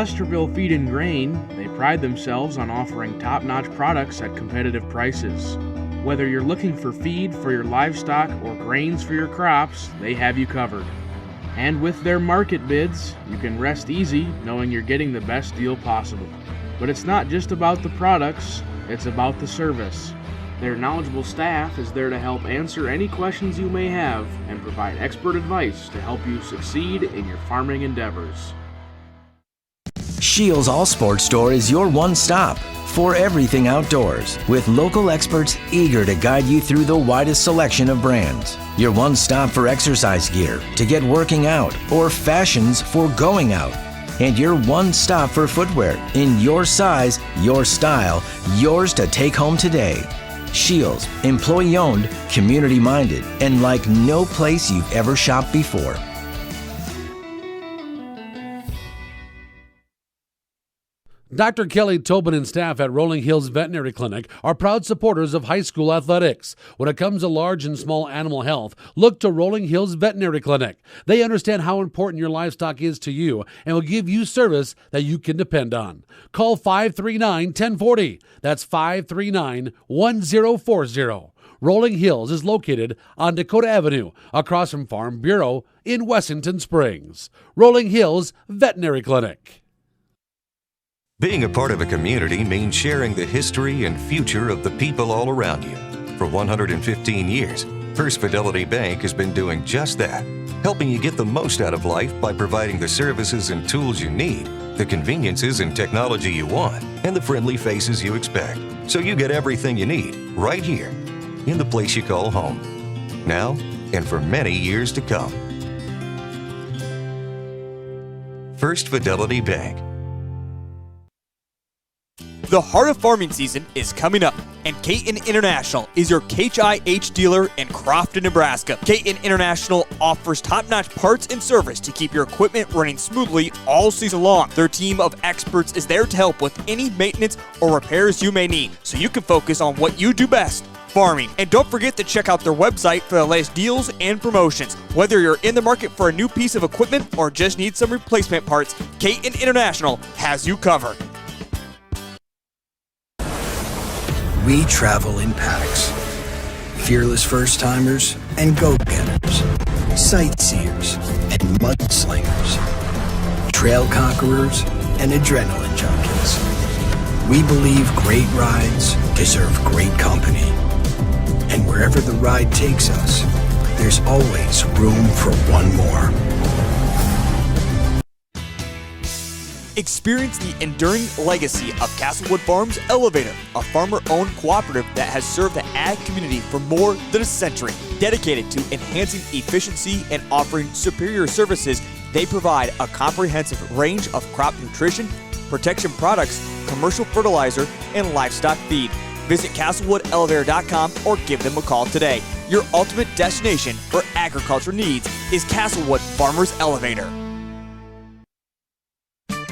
Westerville Feed and Grain, they pride themselves on offering top-notch products at competitive prices. Whether you're looking for feed for your livestock or grains for your crops, they have you covered. And with their market bids, you can rest easy knowing you're getting the best deal possible. But it's not just about the products, it's about the service. Their knowledgeable staff is there to help answer any questions you may have and provide expert advice to help you succeed in your farming endeavors. Shields All Sports Store is your one stop for everything outdoors, with local experts eager to guide you through the widest selection of brands. Your one stop for exercise gear to get working out or fashions for going out. And your one stop for footwear in your size, your style, yours to take home today. Shields, employee-owned, community-minded, and like no place you've ever shopped before. Dr. Kelly Tobin and staff at Rolling Hills Veterinary Clinic are proud supporters of high school athletics. When it comes to large and small animal health, look to Rolling Hills Veterinary Clinic. They understand how important your livestock is to you and will give you service that you can depend on. Call 539-1040. That's 539-1040. Rolling Hills is located on Dakota Avenue, across from Farm Bureau in Wessington Springs. Rolling Hills Veterinary Clinic. Being a part of a community means sharing the history and future of the people all around you. For 115 years, First Fidelity Bank has been doing just that, helping you get the most out of life by providing the services and tools you need, the conveniences and technology you want, and the friendly faces you expect. So you get everything you need right here in the place you call home, now and for many years to come. First Fidelity Bank. The heart of farming season is coming up, and Caton International is your HIH dealer in Crofton, Nebraska. Caton International offers top-notch parts and service to keep your equipment running smoothly all season long. Their team of experts is there to help with any maintenance or repairs you may need, so you can focus on what you do best, farming. And don't forget to check out their website for the latest deals and promotions. Whether you're in the market for a new piece of equipment or just need some replacement parts, Caton International has you covered. We travel in packs. Fearless first-timers and go-getters. Sightseers and mudslingers. Trail conquerors and adrenaline junkies. We believe great rides deserve great company. And wherever the ride takes us, there's always room for one more. Experience the enduring legacy of Castlewood Farms Elevator, a farmer-owned cooperative that has served the ag community for more than a century. Dedicated to enhancing efficiency and offering superior services, they provide a comprehensive range of crop nutrition, protection products, commercial fertilizer, and livestock feed. Visit CastlewoodElevator.com or give them a call today. Your ultimate destination for agriculture needs is Castlewood Farmers Elevator.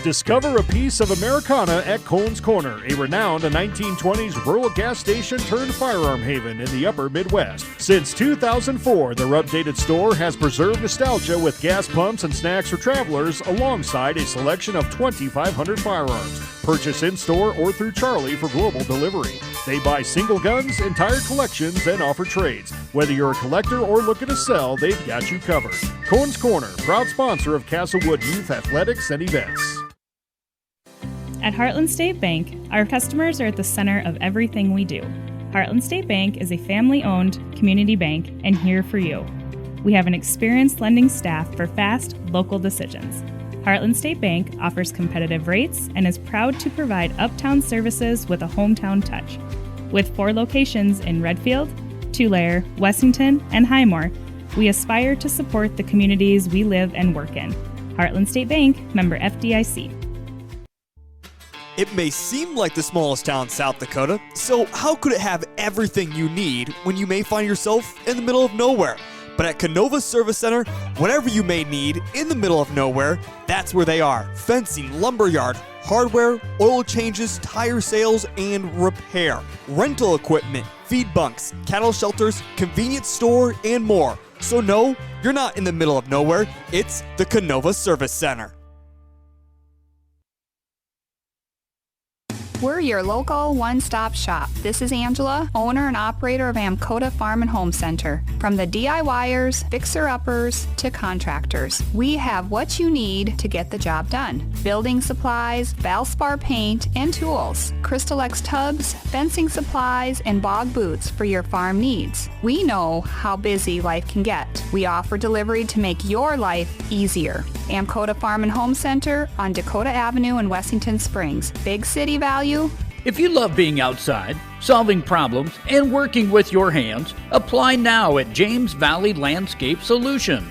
Discover a piece of Americana at Cohn's Corner, a renowned 1920s rural gas station turned firearm haven in the upper Midwest. Since 2004, their updated store has preserved nostalgia with gas pumps and snacks for travelers alongside a selection of 2,500 firearms. Purchase in-store or through Charlie for global delivery. They buy single guns, entire collections, and offer trades. Whether you're a collector or looking to sell, they've got you covered. Cohn's Corner, proud sponsor of Castlewood Youth Athletics and Events. At Heartland State Bank, our customers are at the center of everything we do. Heartland State Bank is a family-owned community bank and here for you. We have an experienced lending staff for fast, local decisions. Heartland State Bank offers competitive rates and is proud to provide uptown services with a hometown touch. With 4 locations in Redfield, Tulare, Wessington, and Highmore, we aspire to support the communities we live and work in. Heartland State Bank, member FDIC. It may seem like the smallest town in South Dakota, so how could it have everything you need when you may find yourself in the middle of nowhere? But at Canova Service Center, whatever you may need in the middle of nowhere, that's where they are. Fencing, lumberyard, hardware, oil changes, tire sales, and repair. Rental equipment, feed bunks, cattle shelters, convenience store, and more. So no, you're not in the middle of nowhere. It's the Canova Service Center. We're your local one-stop shop. This is Angela, owner and operator of Amcoda Farm and Home Center. From the DIYers, fixer-uppers, to contractors, we have what you need to get the job done. Building supplies, Valspar paint, and tools, Crystal X tubs, fencing supplies, and bog boots for your farm needs. We know how busy life can get. We offer delivery to make your life easier. Amcoda Farm and Home Center on Dakota Avenue in Wessington Springs. Big city value. If you love being outside, solving problems, and working with your hands, apply now at James Valley Landscape Solutions.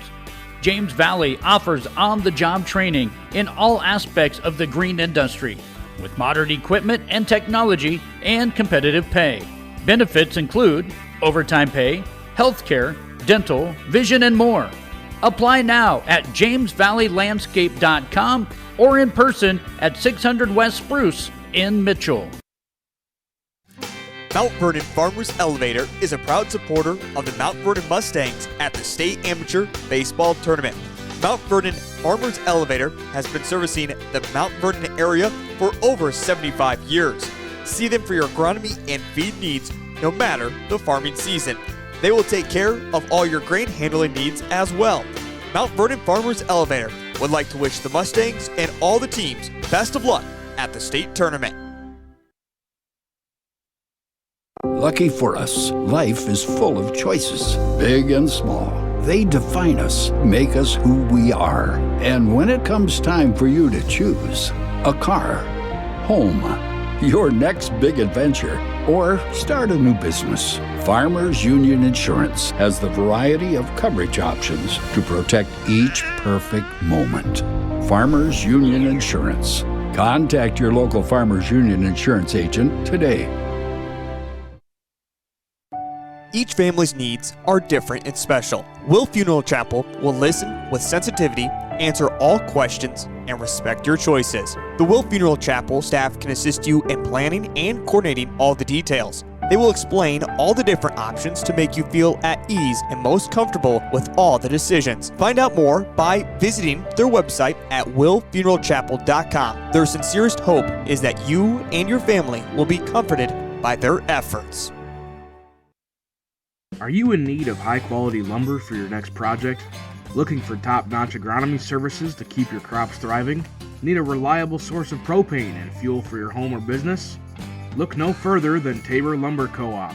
James Valley offers on-the-job training in all aspects of the green industry, with modern equipment and technology and competitive pay. Benefits include overtime pay, healthcare, dental, vision, and more. Apply now at jamesvalleylandscape.com or in person at 600 West Spruce in Mitchell. Mount Vernon Farmers Elevator is a proud supporter of the Mount Vernon Mustangs at the State Amateur Baseball Tournament. Mount Vernon Farmers Elevator has been servicing the Mount Vernon area for over 75 years. See them for your agronomy and feed needs no matter the farming season. They will take care of all your grain handling needs as well. Mount Vernon Farmers Elevator would like to wish the Mustangs and all the teams best of luck at the state tournament. Lucky for us, life is full of choices, big and small. They define us, make us who we are. And when it comes time for you to choose a car, home, your next big adventure, or start a new business, Farmers Union Insurance has the variety of coverage options to protect each perfect moment. Farmers Union Insurance. Contact your local Farmers Union Insurance agent today. Each family's needs are different and special. Will Funeral Chapel will listen with sensitivity, answer all questions, and respect your choices. The Will Funeral Chapel staff can assist you in planning and coordinating all the details. They will explain all the different options to make you feel at ease and most comfortable with all the decisions. Find out more by visiting their website at willfuneralchapel.com. Their sincerest hope is that you and your family will be comforted by their efforts. Are you in need of high-quality lumber for your next project? Looking for top-notch agronomy services to keep your crops thriving? Need a reliable source of propane and fuel for your home or business? Look no further than Tabor Lumber Co-op.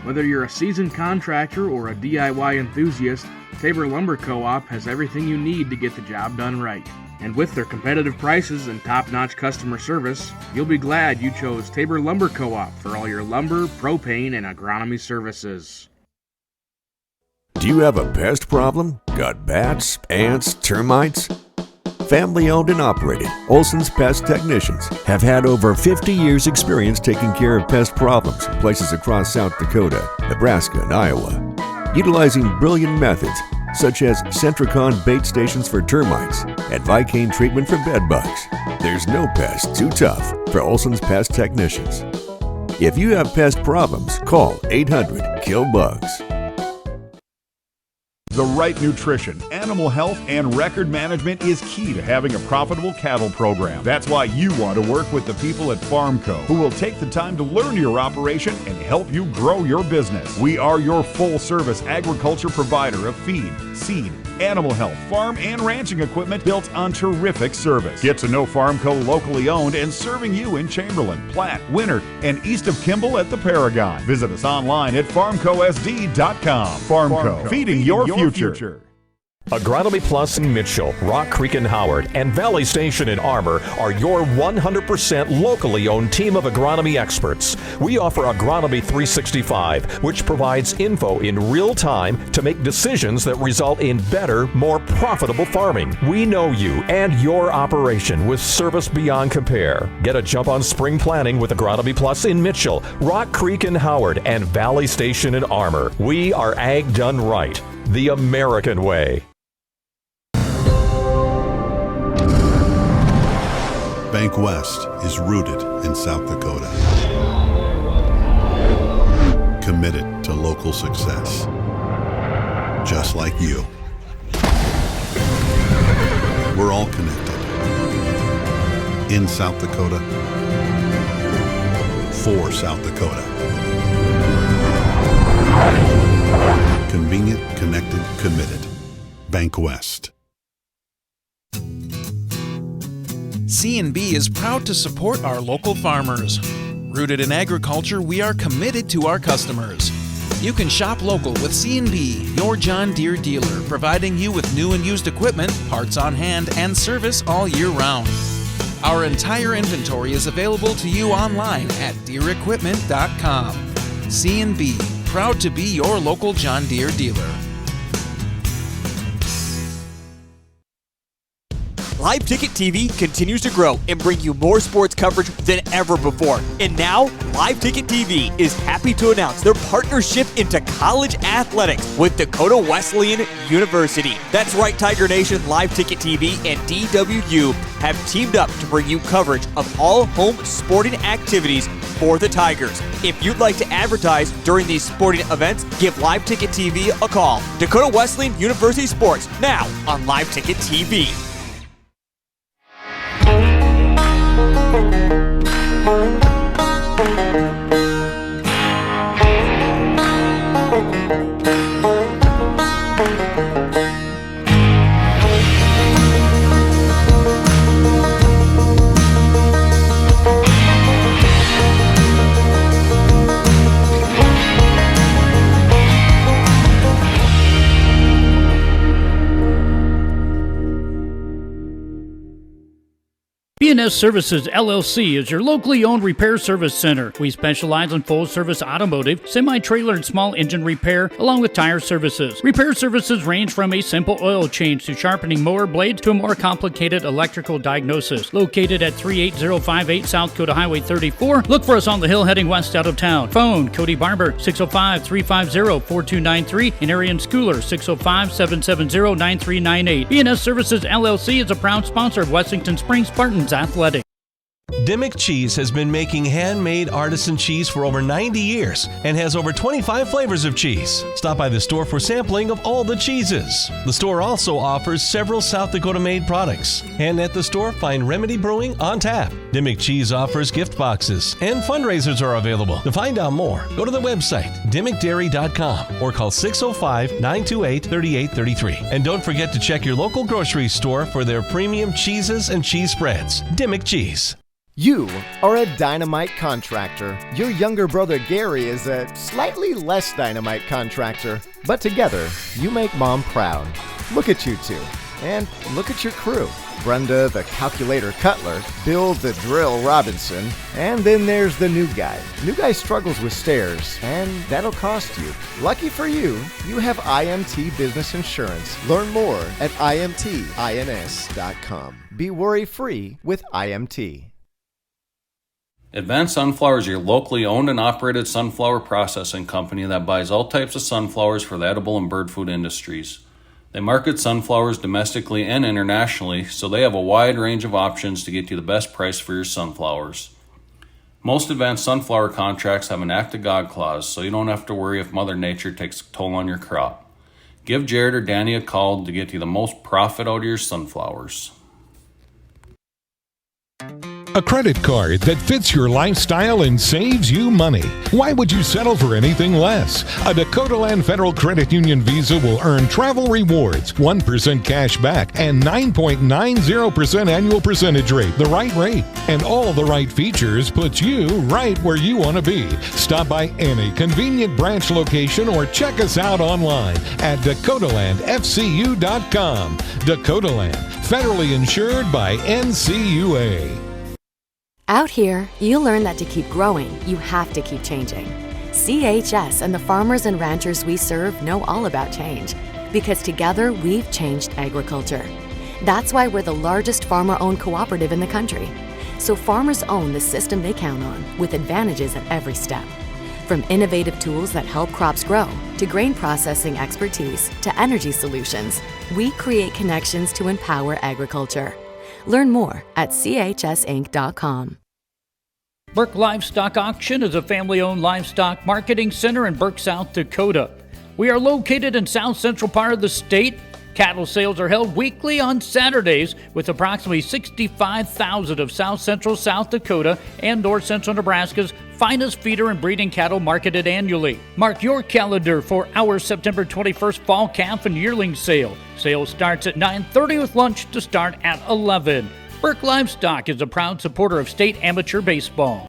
Whether you're a seasoned contractor or a DIY enthusiast, Tabor Lumber Co-op has everything you need to get the job done right. And with their competitive prices and top-notch customer service, you'll be glad you chose Tabor Lumber Co-op for all your lumber, propane, and agronomy services. Do you have a pest problem? Got bats, ants, termites? Family owned and operated, Olson's Pest Technicians have had over 50 years experience taking care of pest problems in places across South Dakota, Nebraska, and Iowa. Utilizing brilliant methods such as Centricon bait stations for termites and Vicane treatment for bed bugs, there's no pest too tough for Olson's Pest Technicians. If you have pest problems, call 800-KILL-BUGS. The right nutrition, animal health, and record management is key to having a profitable cattle program. That's why you want to work with the people at Farmco, who will take the time to learn your operation and help you grow your business. We are your full-service agriculture provider of feed, seed, animal health, farm, and ranching equipment built on terrific service. Get to know Farmco locally owned and serving you in Chamberlain, Platte, Winter, and east of Kimball at the Paragon. Visit us online at farmcosd.com. Farmco, feeding your future. Agronomy Plus in Mitchell, Rock Creek and Howard, and Valley Station in Armour are your 100% locally owned team of agronomy experts. We offer Agronomy 365, which provides info in real time to make decisions that result in better, more profitable farming. We know you and your operation with service beyond compare. Get a jump on spring planning with Agronomy Plus in Mitchell, Rock Creek and Howard, and Valley Station in Armour. We are ag done right, the American way. Bank West is rooted in South Dakota. Committed to local success. Just like you. We're all connected. In South Dakota for South Dakota. Convenient, connected, committed. BankWest. C&B is proud to support our local farmers. Rooted in agriculture, we are committed to our customers. You can shop local with C&B, your John Deere dealer, providing you with new and used equipment, parts on hand, and service all year round. Our entire inventory is available to you online at DeereEquipment.com. C&B, proud to be your local John Deere dealer. Live Ticket TV continues to grow and bring you more sports coverage than ever before. And now, Live Ticket TV is happy to announce their partnership into college athletics with Dakota Wesleyan University. That's right, Tiger Nation. Live Ticket TV and DWU have teamed up to bring you coverage of all home sporting activities for the Tigers. If you'd like to advertise during these sporting events, give Live Ticket TV a call. Dakota Wesleyan University Sports, now on Live Ticket TV. B&S Services LLC is your locally owned repair service center. We specialize in full-service automotive, semi-trailer, and small engine repair, along with tire services. Repair services range from a simple oil change to sharpening mower blades to a more complicated electrical diagnosis. Located at 38058 South Dakota Highway 34, look for us on the hill heading west out of town. Phone Cody Barber 605-350-4293 and Arian Schooler 605-770-9398. B&S Services LLC is a proud sponsor of Wessington Springs Spartans Athletic. Dimmick Cheese has been making handmade artisan cheese for over 90 years and has over 25 flavors of cheese. Stop by the store for sampling of all the cheeses. The store also offers several South Dakota-made products. And at the store, find Remedy Brewing on tap. Dimmick Cheese offers gift boxes and fundraisers are available. To find out more, go to the website, dimmickdairy.com, or call 605-928-3833. And don't forget to check your local grocery store for their premium cheeses and cheese spreads. Dimmick Cheese. You are a dynamite contractor. Your younger brother Gary is a slightly less dynamite contractor. But together, you make Mom proud. Look at you two. And look at your crew. Brenda, the calculator Cutler, Bill, the drill Robinson, and then there's the new guy. New guy struggles with stairs, and that'll cost you. Lucky for you, you have IMT Business Insurance. Learn more at imtins.com. Be worry-free with IMT. Advanced Sunflower is your locally owned and operated sunflower processing company that buys all types of sunflowers for the edible and bird food industries. They market sunflowers domestically and internationally, so they have a wide range of options to get you the best price for your sunflowers. Most advanced sunflower contracts have an Act of God clause, so you don't have to worry if Mother Nature takes a toll on your crop. Give Jared or Danny a call to get you the most profit out of your sunflowers. A credit card that fits your lifestyle and saves you money. Why would you settle for anything less? A Dakota Land Federal Credit Union Visa will earn travel rewards, 1% cash back, and 9.90% annual percentage rate, the right rate. And all the right features puts you right where you want to be. Stop by any convenient branch location or check us out online at DakotaLandFCU.com. Dakota Land, federally insured by NCUA. Out here, you learn that to keep growing, you have to keep changing. CHS and the farmers and ranchers we serve know all about change, because together we've changed agriculture. That's why we're the largest farmer-owned cooperative in the country. So farmers own the system they count on, with advantages at every step. From innovative tools that help crops grow, to grain processing expertise, to energy solutions, we create connections to empower agriculture. Learn more at chsinc.com. Burke Livestock Auction is a family-owned livestock marketing center in Burke, South Dakota. We are located in south central part of the state. Cattle sales are held weekly on Saturdays, with approximately 65,000 of South Central South Dakota and North Central Nebraska's finest feeder and breeding cattle marketed annually. Mark your calendar for our September 21st fall calf and yearling sale. Sale starts at 9:30 with lunch to start at 11. Burke Livestock is a proud supporter of state amateur baseball.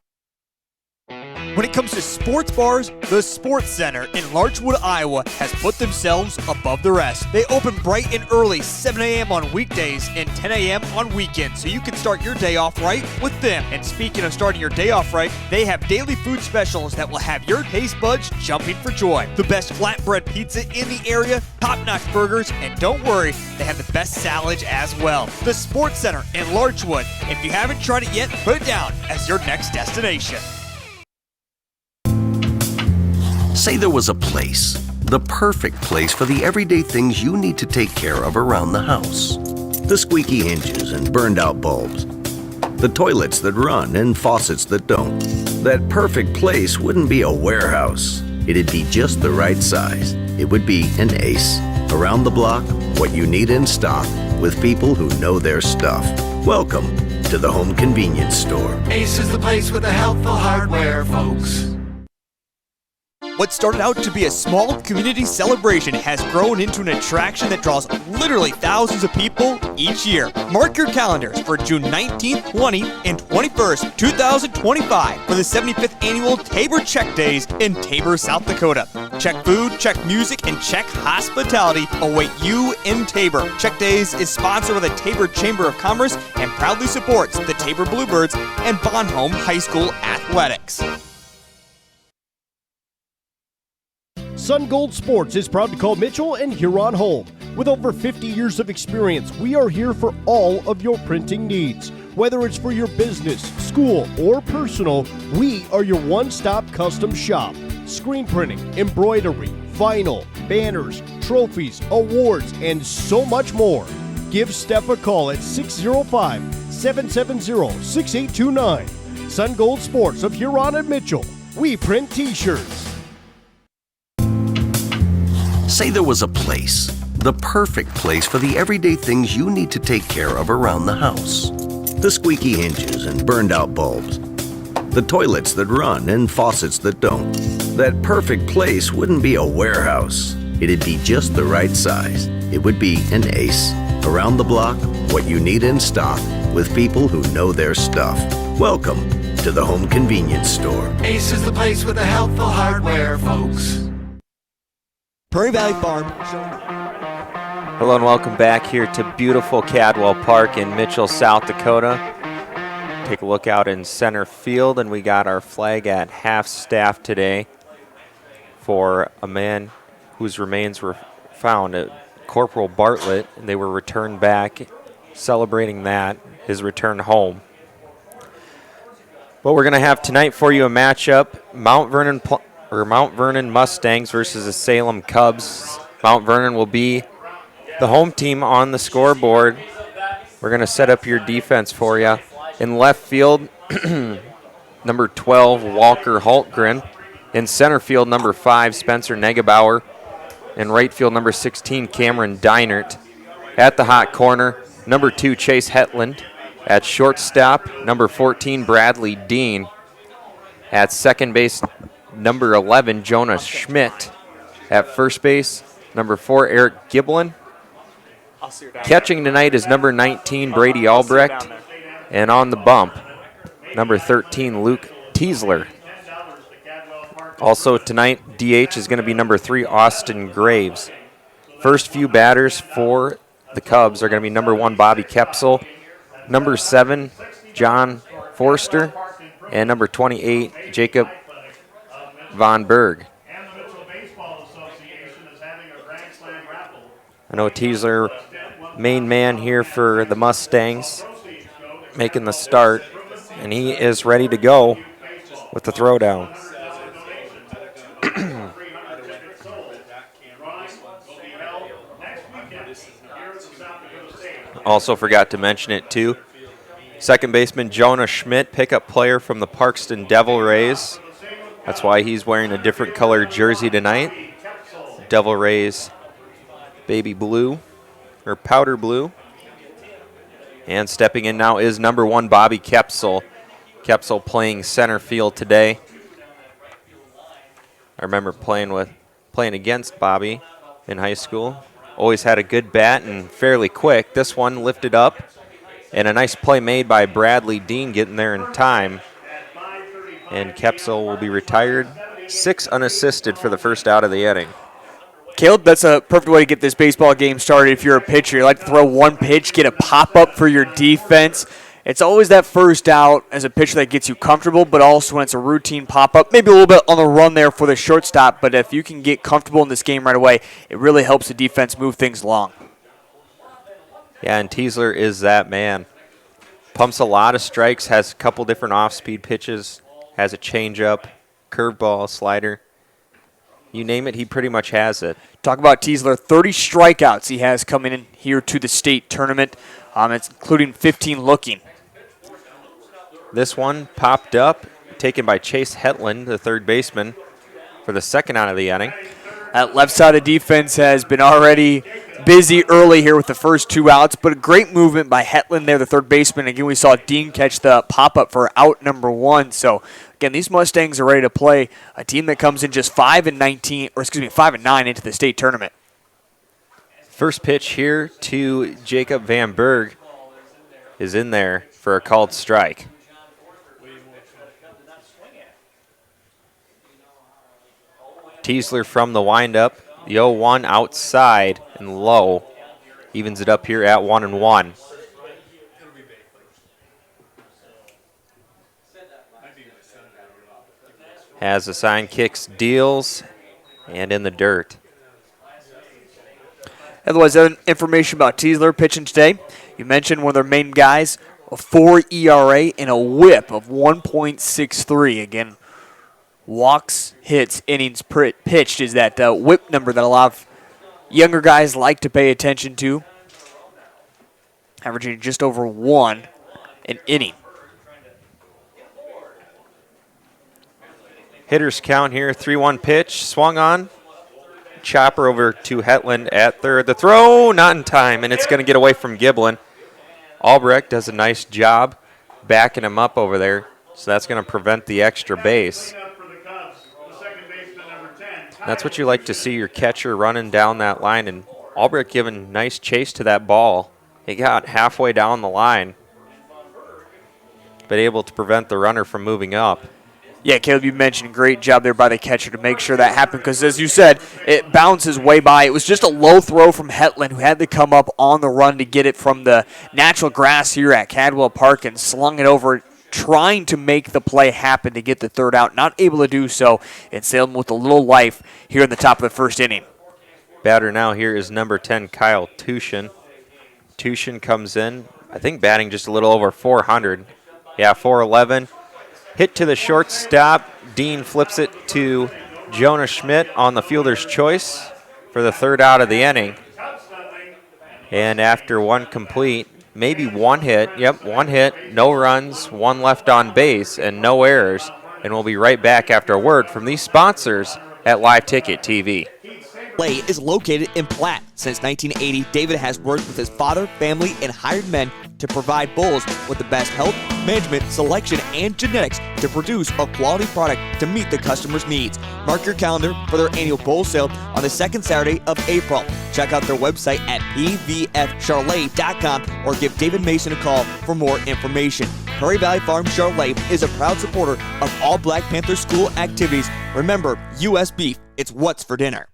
When it comes to sports bars, the Sports Center in Larchwood, Iowa has put themselves above the rest. They open bright and early, 7 a.m. on weekdays and 10 a.m. on weekends, so you can start your day off right with them. And speaking of starting your day off right, they have daily food specials that will have your taste buds jumping for joy. The best flatbread pizza in the area, top-notch burgers, and don't worry, they have the best salads as well. The Sports Center in Larchwood. If you haven't tried it yet, put it down as your next destination. Say there was a place, the perfect place for the everyday things you need to take care of around the house. The squeaky hinges and burned out bulbs. The toilets that run and faucets that don't. That perfect place wouldn't be a warehouse. It'd be just the right size. It would be an Ace. Around the block, what you need in stock, with people who know their stuff. Welcome to the Home Convenience Store. Ace is the place with the helpful hardware, folks. What started out to be a small community celebration has grown into an attraction that draws literally thousands of people each year. Mark your calendars for June 19th, 20th, and 21st, 2025 for the 75th Annual Tabor Check Days in Tabor, South Dakota. Check food, check music, and check hospitality await you in Tabor. Check Days is sponsored by the Tabor Chamber of Commerce and proudly supports the Tabor Bluebirds and Bonhomme High School athletics. Sun Gold Sports is proud to call Mitchell and Huron home. With over 50 years of experience, we are here for all of your printing needs. Whether it's for your business, school, or personal, we are your one-stop custom shop. Screen printing, embroidery, vinyl, banners, trophies, awards, and so much more. Give Steph a call at 605-770-6829. Sun Gold Sports of Huron and Mitchell. We print t-shirts. Say there was a place, the perfect place for the everyday things you need to take care of around the house. The squeaky hinges and burned out bulbs. The toilets that run and faucets that don't. That perfect place wouldn't be a warehouse. It'd be just the right size. It would be an Ace. Around the block, what you need in stock, with people who know their stuff. Welcome to the Home Convenience Store. Ace is the place with the helpful hardware, folks. Prairie Valley Farm. Hello and welcome back here to beautiful Cadwell Park in Mitchell, South Dakota. Take a look out in center field, and we got our flag at half staff today for a man whose remains were found at Corporal Bartlett, and they were returned back, celebrating that, his return home. But we're going to have tonight for you a matchup, Mount Vernon Mustangs versus the Salem Cubs. Mount Vernon will be the home team on the scoreboard. We're going to set up your defense for you. In left field, number 12, Walker Hultgren. In center field, number 5, Spencer Negebauer. In right field, number 16, Cameron Deinert. At the hot corner, number 2, Chase Hetland. At shortstop, number 14, Bradley Dean. At second base, number 11, Jonas Schmidt. At first base, number 4, Eric Giblin. Catching tonight is number 19, Brady Albrecht. And on the bump, number 13, Luke Teasler. Also tonight, DH is going to be number 3, Austin Graves. First few batters for the Cubs are going to be number 1, Bobby Kepsel, number 7, John Forster, and number 28, Jacob Von Berg. I know Teasler, main man here for the Mustangs, making the start, and he is ready to go with the throwdown. Also forgot to mention it too. Second baseman Jonah Schmidt, pickup player from the Parkston Devil Rays. That's why he's wearing a different color jersey tonight. Devil Rays baby blue. powder blue. And stepping in now is number 1, Bobby Kepsel. Kepsel playing center field today. I remember playing against Bobby in high school. Always had a good bat and fairly quick. This one lifted up, and a nice play made by Bradley Dean getting there in time. And Kepsel will be retired. 6 unassisted for the first out of the inning. Caleb, that's a perfect way to get this baseball game started if you're a pitcher. You like to throw one pitch, get a pop-up for your defense. It's always that first out as a pitcher that gets you comfortable, but also when it's a routine pop-up, maybe a little bit on the run there for the shortstop, but if you can get comfortable in this game right away, it really helps the defense move things along. Yeah, and Teasler is that man. Pumps a lot of strikes, has a couple different off-speed pitches, has a changeup, curveball, slider. You name it, he pretty much has it. Talk about Teasler, 30 strikeouts he has coming in here to the state tournament. It's including 15 looking. This one popped up, taken by Chase Hetland, the third baseman, for the second out of the inning. That left side of defense has been already busy early here with the first 2 outs, but a great movement by Hetland there, the third baseman. Again, we saw Dean catch the pop-up for out number 1. So, again, these Mustangs are ready to play a team that comes in just 5-9 into the state tournament. First pitch here to Jacob Van Berg is in there for a called strike. Teasler from the windup. The 0-1 outside and low. Evens it up here at 1-1. Has a sign, kicks, deals, and in the dirt. Otherwise, information about Teasler pitching today. You mentioned one of their main guys, a 4 ERA and a whip of 1.63. Again, walks, hits, innings pitched is that whip number that a lot of younger guys like to pay attention to. Averaging just over 1 an inning. Hitters count here, 3-1 pitch, swung on. Chopper over to Hetland at third. The throw, not in time, and it's going to get away from Giblin. Albrecht does a nice job backing him up over there, so that's going to prevent the extra base. That's what you like to see, your catcher running down that line, and Albrecht giving nice chase to that ball. He got halfway down the line, but able to prevent the runner from moving up. Yeah, Caleb, you mentioned great job there by the catcher to make sure that happened because, as you said, it bounces way by. It was just a low throw from Hetland, who had to come up on the run to get it from the natural grass here at Cadwell Park and slung it over, trying to make the play happen to get the third out. Not able to do so, and Salem with a little life here in the top of the first inning. Batter now here is number 10, Kyle Tushin. Tushin comes in, I think batting just a little over 400. Yeah, 411. Hit to the shortstop. Dean flips it to Jonah Schmidt on the fielder's choice for the third out of the inning. And after one complete, maybe one hit. Yep, one hit, no runs, one left on base, and no errors. And we'll be right back after a word from these sponsors at Live Ticket TV. Play is located in Platte. Since 1980, David has worked with his father, family, and hired men to provide bulls with the best health, management, selection, and genetics to produce a quality product to meet the customer's needs. Mark your calendar for their annual bull sale on the second Saturday of April. Check out their website at pvfcharolais.com or give David Mason a call for more information. Prairie Valley Farm Charolais is a proud supporter of all Black Panther school activities. Remember, U.S. beef, it's what's for dinner.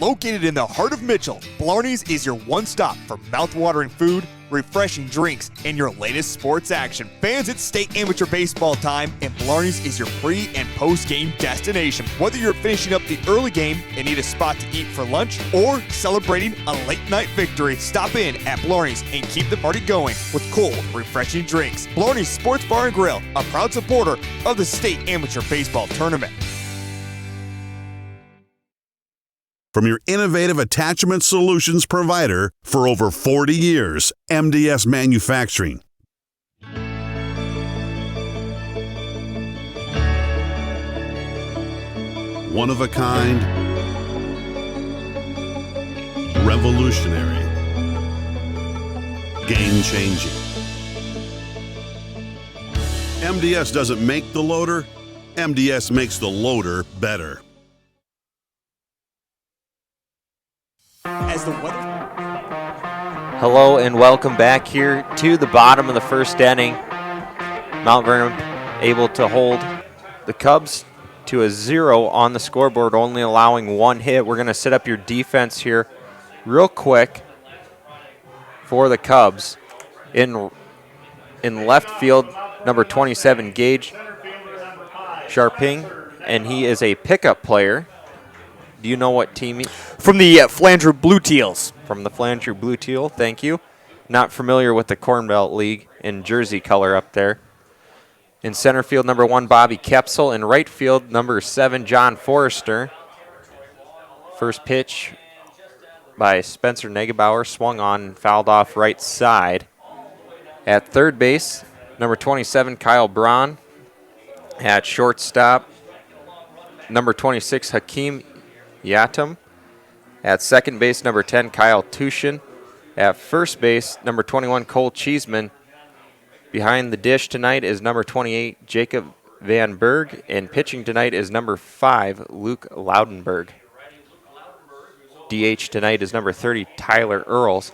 Located in the heart of Mitchell, Blarney's is your one-stop for mouth-watering food, refreshing drinks, and your latest sports action. Fans, it's state amateur baseball time, and Blarney's is your pre- and post-game destination. Whether you're finishing up the early game and need a spot to eat for lunch or celebrating a late-night victory, stop in at Blarney's and keep the party going with cold, refreshing drinks. Blarney's Sports Bar and Grill, a proud supporter of the state amateur baseball tournament. From your innovative attachment solutions provider for over 40 years, MDS Manufacturing. One of a kind, Revolutionary. Game-changing. MDS doesn't make the loader. MDS makes the loader better. As the weather. Hello and welcome back here to the bottom of the first inning. Mount Vernon able to hold the Cubs to a 0 on the scoreboard, only allowing 1 hit. We're going to set up your defense here real quick for the Cubs. In left field, number 27, Gage Sharping, and he is a pickup player. Do you know what team From the Flandreau Blue Teals. From the Flandreau Blue Teal, thank you. Not familiar with the Corn Belt League in jersey color up there. In center field, number 1, Bobby Kepsel. In right field, number 7, John Forrester. First pitch by Spencer Negebauer, swung on and fouled off right side. At third base, number 27, Kyle Braun. At shortstop, number 26, Hakeem Yatum. At second base, number 10, Kyle Tushin. At first base, number 21, Cole Cheeseman. Behind the dish tonight is number 28, Jacob Van Berg. And pitching tonight is number 5, Luke Loudenberg. DH tonight is number 30, Tyler Earls.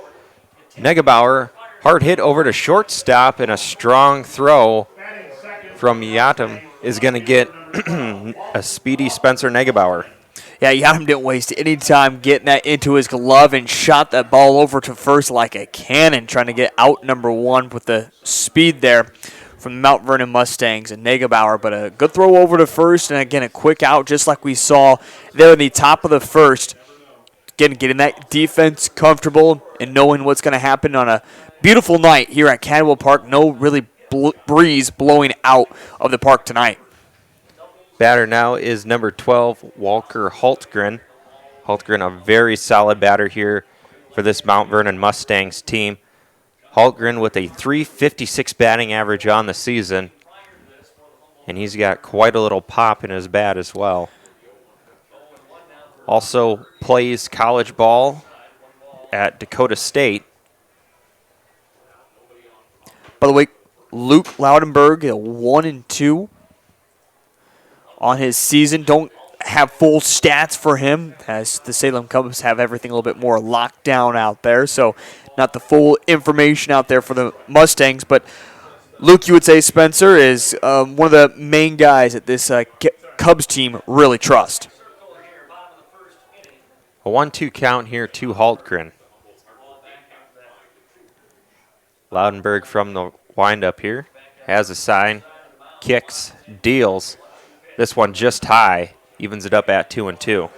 Negebauer, hard hit over to shortstop, and a strong throw from Yatum is going to get a speedy Spencer Negebauer. Yeah, Yatum didn't waste any time getting that into his glove and shot that ball over to first like a cannon, trying to get out number 1 with the speed there from the Mount Vernon Mustangs and Negebauer. But a good throw over to first, and again, a quick out just like we saw there in the top of the first. Again, getting that defense comfortable and knowing what's going to happen on a beautiful night here at Cadwell Park. No really breeze blowing out of the park tonight. Batter now is number 12, Walker Hultgren. Hultgren, a very solid batter here for this Mount Vernon Mustangs team. Hultgren with a .356 batting average on the season, and he's got quite a little pop in his bat as well. Also plays college ball at Dakota State. By the way, Luke Loudenberg, 1-2 on his season. Don't have full stats for him, as the Salem Cubs have everything a little bit more locked down out there. So not the full information out there for the Mustangs. But Luke, you would say Spencer is one of the main guys that this Cubs team really trust. A 1-2 count here to Hultgren. Loudenberg from the windup here has a sign, kicks, deals. This one just high, evens it up at 2-2.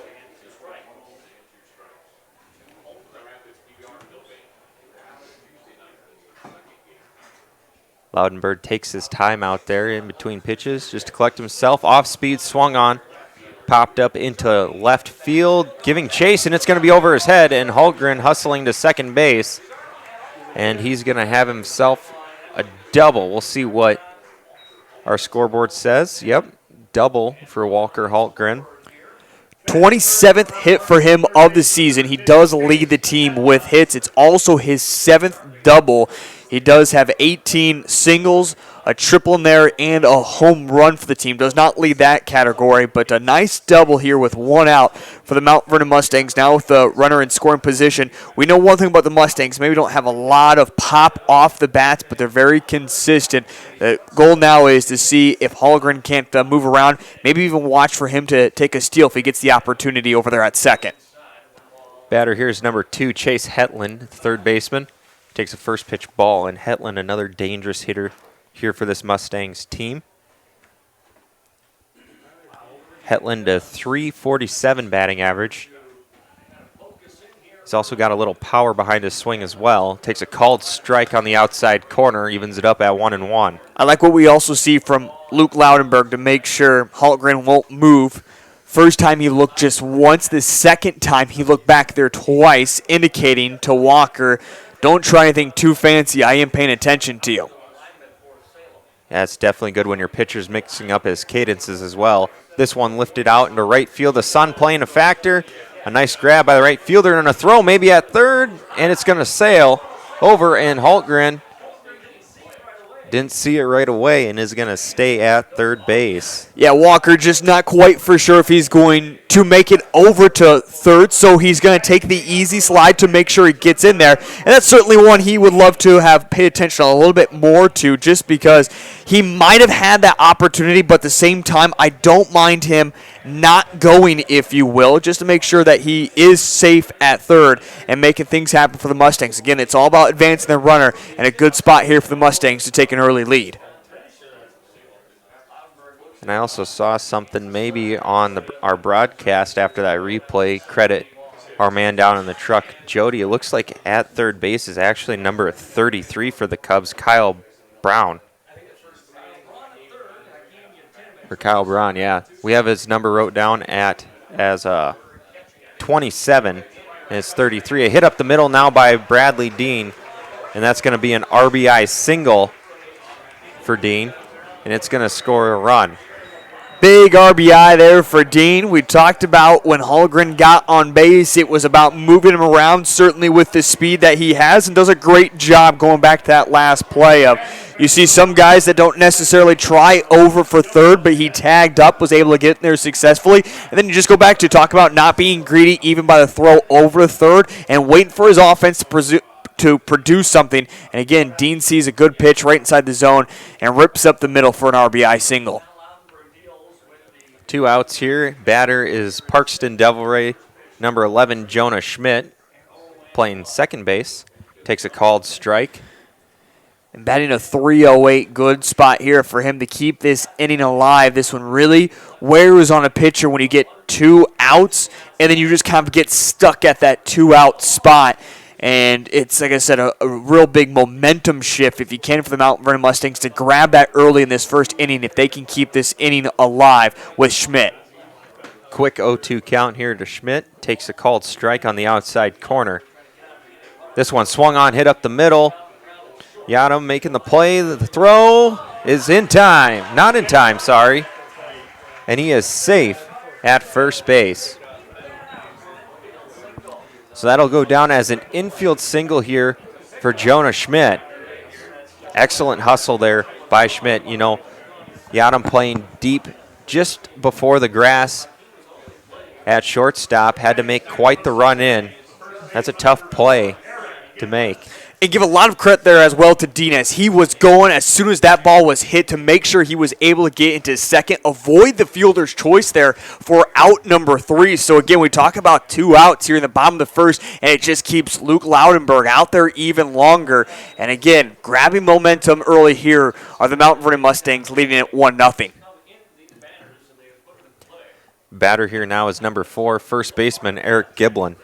Loudenberg takes his time out there in between pitches just to collect himself. Off speed, swung on, popped up into left field, giving chase, and it's going to be over his head, and Hultgren hustling to second base. And he's going to have himself a double. We'll see what our scoreboard says. Yep, double for Walker Hultgren. 27th hit for him of the season. He does lead the team with hits. It's also his 7th double. He does have 18 singles, a triple in there, and a home run for the team. Does not lead that category, but a nice double here with 1 out for the Mount Vernon Mustangs. Now with the runner in scoring position, we know one thing about the Mustangs. Maybe don't have a lot of pop off the bats, but they're very consistent. The goal now is to see if Hultgren can't move around, maybe even watch for him to take a steal if he gets the opportunity over there at second. Batter here is number 2, Chase Hetland, third baseman. Takes a first pitch ball, and Hetland, another dangerous hitter here for this Mustangs team. Hetland, a .347 batting average. He's also got a little power behind his swing as well. Takes a called strike on the outside corner, evens it up at 1-1. I like what we also see from Luke Loudenberg to make sure Hultgren won't move. First time he looked just once. The second time he looked back there twice, indicating to Walker, don't try anything too fancy. I am paying attention to you. Yeah, it's definitely good when your pitcher's mixing up his cadences as well. This one lifted out into right field. The sun playing a factor. A nice grab by the right fielder and a throw maybe at third, and it's going to sail over, and Holtgren didn't see it right away and is going to stay at third base. Yeah, Walker just not quite for sure if he's going to make it over to third, so he's going to take the easy slide to make sure he gets in there. And that's certainly one he would love to have paid attention a little bit more to, just because he might have had that opportunity, but at the same time, I don't mind him not going, if you will, just to make sure that he is safe at third and making things happen for the Mustangs. Again, it's all about advancing the runner, and a good spot here for the Mustangs to take an early lead. And I also saw something maybe on our broadcast after that replay. Credit our man down in the truck, Jody. It looks like at third base is actually number 33 for the Cubs, Kyle Brown. For Kyle Brown, yeah. We have his number wrote down as 27, and it's 33. A hit up the middle now by Bradley Dean, and that's going to be an RBI single for Dean, and it's going to score a run. Big RBI there for Dean. We talked about when Holmgren got on base, it was about moving him around, certainly with the speed that he has, and does a great job going back to that last play of, you see some guys that don't necessarily try over for third, but he tagged up, was able to get in there successfully, and then you just go back to talk about not being greedy even by the throw over third and waiting for his offense to produce something. And again, Dean sees a good pitch right inside the zone and rips up the middle for an RBI single. 2 outs here. Batter is Parkston Devilray. Number 11, Jonah Schmidt, playing second base. Takes a called strike. And batting a .308, good spot here for him to keep this inning alive. This one really wears on a pitcher when you get 2 outs, and then you just kind of get stuck at that 2-out spot. And it's, like I said, a real big momentum shift if you can for the Mount Vernon Mustangs to grab that early in this first inning if they can keep this inning alive with Schmidt. Quick 0-2 count here to Schmidt. Takes a called strike on the outside corner. This one swung on, hit up the middle. Yadam making the play. The throw is in time. Not in time, sorry. And he is safe at first base. So that'll go down as an infield single here for Jonah Schmidt. Excellent hustle there by Schmidt. You know, Yadam playing deep just before the grass at shortstop. Had to make quite the run in. That's a tough play to make. And give a lot of credit there as well to Dean as he was going as soon as that ball was hit to make sure he was able to get into second, avoid the fielder's choice there for out number 3. So again, we talk about 2 outs here in the bottom of the first, and it just keeps Luke Loudenberg out there even longer. And again, grabbing momentum early here are the Mount Vernon Mustangs, leading it 1-0. Batter here now is number 4, first baseman Eric Giblin.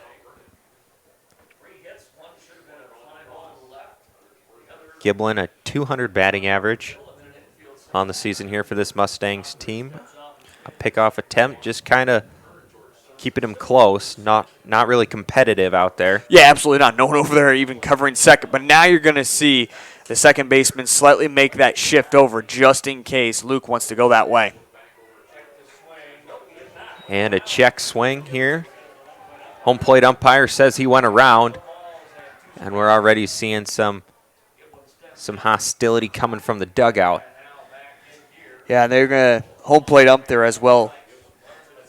Giblin, a .200 batting average on the season here for this Mustangs team. A pickoff attempt, just kind of keeping him close, not really competitive out there. Yeah, absolutely not. No one over there even covering second. But now you're going to see the second baseman slightly make that shift over just in case Luke wants to go that way. And a check swing here. Home plate umpire says he went around. And we're already seeing some hostility coming from the dugout. Yeah, and they're going to home plate ump there as well.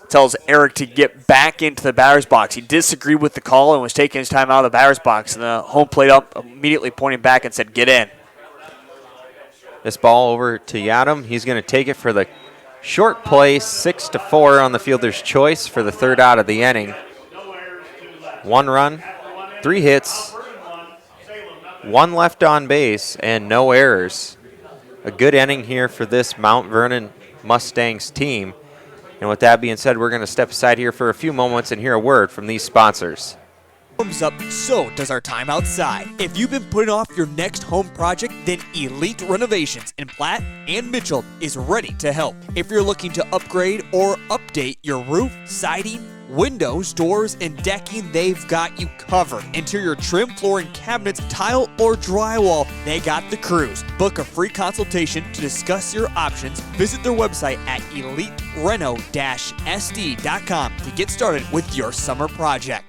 Tells Eric to get back into the batter's box. He disagreed with the call and was taking his time out of the batter's box. And the home plate ump immediately pointing back and said, get in. This ball over to Yadam. He's going to take it for the short play, 6-4 on the fielder's choice for the third out of the inning. 1 run, 3 hits, 1 left on base, and no errors. A good inning here for this Mount Vernon Mustangs team. And with that being said, we're going to step aside here for a few moments and hear a word from these sponsors. Warms up, so does our time outside. If you've been putting off your next home project, then Elite Renovations in Platte and Mitchell is ready to help. If you're looking to upgrade or update your roof, siding, Windows, doors, and decking, they've got you covered. Interior trim, flooring, cabinets, tile, or drywall, they got the crews. Book a free consultation to discuss your options. Visit their website at elitereno-sd.com to get started with your summer project.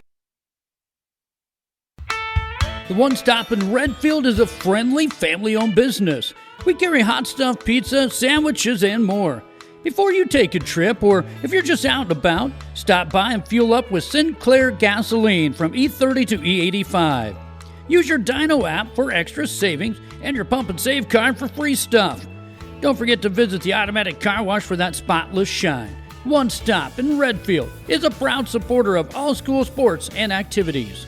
The One Stop in Redfield is a friendly, family-owned business. We carry hot stuff, pizza, sandwiches, and more. Before you take a trip, or if you're just out and about, stop by and fuel up with Sinclair gasoline from E30 to E85. Use your Dino app for extra savings and your Pump and Save card for free stuff. Don't forget to visit the automatic car wash for that spotless shine. One Stop in Redfield is a proud supporter of all school sports and activities.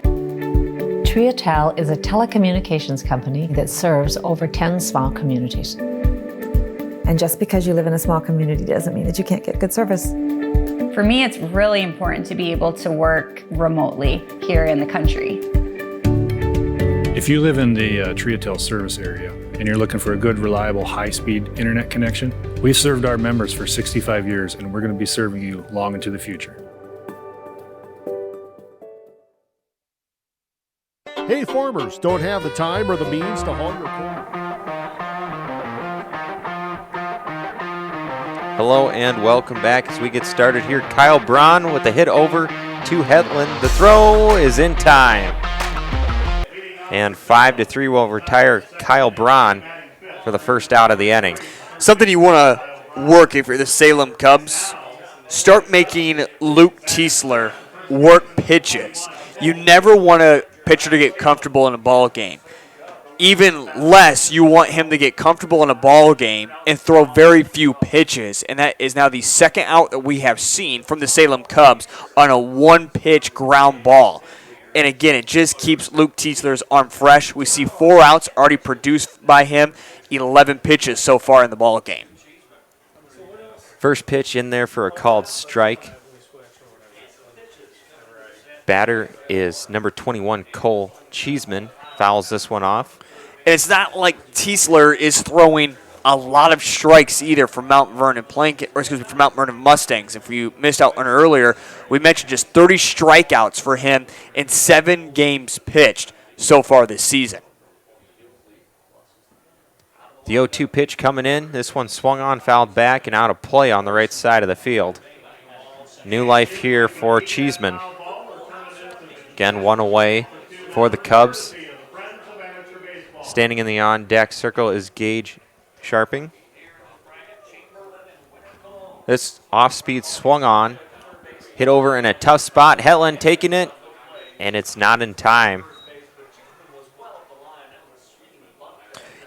Triatel is a telecommunications company that serves over 10 small communities. And just because you live in a small community doesn't mean that you can't get good service. For me, it's really important to be able to work remotely here in the country. If you live in the Triatel service area and you're looking for a good, reliable, high-speed internet connection, we've served our members for 65 years and we're going to be serving you long into the future. Hey farmers, don't have the time or the means to haul your corn? Hello and welcome back as we get started here. Kyle Braun with the hit over to Hetland. The throw is in time. And 5-3 will retire Kyle Braun for the first out of the inning. Something you want to work if you're the Salem Cubs, start making Luke Tiesler work pitches. You never want a pitcher to get comfortable in a ball game. Even less, you want him to get comfortable in a ball game and throw very few pitches. And that is now the second out that we have seen from the Salem Cubs on a one-pitch ground ball. And again, it just keeps Luke Tiesler's arm fresh. We see 4 outs already produced by him, 11 pitches so far in the ball game. First pitch in there for a called strike. Batter is number 21, Cole Cheeseman. Fouls this one off. And it's not like Tiesler is throwing a lot of strikes either for Mount Vernon for Mount Vernon Mustangs. If you missed out on it earlier, we mentioned just 30 strikeouts for him in 7 games pitched so far this season. The 0-2 pitch coming in. This one swung on, fouled back, and out of play on the right side of the field. New life here for Cheeseman. Again, one away for the Cubs. Standing in the on-deck circle is Gage Sharping. This off-speed swung on. Hit over in a tough spot. Hetland taking it, and it's not in time.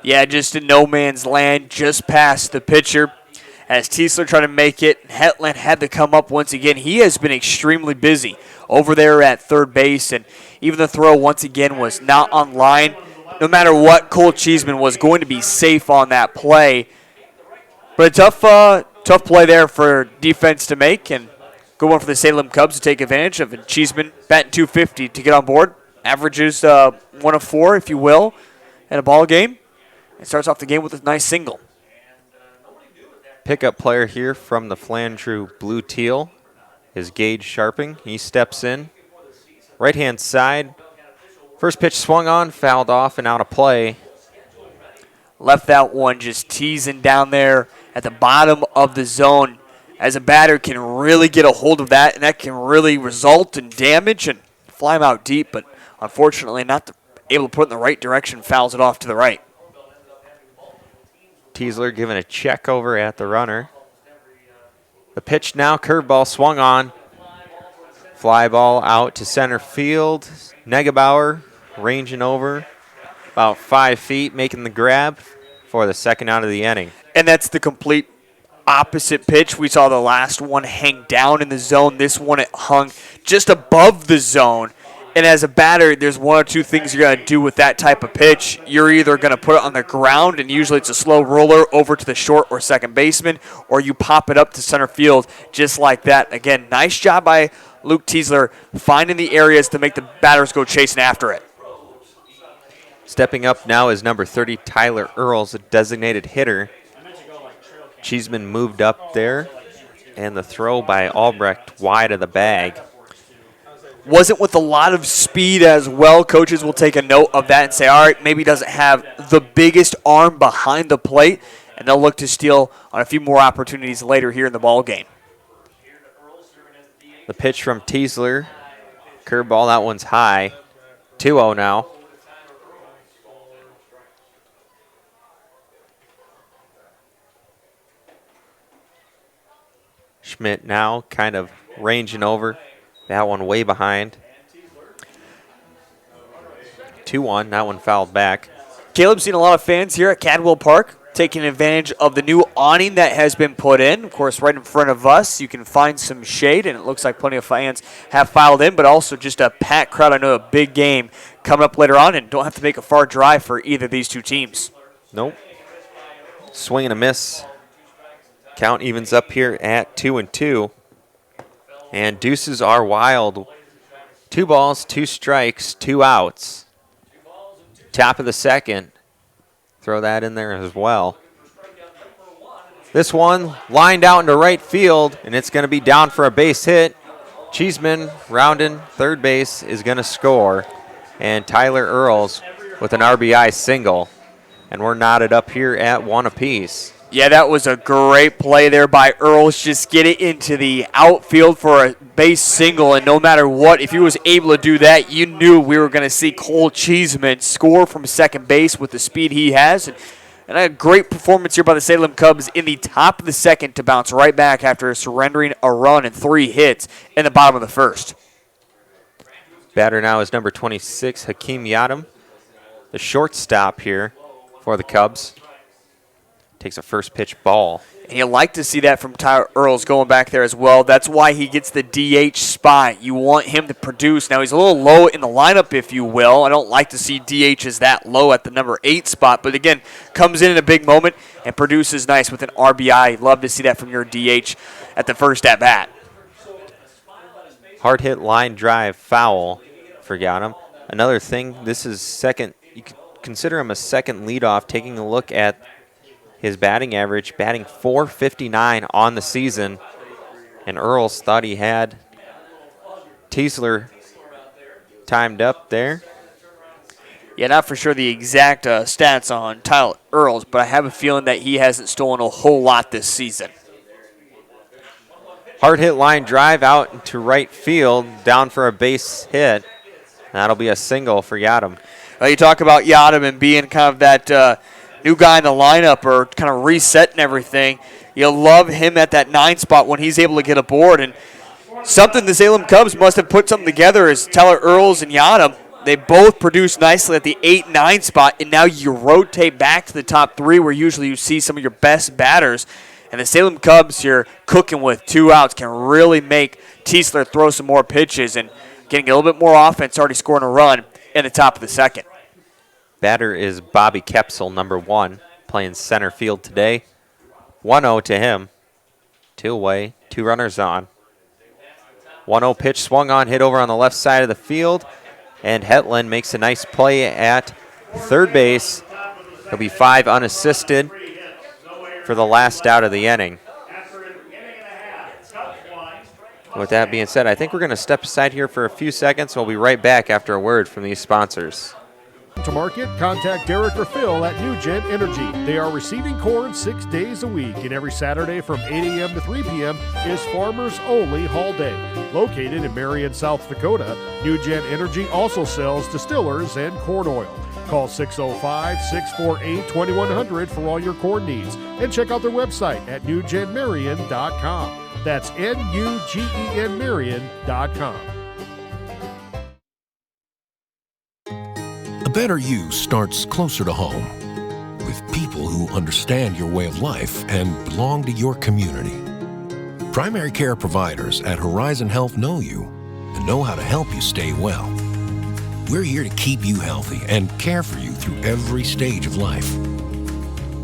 Yeah, just in no man's land, just past the pitcher. As Tiesler tried to make it, Hetland had to come up once again. He has been extremely busy over there at third base, and even the throw once again was not on line. No matter what, Cole Cheeseman was going to be safe on that play. But a tough play there for defense to make, and good one for the Salem Cubs to take advantage of. And Cheeseman batting .250 to get on board. Averages 1 of 4, if you will, in a ball game. And starts off the game with a nice single. Pickup player here from the Flandreau Blue Teal is Gage Sharping. He steps in. Right-hand side. First pitch swung on, fouled off, and out of play. Left that one just teasing down there at the bottom of the zone. As a batter can really get a hold of that, and that can really result in damage and fly him out deep, but unfortunately not able to put it in the right direction, fouls it off to the right. Tiesler giving a check over at the runner. The pitch now, curveball swung on. Fly ball out to center field. Negebauer ranging over about 5 feet, making the grab for the second out of the inning. And that's the complete opposite pitch. We saw the last one hang down in the zone. This one, it hung just above the zone. And as a batter, there's 1 or 2 things you're going to do with that type of pitch. You're either going to put it on the ground, and usually it's a slow roller over to the short or second baseman, or you pop it up to center field just like that. Again, nice job by Luke Tiesler finding the areas to make the batters go chasing after it. Stepping up now is number 30, Tyler Earls, a designated hitter. Cheeseman moved up there. And the throw by Albrecht wide of the bag. Wasn't with a lot of speed as well. Coaches will take a note of that and say, all right, maybe he doesn't have the biggest arm behind the plate, and they'll look to steal on a few more opportunities later here in the ball game. The pitch from Teasler. Curveball, that one's high. 2-0 now. Schmidt now kind of ranging over. That one way behind. 2-1, that one fouled back. Caleb's seen a lot of fans here at Cadwell Park taking advantage of the new awning that has been put in. Of course, right in front of us, you can find some shade, and it looks like plenty of fans have filed in, but also just a packed crowd. I know a big game coming up later on, and don't have to make a far drive for either of these two teams. Nope. Swing and a miss. Count evens up here at 2-2. And deuces are wild. 2 balls, 2 strikes, 2 outs. Top of the second. Throw that in there as well. This one lined out into right field, and it's going to be down for a base hit. Cheeseman, rounding third base, is going to score. And Tyler Earls with an RBI single. And we're knotted up here at 1 apiece. Yeah, that was a great play there by Earls. Just get it into the outfield for a base single, and no matter what, if he was able to do that, you knew we were going to see Cole Cheeseman score from second base with the speed he has. And a great performance here by the Salem Cubs in the top of the second to bounce right back after surrendering a run and 3 hits in the bottom of the first. Batter now is number 26, Hakeem Yadam, the shortstop here for the Cubs. Takes a first pitch ball. And you like to see that from Tyler Earls going back there as well. That's why he gets the DH spot. You want him to produce. Now, he's a little low in the lineup, if you will. I don't like to see DHs that low at the number 8 spot. But, again, comes in a big moment and produces nice with an RBI. Love to see that from your DH at the first at-bat. Hard hit line drive foul for Yadam. Another thing, this is second. You could consider him a second leadoff, taking a look at his batting average, batting .459 on the season. And Earls thought he had Teasler timed up there. Yeah, not for sure the exact stats on Tyler Earls, but I have a feeling that he hasn't stolen a whole lot this season. Hard hit line drive out into right field, down for a base hit. That'll be a single for Yadam. You talk about Yadam and being kind of that new guy in the lineup or kind of resetting everything. You'll love him at that 9 spot when he's able to get aboard. And something the Salem Cubs must have put something together is Tyler Earls and Yadam. They both produce nicely at the 8-9 spot, and now you rotate back to the top 3 where usually you see some of your best batters. And the Salem Cubs here cooking with 2 outs can really make Teasler throw some more pitches and getting a little bit more offense, already scoring a run in the top of the second. Batter is Bobby Kepsel, number 1, playing center field today. 1-0 to him. 2 away, 2 runners on. 1-0 pitch swung on, hit over on the left side of the field. And Hetland makes a nice play at third base. He'll be 5 unassisted for the last out of the inning. With that being said, I think we're going to step aside here for a few seconds. We'll be right back after a word from these sponsors. To market, contact Derek or Phil at New Gen Energy. They are receiving corn 6 days a week, and every Saturday from 8 a.m. to 3 p.m. is Farmers Only Haul Day. Located in Marion, South Dakota, New Gen Energy also sells distillers and corn oil. Call 605-648-2100 for all your corn needs, and check out their website at newgenmarion.com. That's NUGEN Marion.com. A better you starts closer to home, with people who understand your way of life and belong to your community. Primary care providers at Horizon Health know you and know how to help you stay well. We're here to keep you healthy and care for you through every stage of life,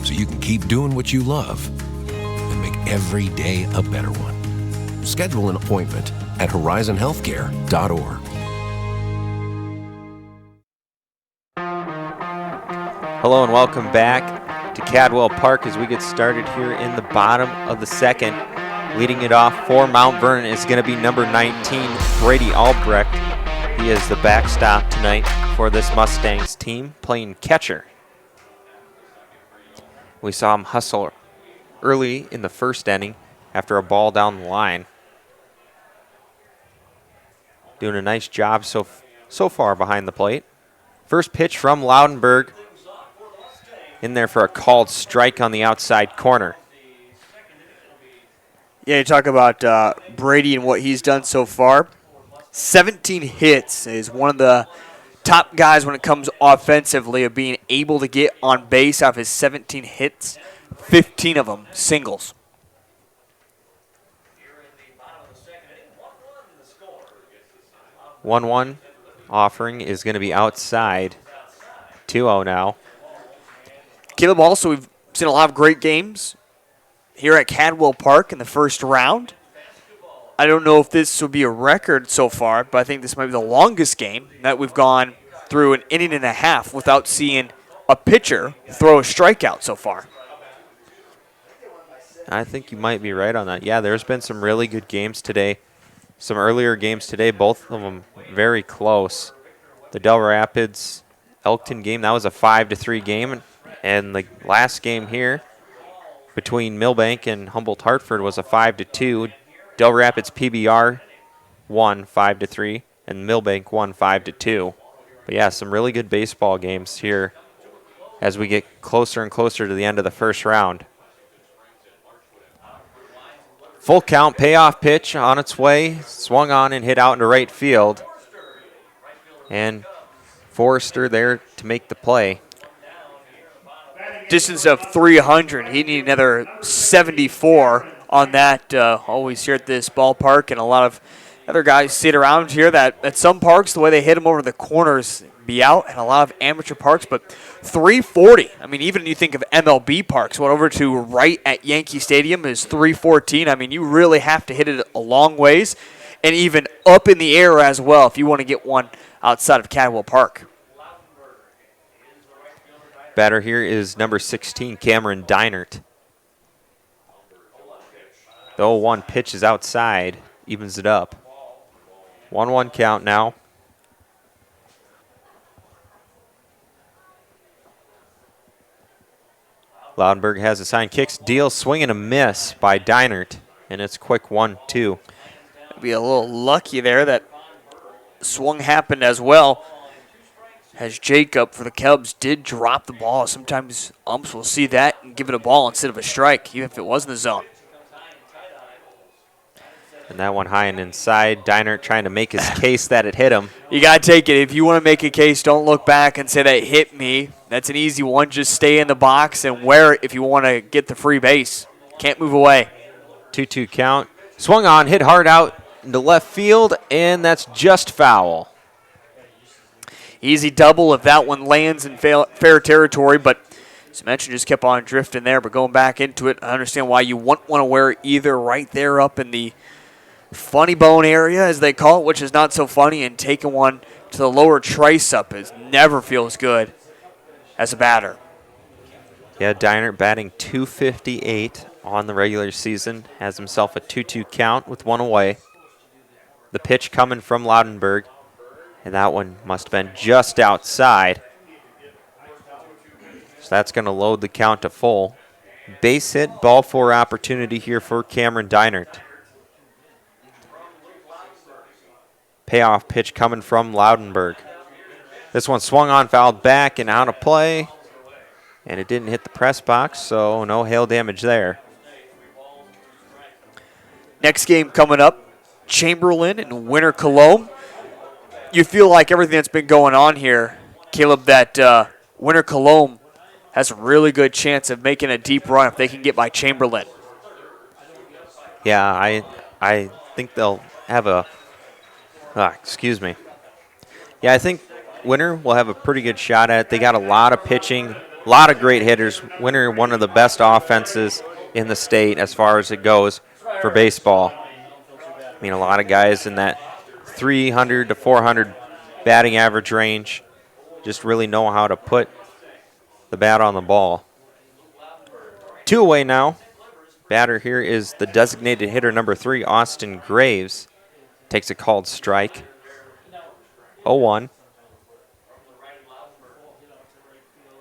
so you can keep doing what you love and make every day a better one. Schedule an appointment at horizonhealthcare.org. Hello and welcome back to Cadwell Park as we get started here in the bottom of the second. Leading it off for Mount Vernon is going to be number 19, Brady Albrecht. He is the backstop tonight for this Mustangs team, playing catcher. We saw him hustle early in the first inning after a ball down the line. Doing a nice job so far behind the plate. First pitch from Loudenberg. In there for a called strike on the outside corner. Yeah, you talk about Brady and what he's done so far. 17 hits, is one of the top guys when it comes offensively of being able to get on base off his 17 hits, 15 of them singles. One offering is going to be outside. 2-0 now. Caleb, also, we've seen a lot of great games here at Cadwell Park in the first round. I don't know if this will be a record so far, but I think this might be the longest game that we've gone through an inning and a half without seeing a pitcher throw a strikeout so far. I think you might be right on that. Yeah, there's been some really good games today. Some earlier games today, both of them very close. The Del Rapids Elkton game, that was a 5-3 game. And the last game here between Millbank and Humboldt-Hartford was a 5-2. Del Rapids PBR won 5-3, and Millbank won 5-2. But yeah, some really good baseball games here as we get closer and closer to the end of the first round. Full count, payoff pitch on its way, swung on and hit out into right field. And Forrester there to make the play. Distance of 300. He needed another 74 on that. Always here at this ballpark, and a lot of other guys sit around here that at some parks, the way they hit them over the corners, be out, and a lot of amateur parks, but 340. I mean, even you think of MLB parks, went over to right at Yankee Stadium is 314. I mean, you really have to hit it a long ways and even up in the air as well if you want to get one outside of Cadwell Park. Batter here is number 16, Cameron Deinert. The 0-1 pitch is outside, evens it up. 1-1 count now. Loudenberg has a sign, kicks, deal, swing and a miss by Deinert, and it's quick 1-2. Be a little lucky there that swung happened as well, as Jacob for the Cubs did drop the ball. Sometimes umps will see that and give it a ball instead of a strike, even if it was in the zone. And that one high and inside. Deinert trying to make his case that it hit him. You got to take it. If you want to make a case, don't look back and say that hit me. That's an easy one. Just stay in the box and wear it if you want to get the free base. Can't move away. 2-2 count. Swung on, hit hard out into left field, and that's just foul. Easy double if that one lands in fair territory, but as mentioned, just kept on drifting there. But going back into it, I understand why you wouldn't want to wear either right there up in the funny bone area, as they call it, which is not so funny, and taking one to the lower tricep is never feels good as a batter. Yeah, Deinert batting .258 on the regular season, has himself a 2-2 count with one away. The pitch coming from Loudenberg, and that one must have been just outside. So that's going to load the count to full. Base hit, ball four opportunity here for Cameron Deinert. Payoff pitch coming from Loudenberg. This one swung on, fouled back, and out of play. And it didn't hit the press box, so no hail damage there. Next game coming up, Chamberlain and Winter Cologne. You feel like everything that's been going on here, Caleb, that Winter Cologne has a really good chance of making a deep run if they can get by Chamberlain. Yeah, I think they'll have a excuse me. Yeah, I think Winter will have a pretty good shot at it. They got a lot of pitching, a lot of great hitters. Winter, one of the best offenses in the state as far as it goes for baseball. I mean, a lot of guys in that 300 to 400 batting average range just really know how to put the bat on the ball. Two away now Batter here is the designated hitter number 3, Austin Graves. Takes a called strike. 0-1.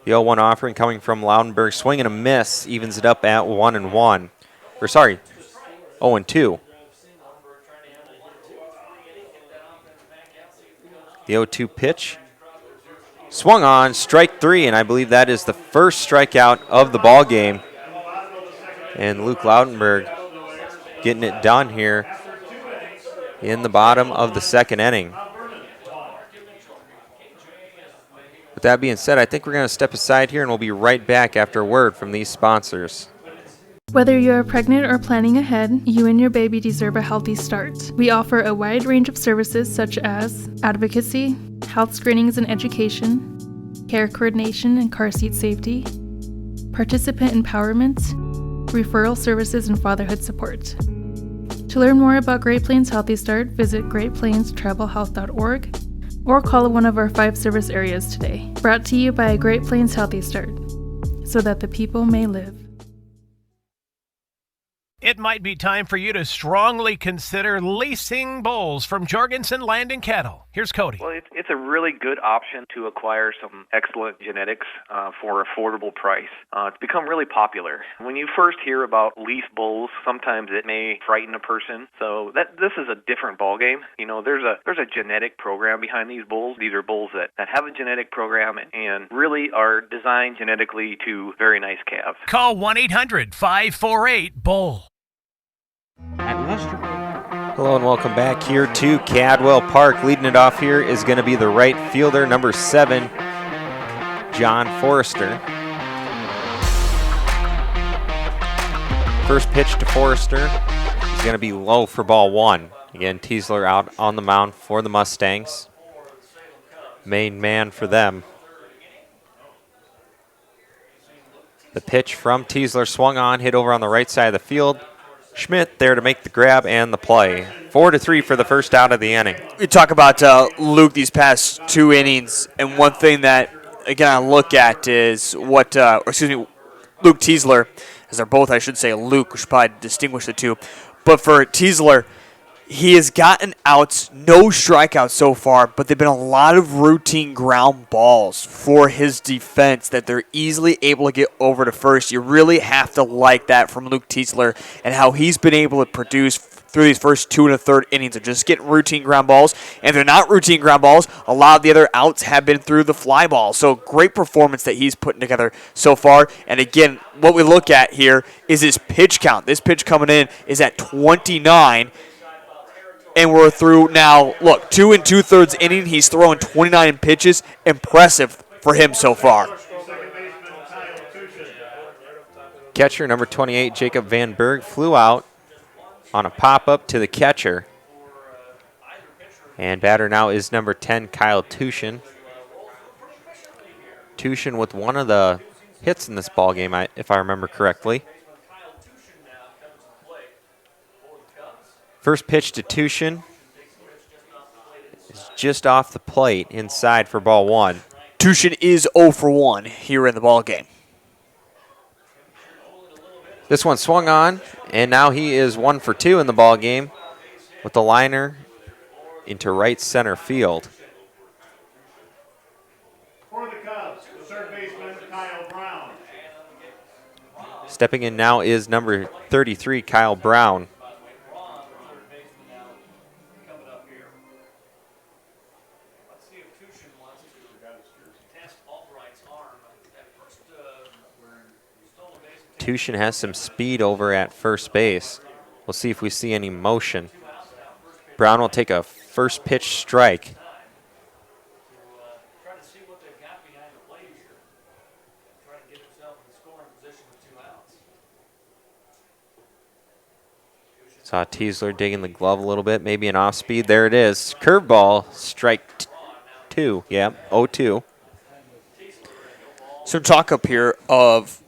The 0-1 offering coming from Loudenberg. Swing and a miss. Evens it up at 1-1. Or sorry, 0-2. The 0-2 pitch. Swung on, strike 3, and I believe that is the first strikeout of the ball game. And Luke Loudenberg getting it done here in the bottom of the second inning. With that being said, I think we're going to step aside here and we'll be right back after a word from these sponsors. Whether you are pregnant or planning ahead, you and your baby deserve a healthy start. We offer a wide range of services such as advocacy, health screenings and education, care coordination and car seat safety, participant empowerment, referral services, and fatherhood support. To learn more about Great Plains Healthy Start, visit greatplainstravelhealth.org or call one of our 5 service areas today. Brought to you by Great Plains Healthy Start, so that the people may live. It might be time for you to strongly consider leasing bulls from Jorgensen Land and Cattle. Here's Cody. Well, it's a really good option to acquire some excellent genetics for an affordable price. It's become really popular. When you first hear about lease bulls, sometimes it may frighten a person. So this is a different ballgame. You know, there's a genetic program behind these bulls. These are bulls that have a genetic program and really are designed genetically to very nice calves. Call 1-800-548-BULL. Hello and welcome back here to Cadwell Park. Leading it off here is going to be the right fielder, number 7, John Forrester. First pitch to Forrester is going to be low for ball 1. Again, Teasler out on the mound for the Mustangs. Main man for them. The pitch from Teasler swung on, hit over on the right side of the field. Schmidt there to make the grab and the play. 4-3 for the first out of the inning. We talk about Luke these past 2 innings, and one thing that, again, I look at is what, Luke Teasler, as they're both, I should say, Luke, we should probably distinguish the two. But for Teasler, he has gotten outs, no strikeouts so far, but they've been a lot of routine ground balls for his defense that they're easily able to get over to first. You really have to like that from Luke Teasler and how he's been able to produce through these first 2 1/3 innings of just getting routine ground balls. And they're not routine ground balls. A lot of the other outs have been through the fly ball. So great performance that he's putting together so far. And again, what we look at here is his pitch count. This pitch coming in is at 29. And we're through now, look, 2 2/3 inning. He's throwing 29 pitches. Impressive for him so far. Catcher number 28, Jacob Van Berg, flew out on a pop-up to the catcher. And batter now is number 10, Kyle Tushin. Tushin with one of the hits in this ballgame, if I remember correctly. First pitch to Tushin is just off the plate inside for ball 1. Tushin is 0 for 1 here in the ballgame. This one swung on, and now he is 1 for 2 in the ballgame with the liner into right center field. For the Cubs, the third baseman, Kyle Brown. Stepping in now is number 33, Kyle Brown. Tushin has some speed over at first base. We'll see if we see any motion. Brown will take a first pitch strike. Saw Teasler digging the glove a little bit, maybe an off speed. There it is. Curveball, strike 2. Yeah, 0-2. Some talk up here of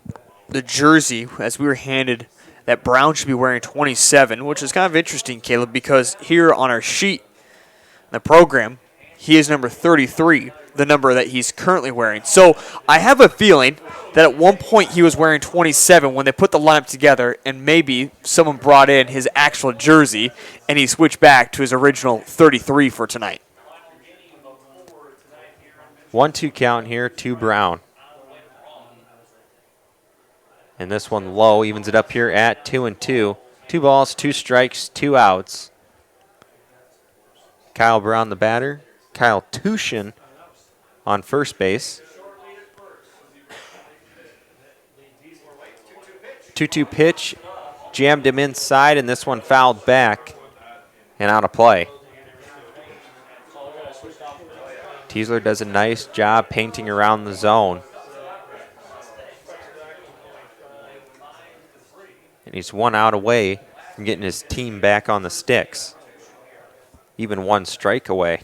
the jersey, as we were handed that Brown should be wearing 27, which is kind of interesting, Caleb, because here on our sheet, the program, he is number 33. the number that he's currently wearing. So I have a feeling that at one point he was wearing 27 when they put the lineup together, and maybe someone brought in his actual jersey and he switched back to his original 33 for tonight. 1-2 count here to Brown. And this one low, evens it up here at 2-2. 2 balls, 2 strikes, 2 outs. Kyle Brown the batter. Kyle Tushin on first base. 2-2 pitch, jammed him inside, and this one fouled back and out of play. Teasler does a nice job painting around the zone. And he's 1 out away from getting his team back on the sticks. Even 1 strike away.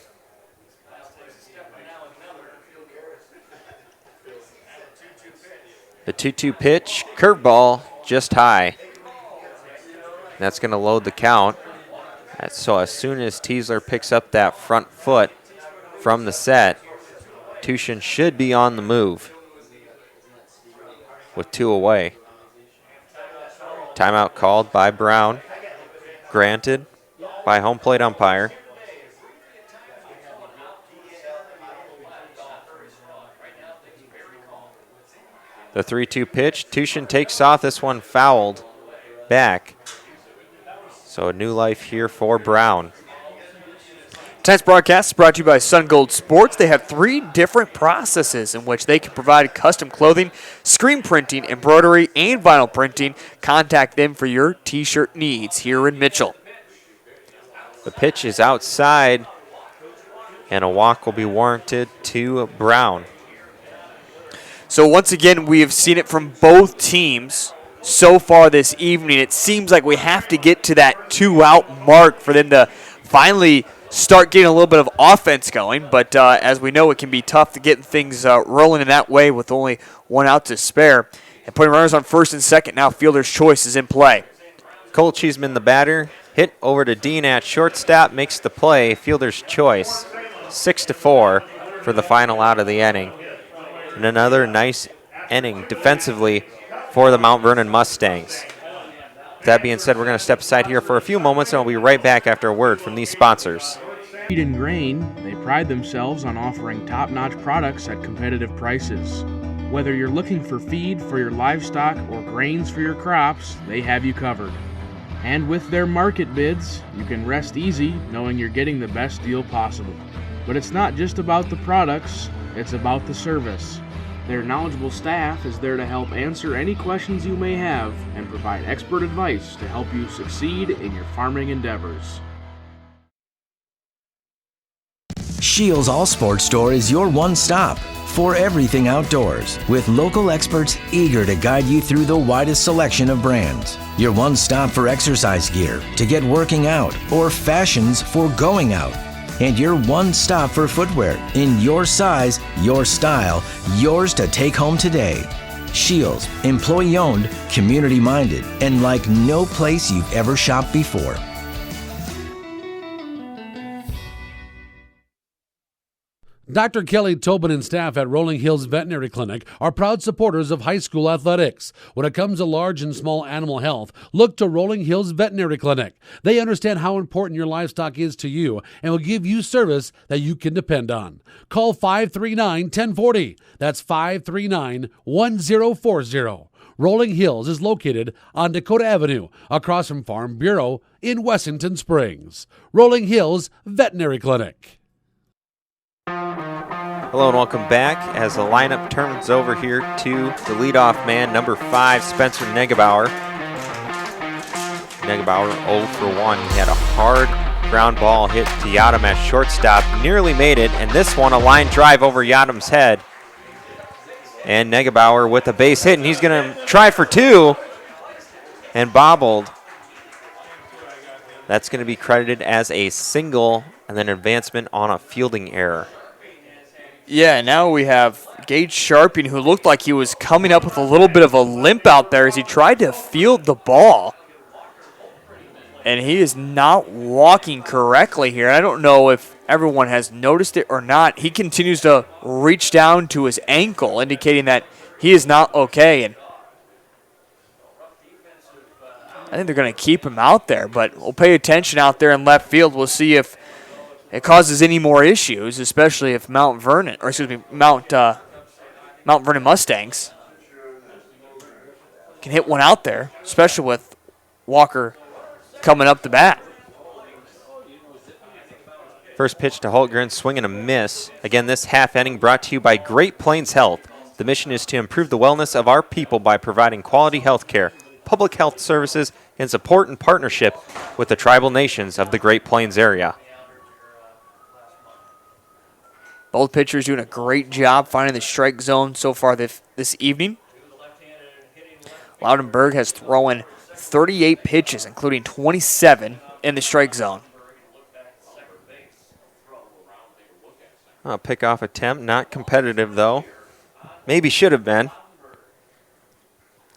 The 2-2 pitch, curveball, just high. That's going to load the count. So as soon as Teasler picks up that front foot from the set, Tushin should be on the move with 2 away. Timeout called by Brown, granted by home plate umpire. The 3-2 pitch, Tushin takes off, this one fouled back. So a new life here for Brown. Tonight's broadcast is brought to you by Sun Gold Sports. They have 3 different processes in which they can provide custom clothing, screen printing, embroidery, and vinyl printing. Contact them for your t-shirt needs here in Mitchell. The pitch is outside, and a walk will be warranted to Brown. So once again, we have seen it from both teams so far this evening. It seems like we have to get to that 2-out mark for them to finally start getting a little bit of offense going. But as we know, it can be tough to get things rolling in that way with only 1 out to spare. And putting runners on first and second, now fielder's choice is in play. Cole Cheeseman, the batter, hit over to Dean at shortstop, makes the play. Fielder's choice, 6-4 for the final out of the inning. And another nice inning defensively for the Mount Vernon Mustangs. That being said, we're going to step aside here for a few moments, and we'll be right back after a word from these sponsors. Feed and Grain, they pride themselves on offering top-notch products at competitive prices. Whether you're looking for feed for your livestock or grains for your crops, they have you covered. And with their market bids, you can rest easy knowing you're getting the best deal possible. But it's not just about the products, it's about the service. Their knowledgeable staff is there to help answer any questions you may have and provide expert advice to help you succeed in your farming endeavors. Shields All Sports Store is your one-stop for everything outdoors, with local experts eager to guide you through the widest selection of brands. Your one-stop for exercise gear to get working out or fashions for going out. And your one-stop for footwear in your size, your style, yours to take home today. Shields, employee-owned, community-minded, and like no place you've ever shopped before. Dr. Kelly Tobin and staff at Rolling Hills Veterinary Clinic are proud supporters of high school athletics. When it comes to large and small animal health, look to Rolling Hills Veterinary Clinic. They understand how important your livestock is to you and will give you service that you can depend on. Call 539-1040. That's 539-1040. Rolling Hills is located on Dakota Avenue, across from Farm Bureau in Wessington Springs. Rolling Hills Veterinary Clinic. Hello and welcome back as the lineup turns over here to the leadoff man, number 5, Spencer Negebauer. Negebauer 0 for 1. He had a hard ground ball hit to Yadam at shortstop, nearly made it, and this one a line drive over Yadam's head. And Negebauer with a base hit, and he's going to try for 2 and bobbled. That's going to be credited as a single and then advancement on a fielding error. Yeah, now we have Gage Sharping, who looked like he was coming up with a little bit of a limp out there as he tried to field the ball. And he is not walking correctly here. I don't know if everyone has noticed it or not, he continues to reach down to his ankle, indicating that he is not okay. And I think they're going to keep him out there, but we'll pay attention out there in left field. We'll see if it causes any more issues, especially if Mount Vernon Mustangs can hit one out there, especially with Walker coming up the bat. First pitch to Holtgren, swing and a miss. Again, this half inning brought to you by Great Plains Health. The mission is to improve the wellness of our people by providing quality health care, public health services, and support and partnership with the tribal nations of the Great Plains area. Both pitchers doing a great job finding the strike zone so far this evening. Loudenberg has thrown 38 pitches, including 27 in the strike zone. Pickoff attempt, not competitive though. Maybe should have been.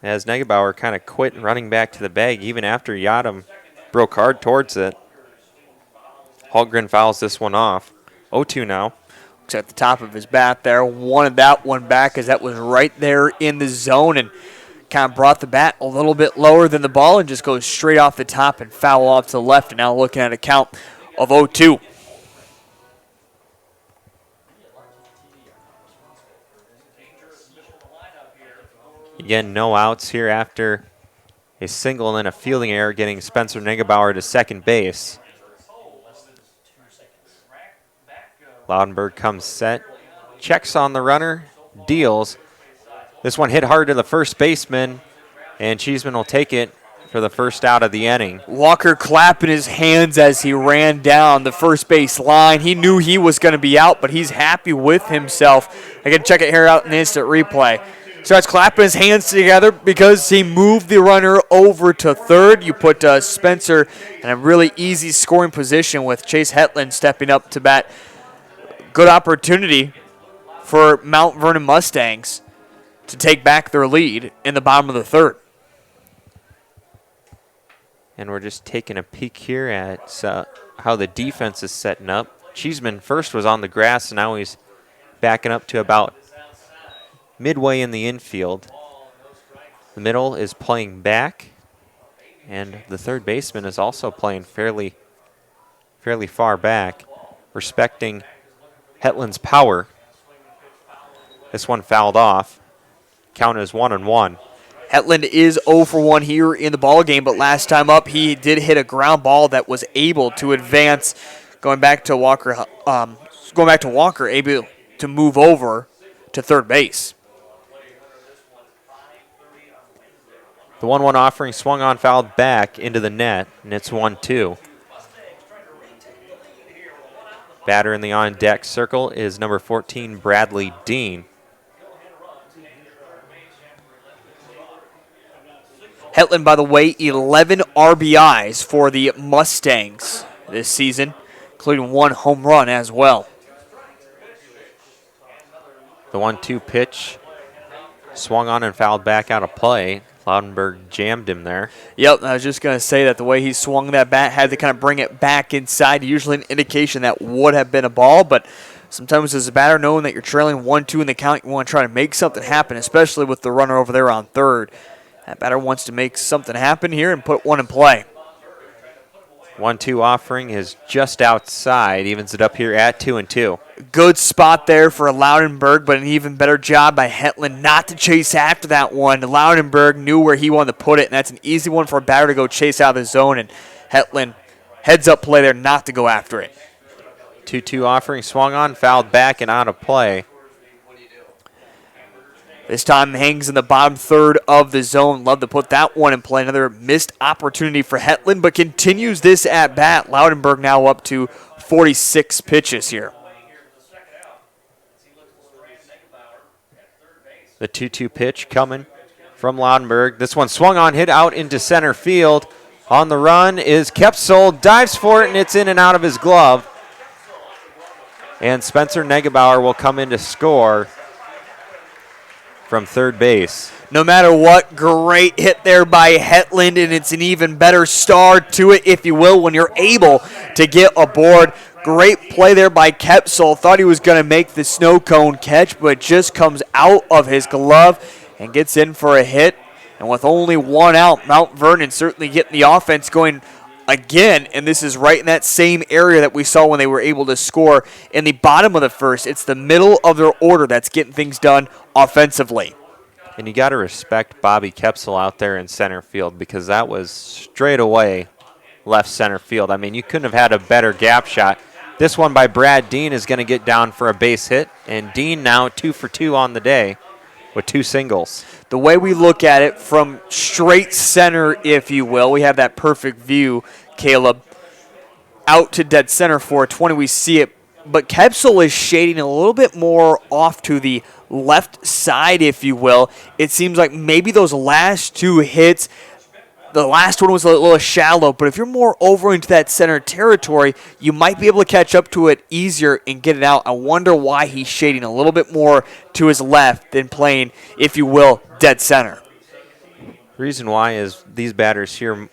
As Negebauer kind of quit running back to the bag even after Yadam broke hard towards it. Holtgren fouls this one off. 0-2 now. Looks at the top of his bat there. Wanted that one back as that was right there in the zone and kind of brought the bat a little bit lower than the ball and just goes straight off the top and foul off to the left. And now looking at a count of 0-2. Again, no outs here after a single and a fielding error, getting Spencer Negebauer to second base. Loudenberg comes set, checks on the runner, deals. This one hit hard to the first baseman, and Cheeseman will take it for the first out of the inning. Walker clapping his hands as he ran down the first base line. He knew he was going to be out, but he's happy with himself. I can check it here out in the instant replay. Starts clapping his hands together because he moved the runner over to third. You put Spencer in a really easy scoring position with Chase Hetland stepping up to bat. Good opportunity for Mount Vernon Mustangs to take back their lead in the bottom of the third. And we're just taking a peek here at how the defense is setting up. Cheeseman first was on the grass, and now he's backing up to about midway in the infield. The middle is playing back, and the third baseman is also playing fairly far back, respecting Hetland's power. This one fouled off. Count is 1-1. Hetland is 0 for 1 here in the ball game, but last time up he did hit a ground ball that was able to advance. Going back to Walker, able to move over to third base. The 1-1 offering swung on, fouled back into the net, and it's 1-2. Batter in the on-deck circle is number 14, Bradley Dean. Hetland, by the way, 11 RBIs for the Mustangs this season, including 1 home run as well. The 1-2 pitch swung on and fouled back out of play. Loudenberg jammed him there. Yep, I was just going to say that the way he swung that bat had to kind of bring it back inside. Usually an indication that would have been a ball, but sometimes as a batter, knowing that you're trailing 1-2 in the count, you want to try to make something happen, especially with the runner over there on third. That batter wants to make something happen here and put one in play. 1-2 offering is just outside, evens it up here at 2-2. Good spot there for Loudenberg, but an even better job by Hetland not to chase after that one. Loudenberg knew where he wanted to put it, and that's an easy one for a batter to go chase out of the zone, and Hetland heads up play there not to go after it. 2-2 offering swung on, fouled back and out of play. This time hangs in the bottom third of the zone. Love to put that one in play. Another missed opportunity for Hetland, but continues this at bat. Loudenberg now up to 46 pitches here. The 2-2 pitch coming from Loudenberg. This one swung on, hit out into center field. On the run is Kepsol, dives for it, and it's in and out of his glove. And Spencer Negebauer will come in to score from third base. No matter what, great hit there by Hetland, and it's an even better start to it, if you will, when you're able to get aboard. Great play there by Kepsel. Thought he was going to make the snow cone catch, but just comes out of his glove and gets in for a hit. And with only one out, Mount Vernon certainly getting the offense going again, and this is right in that same area that we saw when they were able to score in the bottom of the first. It's the middle of their order that's getting things done offensively. And you got to respect Bobby Kepsel out there in center field, because that was straight away left center field. I mean, you couldn't have had a better gap shot. This one by Brad Dean is going to get down for a base hit, and Dean now 2 for 2 on the day with 2 singles. The way we look at it from straight center, if you will, we have that perfect view, Caleb, out to dead center for a 20. We see it, but Kepsel is shading a little bit more off to the left side, if you will. It seems like maybe those last 2 hits, the last one was a little shallow, but if you're more over into that center territory, you might be able to catch up to it easier and get it out. I wonder why he's shading a little bit more to his left than playing, if you will, dead center. The reason why is these batters here,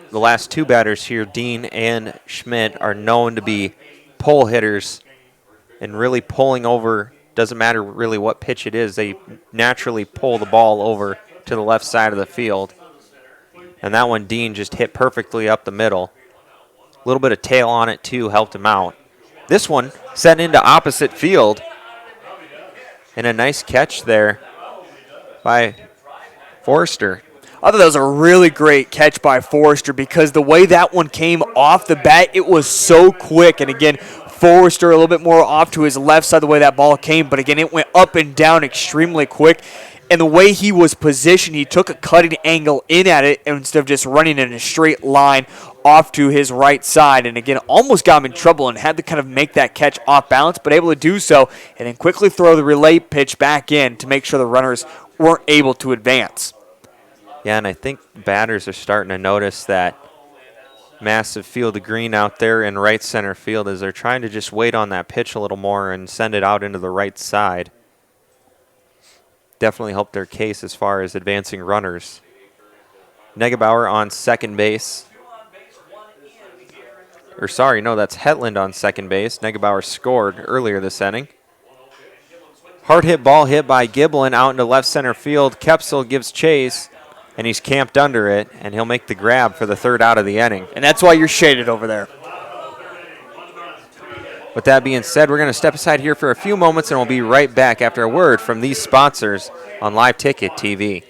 the last 2 batters here, Dean and Schmidt, are known to be pull hitters and really pulling over. Doesn't matter really what pitch it is. They naturally pull the ball over to the left side of the field. And that one, Dean just hit perfectly up the middle. A little bit of tail on it, too, helped him out. This one sent into opposite field. And a nice catch there by Forrester. I thought that was a really great catch by Forrester, because the way that one came off the bat, it was so quick. And again, Forrester a little bit more off to his left side the way that ball came. But again, it went up and down extremely quick. And the way he was positioned, he took a cutting angle in at it instead of just running in a straight line off to his right side. And again, almost got him in trouble and had to kind of make that catch off balance, but able to do so and then quickly throw the relay pitch back in to make sure the runners weren't able to advance. Yeah, and I think batters are starting to notice that massive field of green out there in right center field as they're trying to just wait on that pitch a little more and send it out into the right side. Definitely helped their case as far as advancing runners. Negebauer on second base. Or sorry, no, that's Hetland on second base. Negebauer scored earlier this inning. Hard hit ball hit by Giblin out into left center field. Kepsel gives chase, and he's camped under it, and he'll make the grab for the 3rd out of the inning. And that's why you're shaded over there. With that being said, we're going to step aside here for a few moments, and we'll be right back after a word from these sponsors on Live Ticket TV.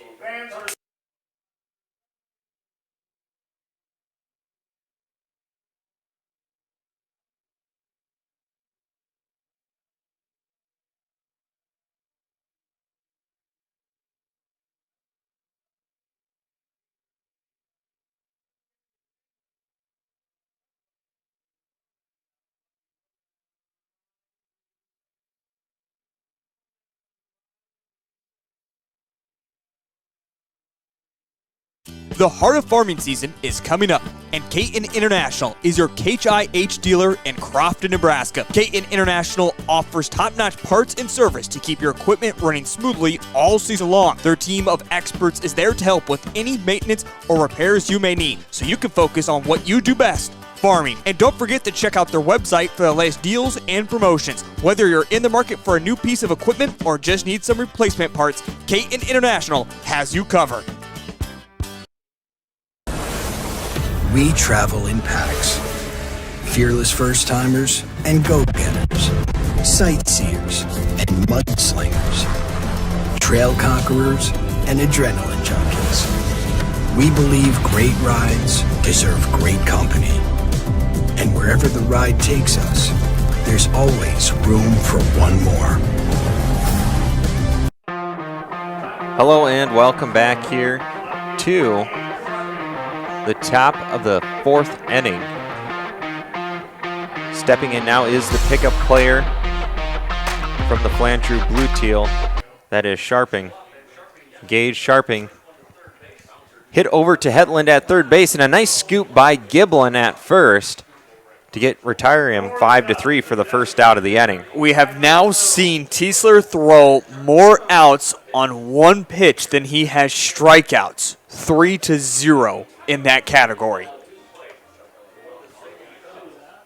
The heart of farming season is coming up, and Caton International is your HIH dealer in Crofton, Nebraska. Caton International offers top-notch parts and service to keep your equipment running smoothly all season long. Their team of experts is there to help with any maintenance or repairs you may need, so you can focus on what you do best, farming. And don't forget to check out their website for the latest deals and promotions. Whether you're in the market for a new piece of equipment or just need some replacement parts, Caton International has you covered. We travel in packs. Fearless first-timers and go-getters. Sightseers and mudslingers. Trail conquerors and adrenaline junkies. We believe great rides deserve great company. And wherever the ride takes us, there's always room for one more. Hello and welcome back here to the top of the 4th inning. Stepping in now is the pickup player from the Flandreau Blue Teal. That is Sharping. Gage Sharping. Hit over to Hetland at third base, and a nice scoop by Giblin at first to retire him 5-3 for the 1st out of the inning. We have now seen Tiesler throw more outs on one pitch than he has strikeouts. 3-0 in that category.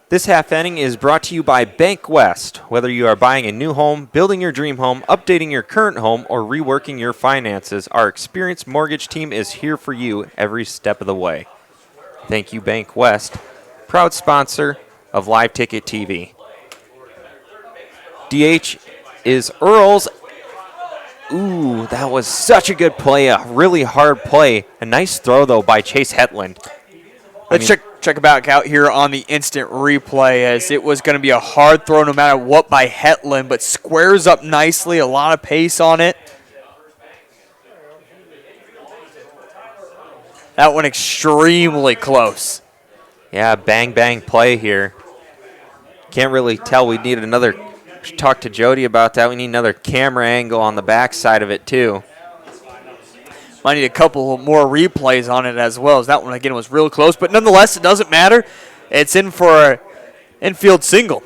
This half inning is brought to you by Bank West. Whether you are buying a new home, building your dream home, updating your current home, or reworking your finances, our experienced mortgage team is here for you every step of the way. Thank you, Bank West, proud sponsor of Live Ticket TV. DH is Earls. Ooh, that was such a good play, a really hard play. A nice throw, though, by Chase Hetland. Let's check back out here on the instant replay, as it was going to be a hard throw no matter what by Hetland, but squares up nicely, a lot of pace on it. That one extremely close. Yeah, bang, bang play here. Can't really tell. We need another, talk to Jody about that. We need another camera angle on the back side of it, too. Might need a couple more replays on it as well, as that one, again, was real close. But nonetheless, it doesn't matter. It's in for an infield single.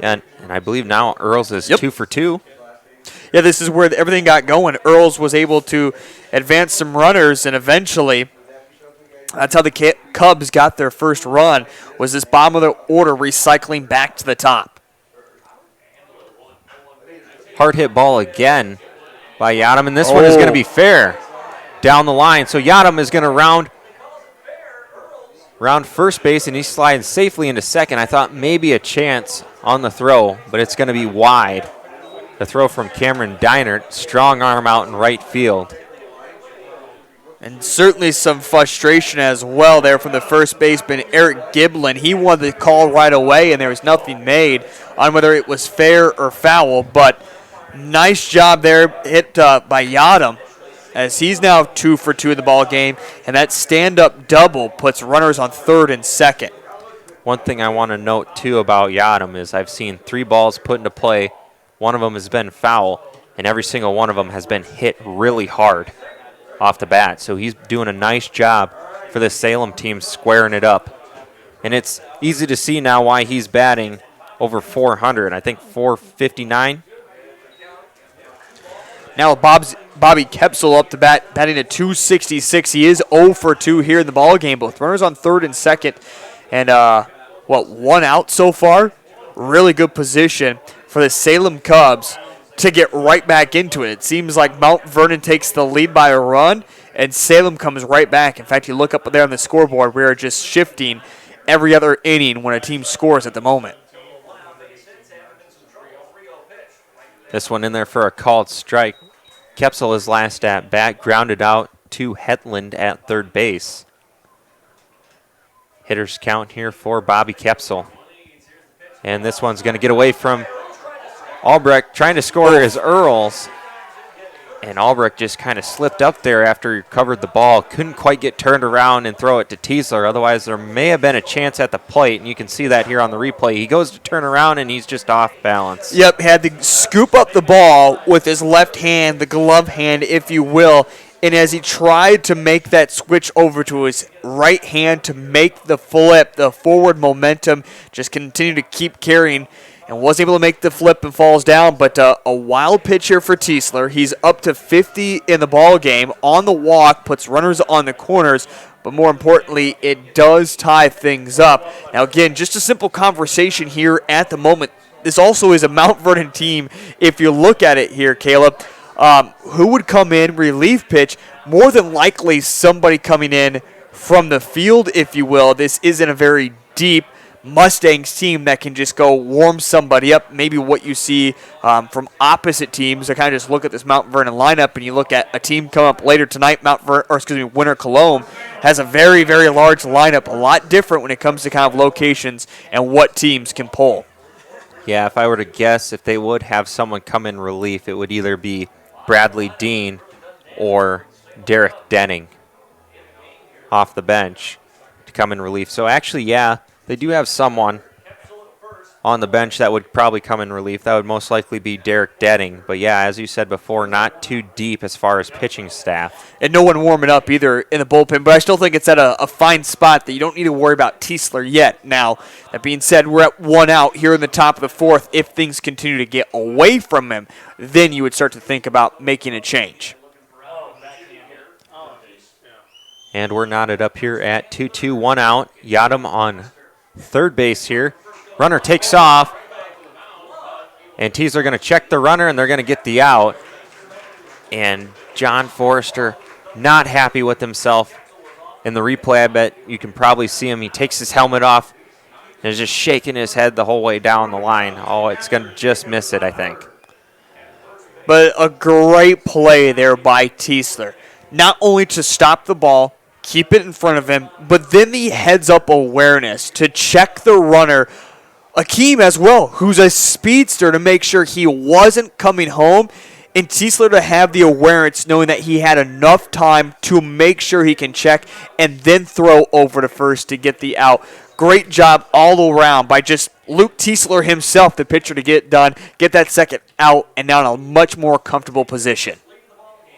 Yeah, and I believe now Earls is 2 for 2. Yeah, this is where everything got going. Earls was able to advance some runners, and eventually that's how the Cubs got their first run, was this bottom of the order recycling back to the top. Hard hit ball again by Yadam, and this one is going to be fair down the line. So Yadam is going to round first base, and he's sliding safely into second. I thought maybe a chance on the throw, but it's going to be wide. The throw from Cameron Deinert, strong arm out in right field. And certainly some frustration as well there from the first baseman, Eric Giblin. He wanted the call right away, and there was nothing made on whether it was fair or foul. But nice job there, hit by Yadam, as he's now 2 for 2 in the ball game, and that stand-up double puts runners on third and second. One thing I want to note, too, about Yadam is I've seen 3 balls put into play. One of them has been foul, and every single one of them has been hit really hard off the bat. So he's doing a nice job for the Salem team squaring it up. And it's easy to see now why he's batting over 400. I think 459. Now Bobby Kepsel up to bat, batting at 266. He is 0 for 2 here in the ball game. Both runners on third and second. And, 1 out so far? Really good position for the Salem Cubs to get right back into it. It seems like Mount Vernon takes the lead by a run, and Salem comes right back. In fact, you look up there on the scoreboard, we are just shifting every other inning when a team scores at the moment. This one in there for a called strike. Kepsel is last at bat, grounded out to Hetland at third base. Hitters count here for Bobby Kepsel. And this one's going to get away from Albrecht. Trying to score is Earls. And Albrecht just kind of slipped up there after he covered the ball. Couldn't quite get turned around and throw it to Teasler. Otherwise, there may have been a chance at the plate. And you can see that here on the replay. He goes to turn around, and he's just off balance. Yep, had to scoop up the ball with his left hand, the glove hand, if you will. And as he tried to make that switch over to his right hand to make the flip, the forward momentum just continued to keep carrying, and was able to make the flip and falls down. But a wild pitch here for Teasler. He's up to 50 in the ball game on the walk, puts runners on the corners, but more importantly, it does tie things up. Now again, just a simple conversation here at the moment. This also is a Mount Vernon team, if you look at it here, Caleb. Who would come in, relief pitch? More than likely somebody coming in from the field, if you will. This isn't a very deep Mustangs team that can just go warm somebody up. Maybe what you see from opposite teams. I kind of just look at this Mount Vernon lineup, and you look at a team come up later tonight. Winter Cologne has a very, very large lineup. A lot different when it comes to kind of locations and what teams can pull. Yeah, if I were to guess, if they would have someone come in relief, it would either be Bradley Dean or Derek Denning off the bench to come in relief. So actually, yeah, they do have someone on the bench that would probably come in relief. That would most likely be Derek Denning. But yeah, as you said before, not too deep as far as pitching staff. And no one warming up either in the bullpen, but I still think it's at a fine spot that you don't need to worry about Teasler yet. Now, that being said, we're at 1 out here in the top of the fourth. If things continue to get away from him, then you would start to think about making a change. And we're knotted up here at 2-2, 1 out. Yadam on third base here. Runner takes off. And Teasler going to check the runner, and they're going to get the out. And John Forrester not happy with himself. In the replay, I bet you can probably see him. He takes his helmet off and is just shaking his head the whole way down the line. Oh, it's going to just miss it, I think. But a great play there by Teasler. Not only to stop the ball, keep it in front of him, but then the heads-up awareness to check the runner. Akeem as well, who's a speedster, to make sure he wasn't coming home, and Teasler to have the awareness knowing that he had enough time to make sure he can check and then throw over to first to get the out. Great job all around by just Luke Teasler himself, the pitcher, to get it done, get that second out, and now in a much more comfortable position.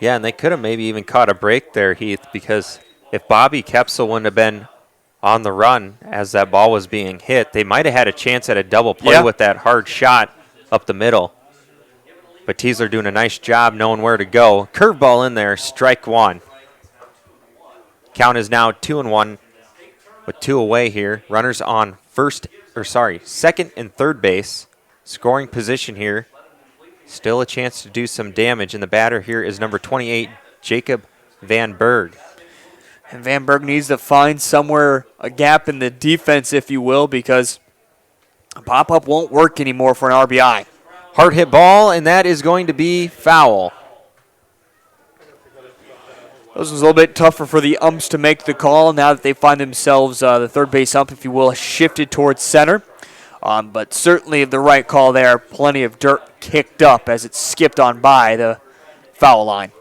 Yeah, and they could have maybe even caught a break there, Heath, because if Bobby Kepsel wouldn't have been on the run as that ball was being hit, they might have had a chance at a double play with that hard shot up the middle. But Teasler doing a nice job knowing where to go. Curveball in there, strike one. Count is now 2-1 with 2 away here. Runners on second and third base. Scoring position here. Still a chance to do some damage, and the batter here is number 28, Jacob Van Berg. And Van Berg needs to find somewhere a gap in the defense, if you will, because a pop-up won't work anymore for an RBI. Hard hit ball, and that is going to be foul. This was a little bit tougher for the umps to make the call now that they find themselves, the third base ump, if you will, shifted towards center. But certainly the right call there. Plenty of dirt kicked up as it skipped on by the foul line.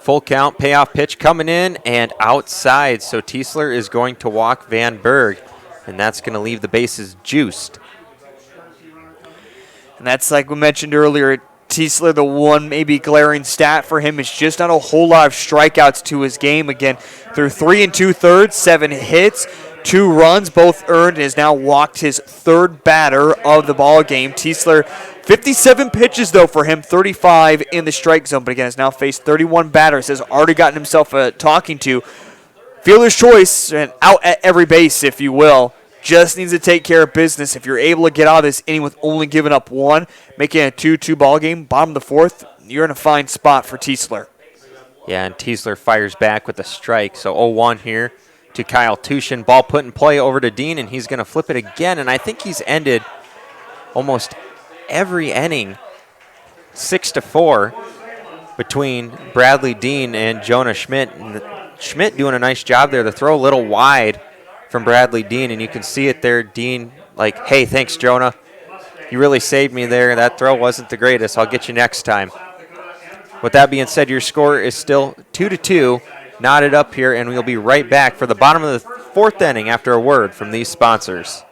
Full count, payoff pitch coming in and outside. So Teasler is going to walk Van Berg, and that's going to leave the bases juiced. And that's like we mentioned earlier, Teasler, the one maybe glaring stat for him is just not a whole lot of strikeouts to his game. Again, through 3 2/3, 7 hits, 2 runs, both earned, and has now walked his third batter of the ball game. Teasler, 57 pitches, though, for him, 35 in the strike zone, but again, has now faced 31 batters, has already gotten himself a talking to. Fielder's choice, and out at every base, if you will. Just needs to take care of business. If you're able to get out of this inning with only giving up 1, making it a 2-2 ball game, bottom of the 4th, you're in a fine spot for Teasler. Yeah, and Teasler fires back with a strike. So 0-1 here to Kyle Tushin. Ball put in play over to Dean, and he's going to flip it again. And I think he's ended almost every inning 6-4 between Bradley Dean and Jonah Schmidt. And Schmidt doing a nice job there. The throw a little wide from Bradley Dean, and you can see it there. Dean like, hey, thanks, Jonah. You really saved me there. That throw wasn't the greatest. I'll get you next time. With that being said, your score is still 2-2, knotted up here, and we'll be right back for the bottom of the 4th inning after a word from these sponsors.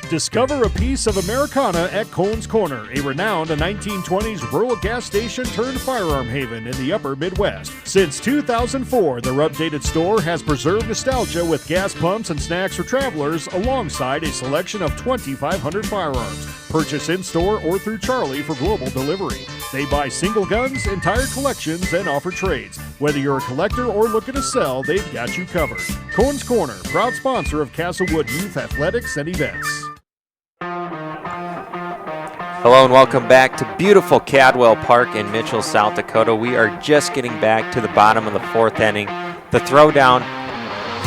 Discover a piece of Americana at Cone's Corner, a renowned 1920s rural gas station turned firearm haven in the upper Midwest. Since 2004, their updated store has preserved nostalgia with gas pumps and snacks for travelers alongside a selection of 2,500 firearms. Purchase in-store or through Charlie for global delivery. They buy single guns, entire collections, and offer trades. Whether you're a collector or looking to sell, they've got you covered. Cone's Corner, proud sponsor of Castlewood Youth Athletics and Events. Hello and welcome back to beautiful Cadwell Park in Mitchell, South Dakota. We are just getting back to the bottom of the 4th inning. The throwdown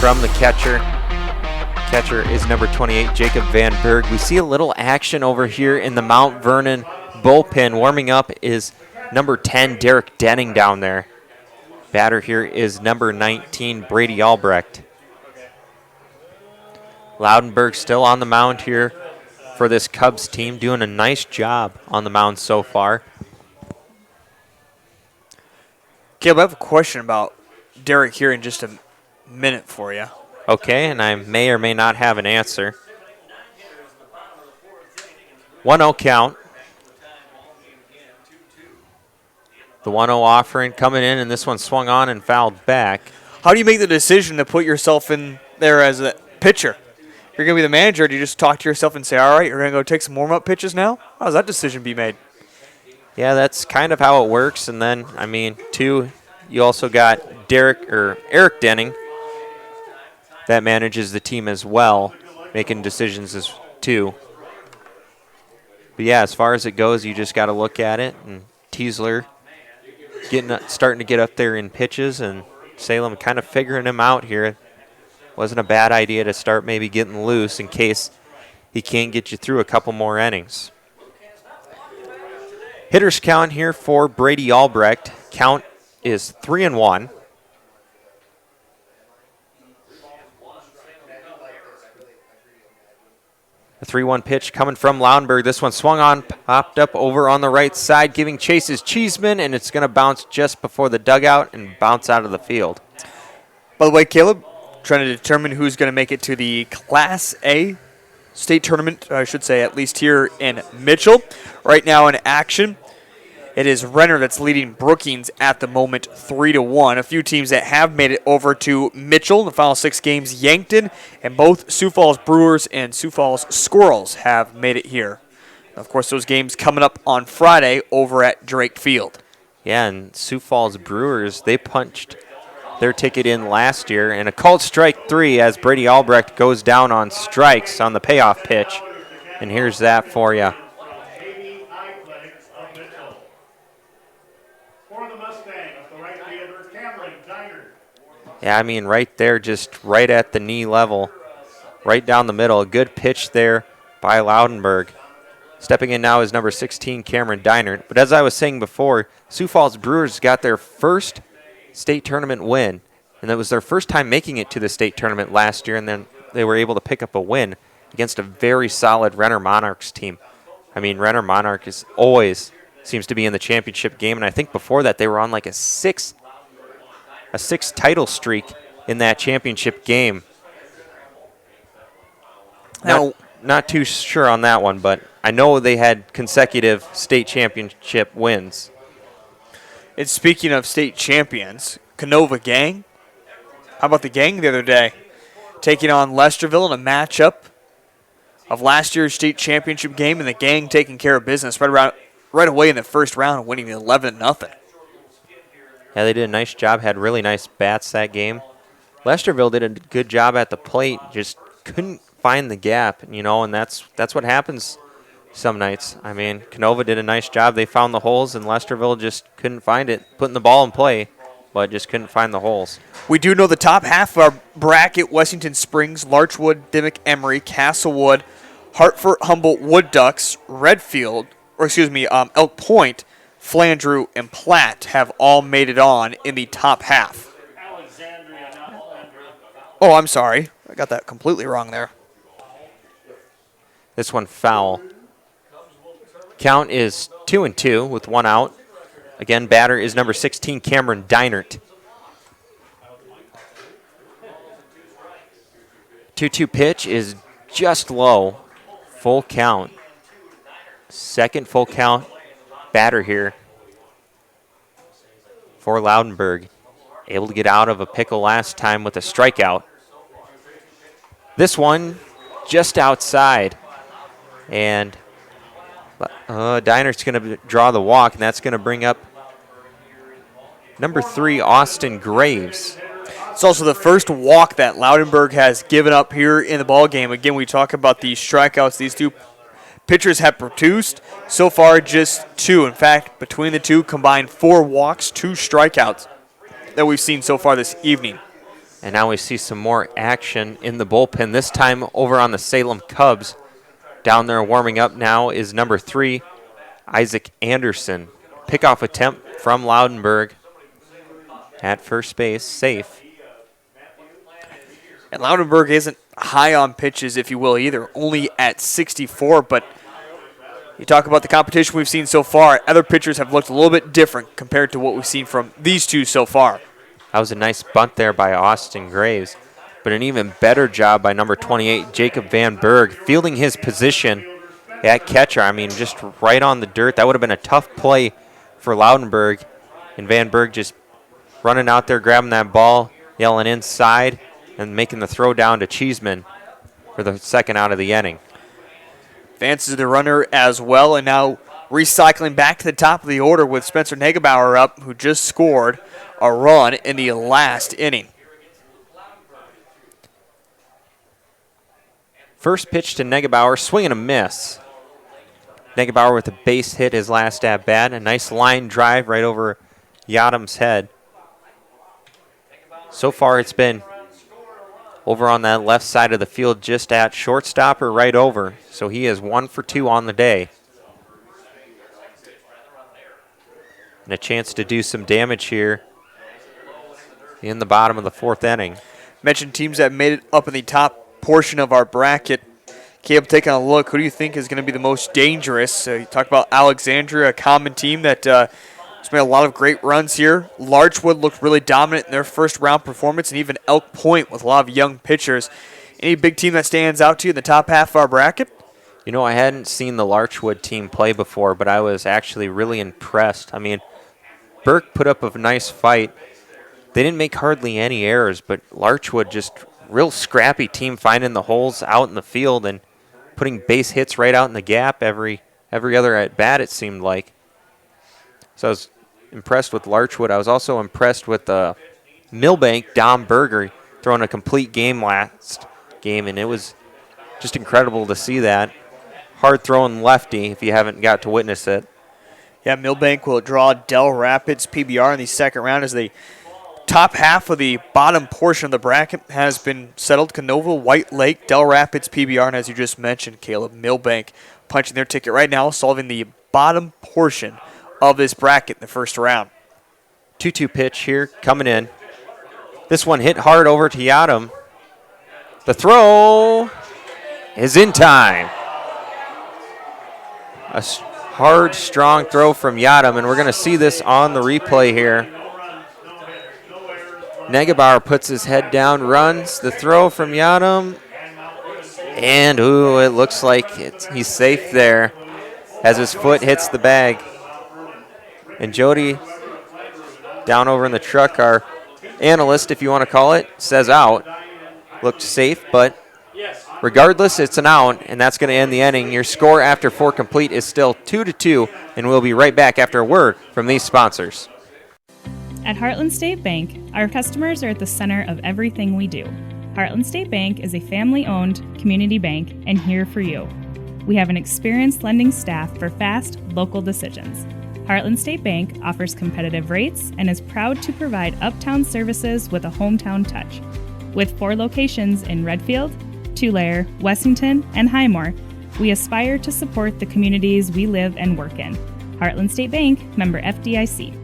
from the catcher. Catcher is number 28, Jacob Van Berg. We see a little action over here in the Mount Vernon bullpen. Warming up is number 10, Derek Denning down there. Batter here is number 19, Brady Albrecht. Loudenberg still on the mound here for this Cubs team, doing a nice job on the mound so far. Caleb, I have a question about Derek here in just a minute for you. Okay, and I may or may not have an answer. 1-0 count. The 1-0 offering coming in, and this one swung on and fouled back. How do you make the decision to put yourself in there as a pitcher? If you're going to be the manager, do you just talk to yourself and say, all right, you're going to go take some warm-up pitches now? How does that decision be made? Yeah, that's kind of how it works. And then, I mean, two, you also got Eric Denning that manages the team as well, making decisions as too. But yeah, as far as it goes, you just got to look at it. And Teasler starting to get up there in pitches, and Salem kind of figuring him out here. Wasn't a bad idea to start maybe getting loose in case he can't get you through a couple more innings. Hitters count here for Brady Albrecht. Count is 3-1. A 3-1 pitch coming from Laudenberg. This one swung on, popped up over on the right side, giving chases Cheeseman, and it's going to bounce just before the dugout and bounce out of the field. By the way, Caleb, trying to determine who's going to make it to the Class A state tournament, I should say, at least here in Mitchell. Right now in action, it is Renner that's leading Brookings at the moment 3-1. A few teams that have made it over to Mitchell in the final 6 games, Yankton, and both Sioux Falls Brewers and Sioux Falls Squirrels have made it here. Of course, those games coming up on Friday over at Drake Field. Yeah, and Sioux Falls Brewers, they punched their ticket in last year, and a called strike 3 as Brady Albrecht goes down on strikes on the payoff pitch. And here's that for you. For the Mustangs, the right fielder, Cameron Diner. Yeah, I mean, right there, just right at the knee level, right down the middle. A good pitch there by Laudenberg. Stepping in now is number 16, Cameron Diner. But as I was saying before, Sioux Falls Brewers got their first state tournament win, and that was their first time making it to the state tournament last year, and then they were able to pick up a win against a very solid Renner Monarchs team. I mean, Renner Monarch is always seems to be in the championship game, and I think before that they were on like a six title streak in that championship game. Not too sure on that one, but I know they had consecutive state championship wins. And speaking of state champions, Canova Gang. How about the Gang the other day? Taking on Lesterville in a matchup of last year's state championship game, and the Gang taking care of business right away in the first round and winning 11-0. Yeah, they did a nice job, had really nice bats that game. Lesterville did a good job at the plate, just couldn't find the gap, and that's what happens some nights. I mean, Canova did a nice job. They found the holes, and Lesterville just couldn't find it, putting the ball in play, but just couldn't find the holes. We do know the top half of our bracket: Washington Springs, Larchwood, Dimmock Emery, Castlewood, Hartford, Humboldt, Wood Ducks, Elk Point, Flandreau, and Platte have all made it on in the top half. Oh, I'm sorry. I got that completely wrong there. This one foul. Count is 2-2 with 1 out. Again, batter is number 16, Cameron Deinert. 2-2 pitch is just low. Full count. Second full count batter here for Laudenberg. Able to get out of a pickle last time with a strikeout. This one just outside. And Dinert's going to draw the walk, and that's going to bring up number 3, Austin Graves. It's also the first walk that Laudenberg has given up here in the ballgame. Again, we talk about these strikeouts these two pitchers have produced. So far, just 2. In fact, between the two, combined 4 walks, 2 strikeouts that we've seen so far this evening. And now we see some more action in the bullpen, this time over on the Salem Cubs. Down there warming up now is number 3, Isaac Anderson. Pickoff attempt from Laudenberg at first base, safe. And Laudenberg isn't high on pitches, if you will, either. Only at 64, but you talk about the competition we've seen so far. Other pitchers have looked a little bit different compared to what we've seen from these two so far. That was a nice bunt there by Austin Graves. But an even better job by number 28, Jacob Van Berg, fielding his position at catcher. I mean, just right on the dirt. That would have been a tough play for Loudenberg. And Van Berg just running out there, grabbing that ball, yelling inside, and making the throw down to Cheeseman for the second out of the inning. Advances the runner as well, and now recycling back to the top of the order with Spencer Negebauer up, who just scored a run in the last inning. First pitch to Negebauer, swing and a miss. Negebauer with a base hit his last at bat. A nice line drive right over Yadam's head. So far it's been over on that left side of the field just at shortstop or right over. So he is 1 for 2 on the day. And a chance to do some damage here in the bottom of the 4th inning. Mentioned teams that made it up in the top portion of our bracket. Caleb, taking a look, who do you think is going to be the most dangerous? You talk about Alexandria, a common team that has made a lot of great runs here. Larchwood looked really dominant in their first round performance, and even Elk Point with a lot of young pitchers. Any big team that stands out to you in the top half of our bracket? You know, I hadn't seen the Larchwood team play before, but I was actually really impressed. I mean, Burke put up a nice fight. They didn't make hardly any errors, but Larchwood just real scrappy team, finding the holes out in the field and putting base hits right out in the gap every other at bat, it seemed like. So I was impressed with Larchwood. I was also impressed with Millbank, Dom Berger, throwing a complete game last game, and it was just incredible to see that. Hard-throwing lefty, if you haven't got to witness it. Yeah, Millbank will draw Del Rapids PBR in the second round as the top half of the bottom portion of the bracket has been settled. Canova, White Lake, Del Rapids PBR, and as you just mentioned, Caleb, Millbank punching their ticket right now, solving the bottom portion of this bracket in the first round. 2-2 pitch here coming in. This one hit hard over to Yadam. The throw is in time. A hard, strong throw from Yadam, and we're going to see this on the replay here. Negebauer puts his head down, runs the throw from Yadam, and ooh, it looks like he's safe there as his foot hits the bag. And Jody, down over in the truck, our analyst, if you want to call it, says out. Looked safe, but regardless, it's an out, and that's going to end the inning. Your score after 4 complete is still 2-2, and we'll be right back after a word from these sponsors. At Heartland State Bank, our customers are at the center of everything we do. Heartland State Bank is a family-owned community bank and here for you. We have an experienced lending staff for fast, local decisions. Heartland State Bank offers competitive rates and is proud to provide uptown services with a hometown touch. With 4 locations in Redfield, Tulare, Wessington, and Highmore, we aspire to support the communities we live and work in. Heartland State Bank, member FDIC.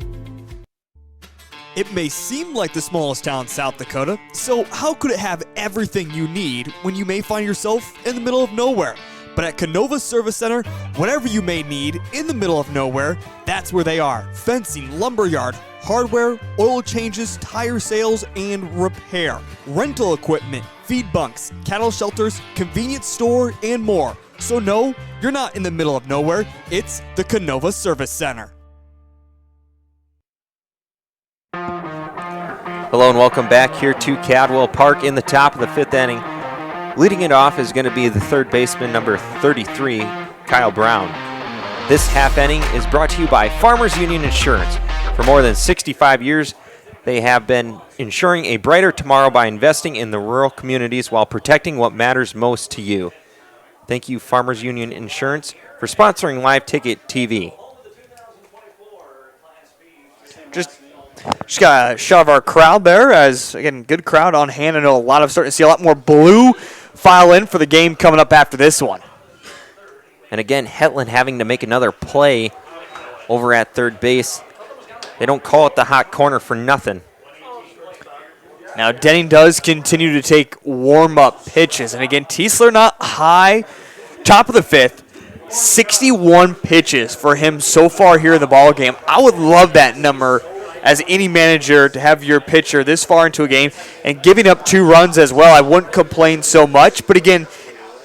It may seem like the smallest town in South Dakota, so how could it have everything you need when you may find yourself in the middle of nowhere? But at Canova Service Center, whatever you may need in the middle of nowhere, that's where they are. Fencing, lumberyard, hardware, oil changes, tire sales, and repair. Rental equipment, feed bunks, cattle shelters, convenience store, and more. So no, you're not in the middle of nowhere. It's the Canova Service Center. Hello and welcome back here to Cadwell Park in the top of the 5th inning. Leading it off is going to be the third baseman, number 33, Kyle Brown. This half inning is brought to you by Farmers Union Insurance. For more than 65 years, they have been ensuring a brighter tomorrow by investing in the rural communities while protecting what matters most to you. Thank you, Farmers Union Insurance, for sponsoring Live Ticket TV. Just got a shot of our crowd there, as, again, good crowd on hand. I know starting to see a lot more blue file in for the game coming up after this one. And again, Hetland having to make another play over at third base. They don't call it the hot corner for nothing. Now, Denning does continue to take warm-up pitches. And again, Tiesler not high. Top of the 5th, 61 pitches for him so far here in the ballgame. I would love that number as any manager to have your pitcher this far into a game and giving up 2 runs as well. I wouldn't complain so much. But again,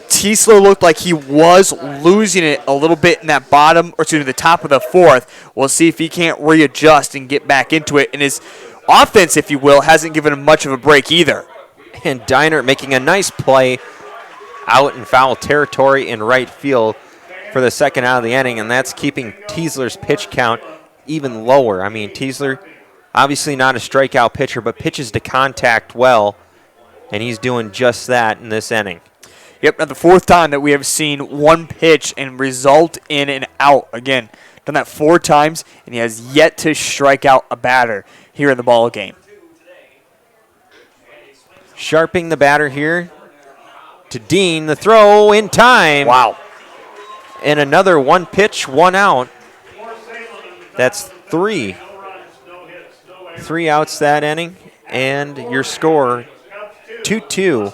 Tiesler looked like he was losing it a little bit in that the top of the 4th. We'll see if he can't readjust and get back into it. And his offense, if you will, hasn't given him much of a break either. And Diner making a nice play out in foul territory in right field for the second out of the inning, and that's keeping Tiesler's pitch count even lower. I mean, Tiesler, obviously not a strikeout pitcher, but pitches to contact well, and he's doing just that in this inning. Yep, now the 4th time that we have seen one pitch and result in an out. Again, done that 4 times, and he has yet to strike out a batter here in the ball game. Sharping the batter here to Dean. The throw in time. Wow. And another 1 pitch, 1 out. That's 3. 3 outs that inning, and your score 2-2.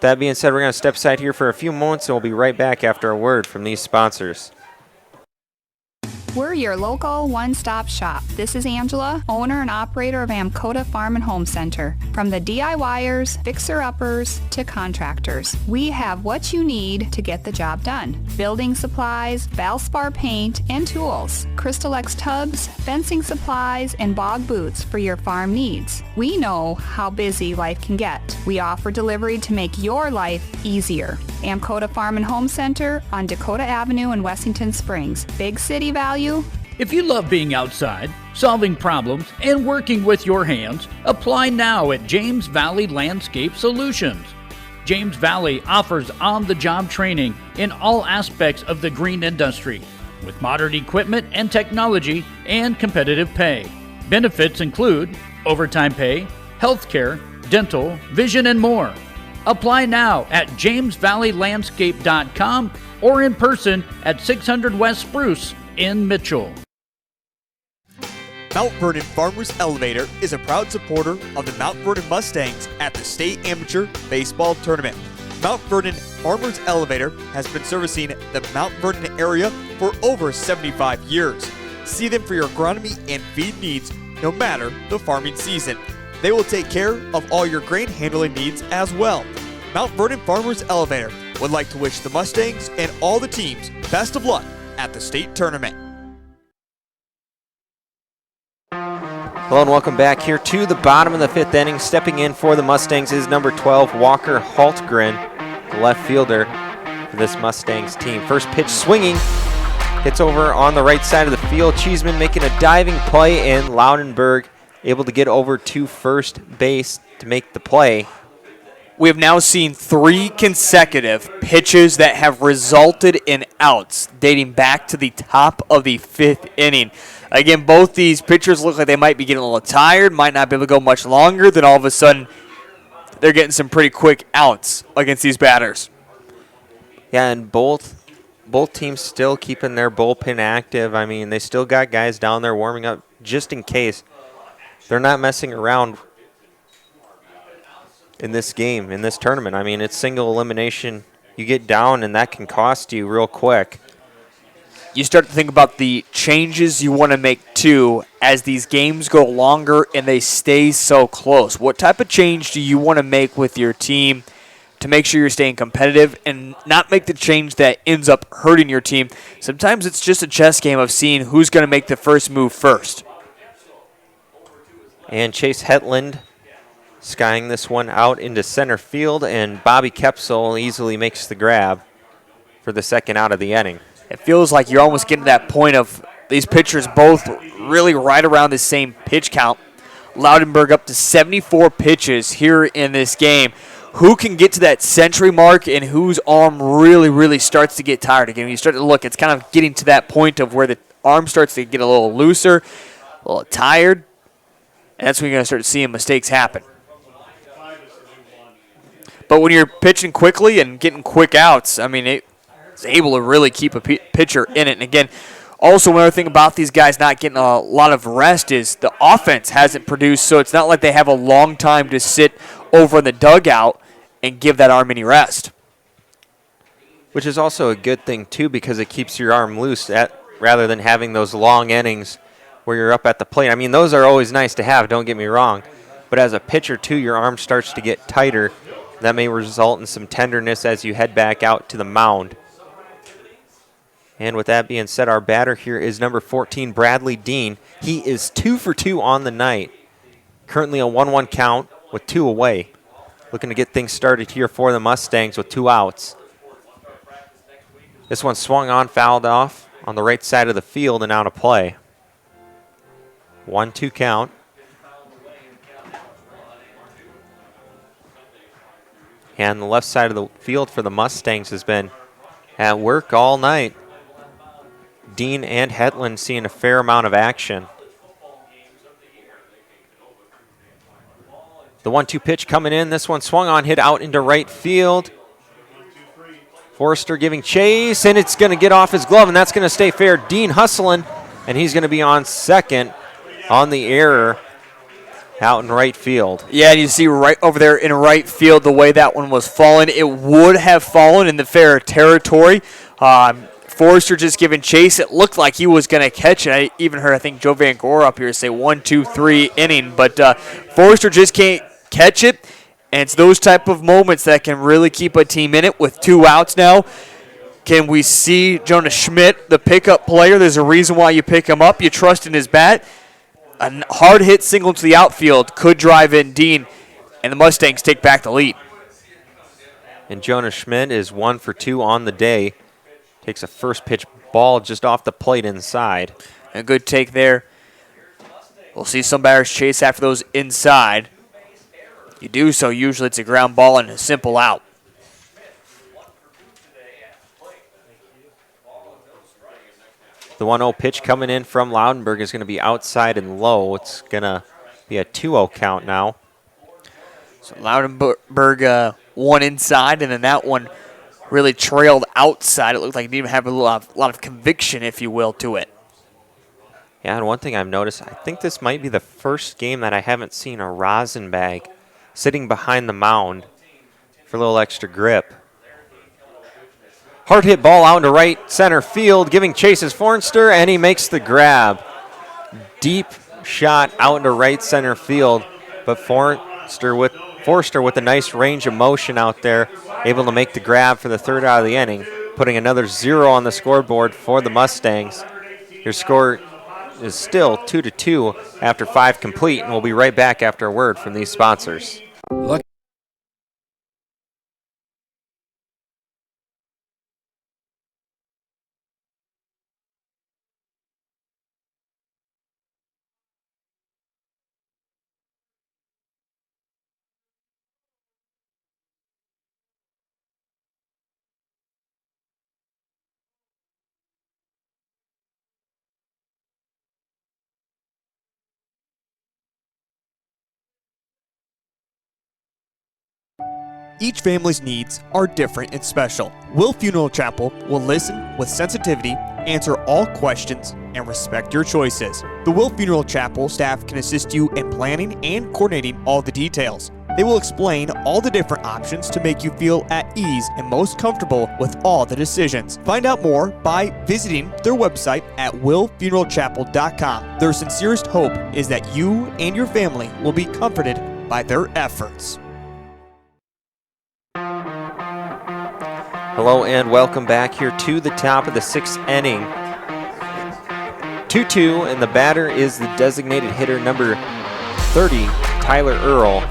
That being said, we're going to step aside here for a few moments, and we'll be right back after a word from these sponsors. We're your local one-stop shop. This is Angela, owner and operator of Amcota Farm and Home Center. From the DIYers, fixer-uppers, to contractors, we have what you need to get the job done. Building supplies, Valspar paint, and tools, Crystal X tubs, fencing supplies, and bog boots for your farm needs. We know how busy life can get. We offer delivery to make your life easier. Amcota Farm and Home Center on Dakota Avenue in Wessington Springs. Big city value. If you love being outside, solving problems, and working with your hands, apply now at James Valley Landscape Solutions. James Valley offers on-the-job training in all aspects of the green industry, with modern equipment and technology and competitive pay. Benefits include overtime pay, healthcare, dental, vision, and more. Apply now at jamesvalleylandscape.com or in person at 600 West Spruce in Mitchell. Mount Vernon Farmers Elevator is a proud supporter of the Mount Vernon Mustangs at the State Amateur Baseball Tournament. Mount Vernon Farmers Elevator has been servicing the Mount Vernon area for over 75 years. See them for your agronomy and feed needs no matter the farming season. They will take care of all your grain handling needs as well. Mount Vernon Farmers Elevator would like to wish the Mustangs and all the teams best of luck at the state tournament. Hello and welcome back here to the bottom of the 5th inning. Stepping in for the Mustangs is number 12, Walker Haltgren, the left fielder for this Mustangs team. First pitch swinging, hits over on the right side of the field. Cheeseman making a diving play, and Loudenberg able to get over to first base to make the play. We have now seen 3 consecutive pitches that have resulted in outs dating back to the top of the 5th inning. Again, both these pitchers look like they might be getting a little tired, might not be able to go much longer, then all of a sudden they're getting some pretty quick outs against these batters. Yeah, and both teams still keeping their bullpen active. I mean, they still got guys down there warming up just in case. They're not messing around in this game, in this tournament. I mean, it's single elimination. You get down, and that can cost you real quick. You start to think about the changes you want to make, too, as these games go longer and they stay so close. What type of change do you want to make with your team to make sure you're staying competitive and not make the change that ends up hurting your team? Sometimes it's just a chess game of seeing who's going to make the first move first. And Chase Hetland skying this one out into center field, and Bobby Kepsel easily makes the grab for the second out of the inning. It feels like you're almost getting to that point of these pitchers both really right around the same pitch count. Loudenberg up to 74 pitches here in this game. Who can get to that century mark and whose arm really starts to get tired again? When you start to look, it's kind of getting to that point of where the arm starts to get a little looser, a little tired, and that's when you're going to start seeing mistakes happen. But when you're pitching quickly and getting quick outs, I mean, it's able to really keep a pitcher in it. And again, also another thing about these guys not getting a lot of rest is the offense hasn't produced, so it's not like they have a long time to sit over in the dugout and give that arm any rest. Which is also a good thing, too, because it keeps your arm loose rather than having those long innings where you're up at the plate. I mean, those are always nice to have, don't get me wrong. But as a pitcher, too, your arm starts to get tighter. That may result in some tenderness as you head back out to the mound. And with that being said, our batter here is number 14, Bradley Dean. He is 2 for 2 on the night. Currently a 1-1 count with 2 away. Looking to get things started here for the Mustangs with 2 outs. This one swung on, fouled off on the right side of the field and out of play. 1-2 count. And the left side of the field for the Mustangs has been at work all night. Dean and Hetland seeing a fair amount of action. The 1-2 pitch coming in. This one swung on, hit out into right field. Forrester giving chase, and it's going to get off his glove, and that's going to stay fair. Dean hustling, and he's going to be on second on the error out in right field. Yeah, and you see right over there in right field the way that one was falling. It would have fallen in the fair territory. Forrester just giving chase. It looked like he was going to catch it. I even heard, I think, Joe Van Gore up here say 1, 2, 3 inning. But Forrester just can't catch it. And it's those type of moments that can really keep a team in it with 2 outs now. Can we see Jonas Schmidt, the pickup player? There's a reason why you pick him up. You trust in his bat. A hard hit single to the outfield could drive in Dean, and the Mustangs take back the lead. And Jonas Schmidt is 1 for 2 on the day. Takes a first pitch ball just off the plate inside. A good take there. We'll see some batters chase after those inside. You do so, usually it's a ground ball and a simple out. The 1-0 pitch coming in from Loudenberg is going to be outside and low. It's going to be a 2-0 count now. So Loudenberg one inside, and then that one really trailed outside. It looked like it didn't even have a lot of conviction, if you will, to it. Yeah, and one thing I've noticed, I think this might be the first game that I haven't seen a rosin bag sitting behind the mound for a little extra grip. Hard hit ball out into right center field, giving chase is Forrester, and he makes the grab. Deep shot out into right center field, but Forrester with a nice range of motion out there, able to make the grab for the 3rd out of the inning, putting another 0 on the scoreboard for the Mustangs. Your score is still 2-2 after 5 complete, and we'll be right back after a word from these sponsors. Each family's needs are different and special. Will Funeral Chapel will listen with sensitivity, answer all questions, and respect your choices. The Will Funeral Chapel staff can assist you in planning and coordinating all the details. They will explain all the different options to make you feel at ease and most comfortable with all the decisions. Find out more by visiting their website at willfuneralchapel.com. Their sincerest hope is that you and your family will be comforted by their efforts. Hello and welcome back here to the top of the 6th inning. 2-2, and the batter is the designated hitter number 30, Tyler Earl.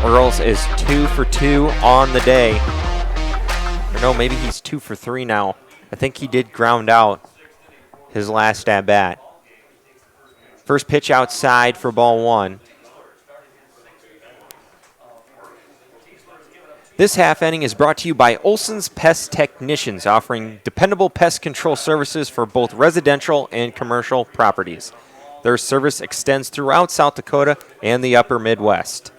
Earls is 2 for 2 on the day. Or no, maybe he's 2 for 3 now. I think he did ground out his last at bat. First pitch outside for ball 1. This half inning is brought to you by Olson's Pest Technicians, offering dependable pest control services for both residential and commercial properties. Their service extends throughout South Dakota and the upper Midwest.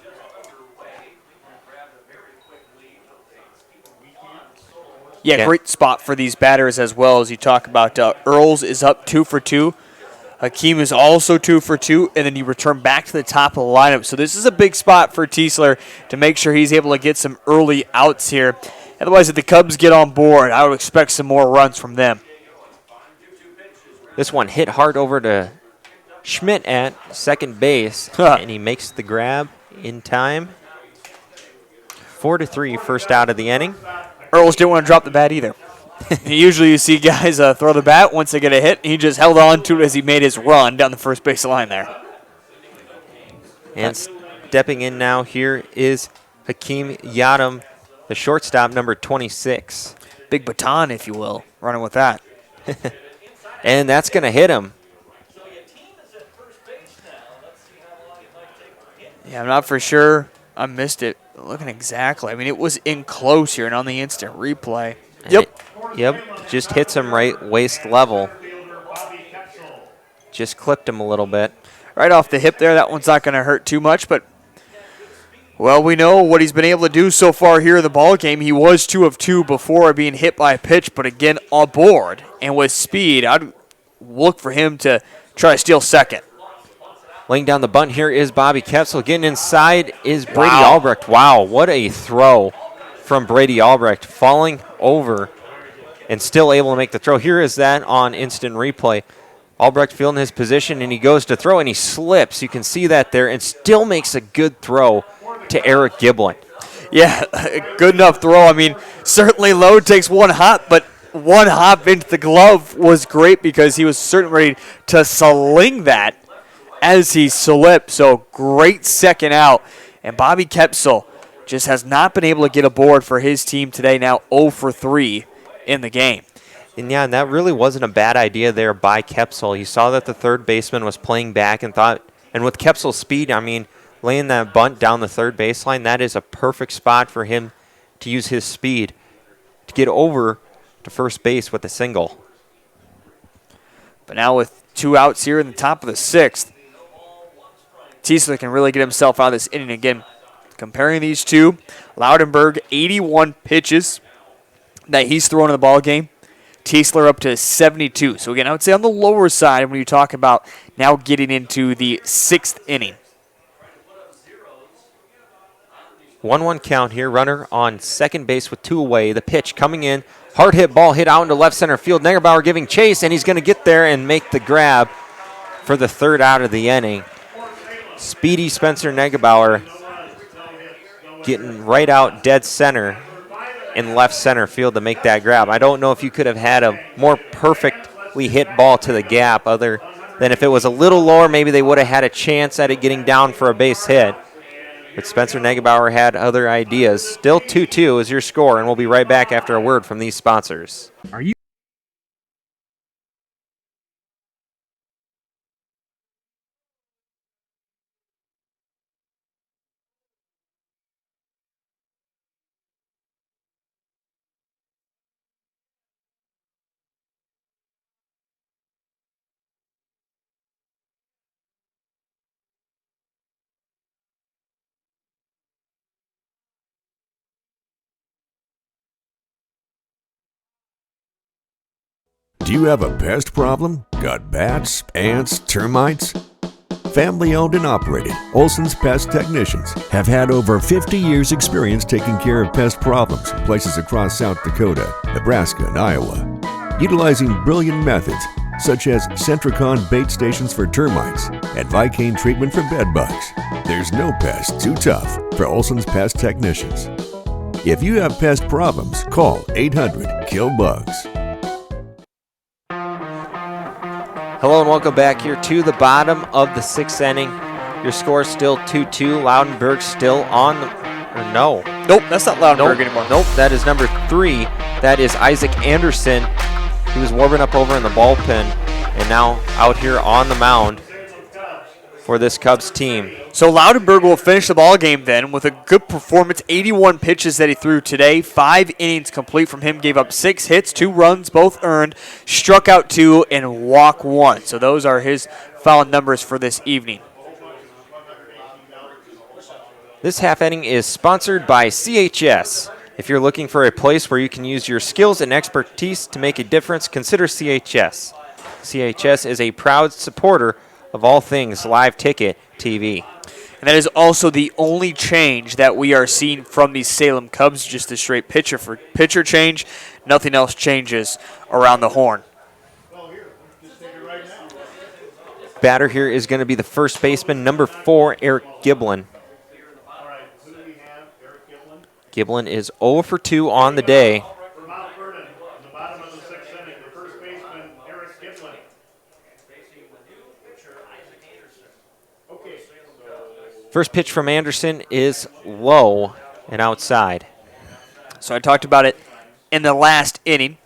Yeah, great spot for these batters as well, as you talk about. Earls is up 2 for 2. Hakeem is also 2 for 2, and then you return back to the top of the lineup. So this is a big spot for Tiesler to make sure he's able to get some early outs here. Otherwise, if the Cubs get on board, I would expect some more runs from them. This one hit hard over to Schmidt at second base, and he makes the grab in time. 4-3, first out of the inning. Earls didn't want to drop the bat either. Usually you see guys throw the bat once they get a hit. He just held on to it as he made his run down the first base line there. And stepping in now here is Hakeem Yadam, the shortstop, number 26. Big baton, if you will, running with that. And that's going to hit him. Yeah, I'm not for sure. I missed it. Looking exactly. I mean, it was in close here and on the instant replay. Yep, just hits him right waist level. Just clipped him a little bit. Right off the hip there. That one's not going to hurt too much, but, well, we know what he's been able to do so far here in the ball game. He was 2 of 2 before being hit by a pitch, but again, aboard. And with speed, I'd look for him to try to steal second. Laying down the bunt here is Bobby Ketzel. Getting inside is Brady Albrecht. Wow, what a throw from Brady Albrecht. Falling over and still able to make the throw. Here is that on instant replay. Albrecht fielding his position, and he goes to throw, and he slips. You can see that there, and still makes a good throw to Eric Giblin. Yeah, good enough throw. I mean, certainly Lowe takes one hop, but one hop into the glove was great because he was certainly ready to sling that as he slipped. So great second out. And Bobby Ketzel just has not been able to get aboard for his team today, now 0 for 3 in the game. And yeah, and that really wasn't a bad idea there by Ketzel. He saw that the third baseman was playing back and thought, and with Ketzel's speed, I mean, laying that bunt down the third baseline, that is a perfect spot for him to use his speed to get over to first base with a single. But now with 2 outs here in the top of the 6th, Tiesler can really get himself out of this inning again. Comparing these two, Loudenberg, 81 pitches that he's thrown in the ball game. Tiesler up to 72. So again, I would say on the lower side when you talk about now getting into the 6th inning. 1-1 count here. Runner on second base with 2 away. The pitch coming in. Hard hit ball hit out into left center field. Negerbauer giving chase, and he's going to get there and make the grab for the 3rd out of the inning. Speedy Spencer Negerbauer getting right out dead center in left center field to make that grab. I don't know if you could have had a more perfectly hit ball to the gap other than if it was a little lower, maybe they would have had a chance at it getting down for a base hit. But Spencer Negerbauer had other ideas. Still 2-2 is your score, and we'll be right back after a word from these sponsors. Are you Do you have a pest problem? Got bats, ants, termites? Family owned and operated, Olson's Pest Technicians have had over 50 years experience taking care of pest problems in places across South Dakota, Nebraska, and Iowa. Utilizing brilliant methods such as Centricon bait stations for termites and Vicane treatment for bed bugs. There's no pest too tough for Olson's Pest Technicians. If you have pest problems, call 800-KILL-BUGS. Hello and welcome back here to the bottom of the 6th inning. Your score is still 2-2. Loudenberg still on the... Or no. Nope, that's not Loudenberg anymore. Nope, that is number 3. That is Isaac Anderson. He was warming up over in the bullpen and now out here on the mound for this Cubs team. So Loudenberg will finish the ball game then with a good performance. 81 pitches that he threw today. 5 innings complete from him. Gave up 6 hits, 2 runs, both earned. Struck out 2 and walked 1. So those are his foul numbers for this evening. This half inning is sponsored by CHS. If you're looking for a place where you can use your skills and expertise to make a difference, consider CHS. CHS is a proud supporter of all things live ticket TV. And that is also the only change that we are seeing from these Salem Cubs, just a straight pitcher change. Nothing else changes around the horn. Batter here is going to be the first baseman, number 4, Eric Giblin. Giblin is 0 for 2 on the day. For Mount Vernon, in the bottom of the sixth inning, the first baseman, Eric Giblin. First pitch from Anderson is low and outside. So I talked about it in the last inning.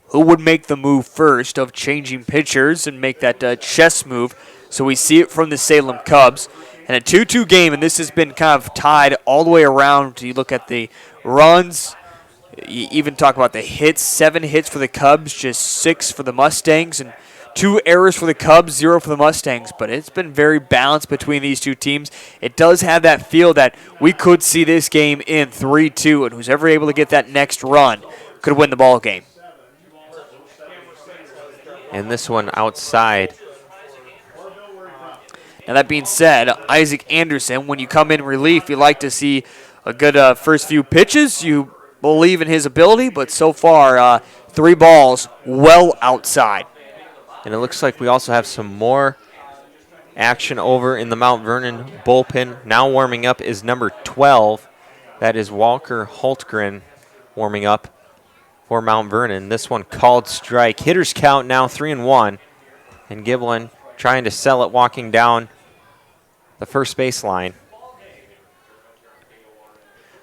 Who would make the move first of changing pitchers and make that chess move? So we see it from the Salem Cubs. And a 2-2 game, and this has been kind of tied all the way around. You look at the runs, you even talk about the hits, 7 hits for the Cubs, just 6 for the Mustangs, and 2 errors for the Cubs, 0 for the Mustangs. But it's been very balanced between these two teams. It does have that feel that we could see this game in 3-2, and who's ever able to get that next run could win the ball game. And this one outside. Now that being said, Isaac Anderson, when you come in relief, you like to see a good first few pitches. You believe in his ability, but so far, 3 balls well outside. And it looks like we also have some more action over in the Mount Vernon bullpen. Now warming up is number 12. That is Walker Holtgren warming up for Mount Vernon. This one called strike. Hitters count now 3-1. And Giblin trying to sell it, walking down the first baseline.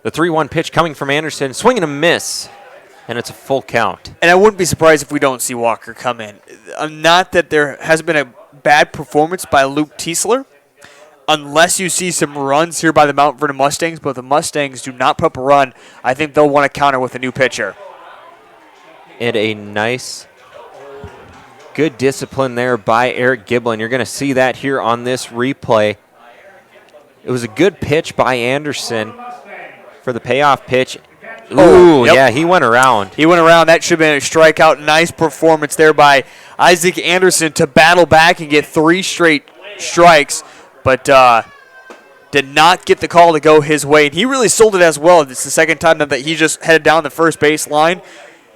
The 3-1 pitch coming from Anderson. Swing and a miss. And it's a full count. And I wouldn't be surprised if we don't see Walker come in. Not that there hasn't been a bad performance by Luke Tiesler, unless you see some runs here by the Mount Vernon Mustangs. But if the Mustangs do not put up a run, I think they'll want to counter with a new pitcher. And a nice, good discipline there by Eric Giblin. You're going to see that here on this replay. It was a good pitch by Anderson for the payoff pitch. Ooh, yep. Yeah, he went around. He went around. That should have been a strikeout. Nice performance there by Isaac Anderson to battle back and get 3 straight strikes, but did not get the call to go his way. And he really sold it as well. It's the second time that he just headed down the first base line.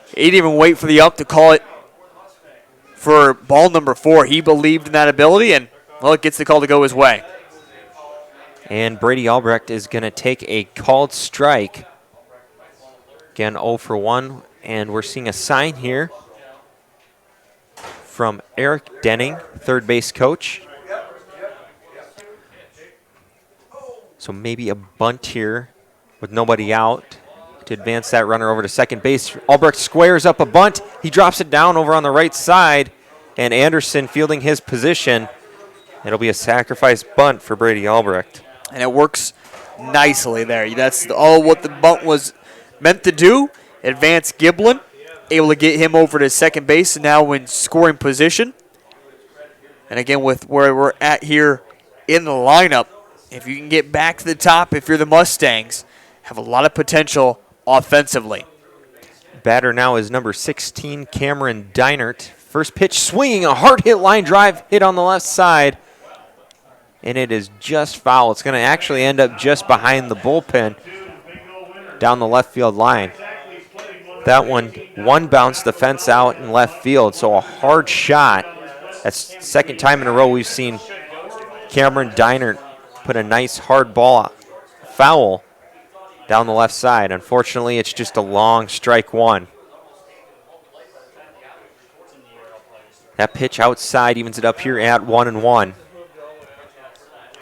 He didn't even wait for the up to call it for ball number 4. He believed in that ability, and, well, it gets the call to go his way. And Brady Albrecht is going to take a called strike. Again, 0 for 1, and we're seeing a sign here from Eric Denning, third base coach. So maybe a bunt here with nobody out to advance that runner over to second base. Albrecht squares up a bunt. He drops it down over on the right side, and Anderson fielding his position. It'll be a sacrifice bunt for Brady Albrecht. And it works nicely there. That's all what the bunt was meant to do. Advance Giblin, able to get him over to second base, and now in scoring position. And again, with where we're at here in the lineup, if you can get back to the top, if you're the Mustangs, have a lot of potential offensively. Batter now is number 16, Cameron Deinert. First pitch swinging, a hard hit line drive hit on the left side. And it is just foul. It's going to actually end up just behind the bullpen down the left field line. That one bounced the fence out in left field, so a hard shot. That's the second time in a row we've seen Cameron Deinert put a nice hard ball foul down the left side. Unfortunately, it's just a long strike 1. That pitch outside evens it up here at 1-1.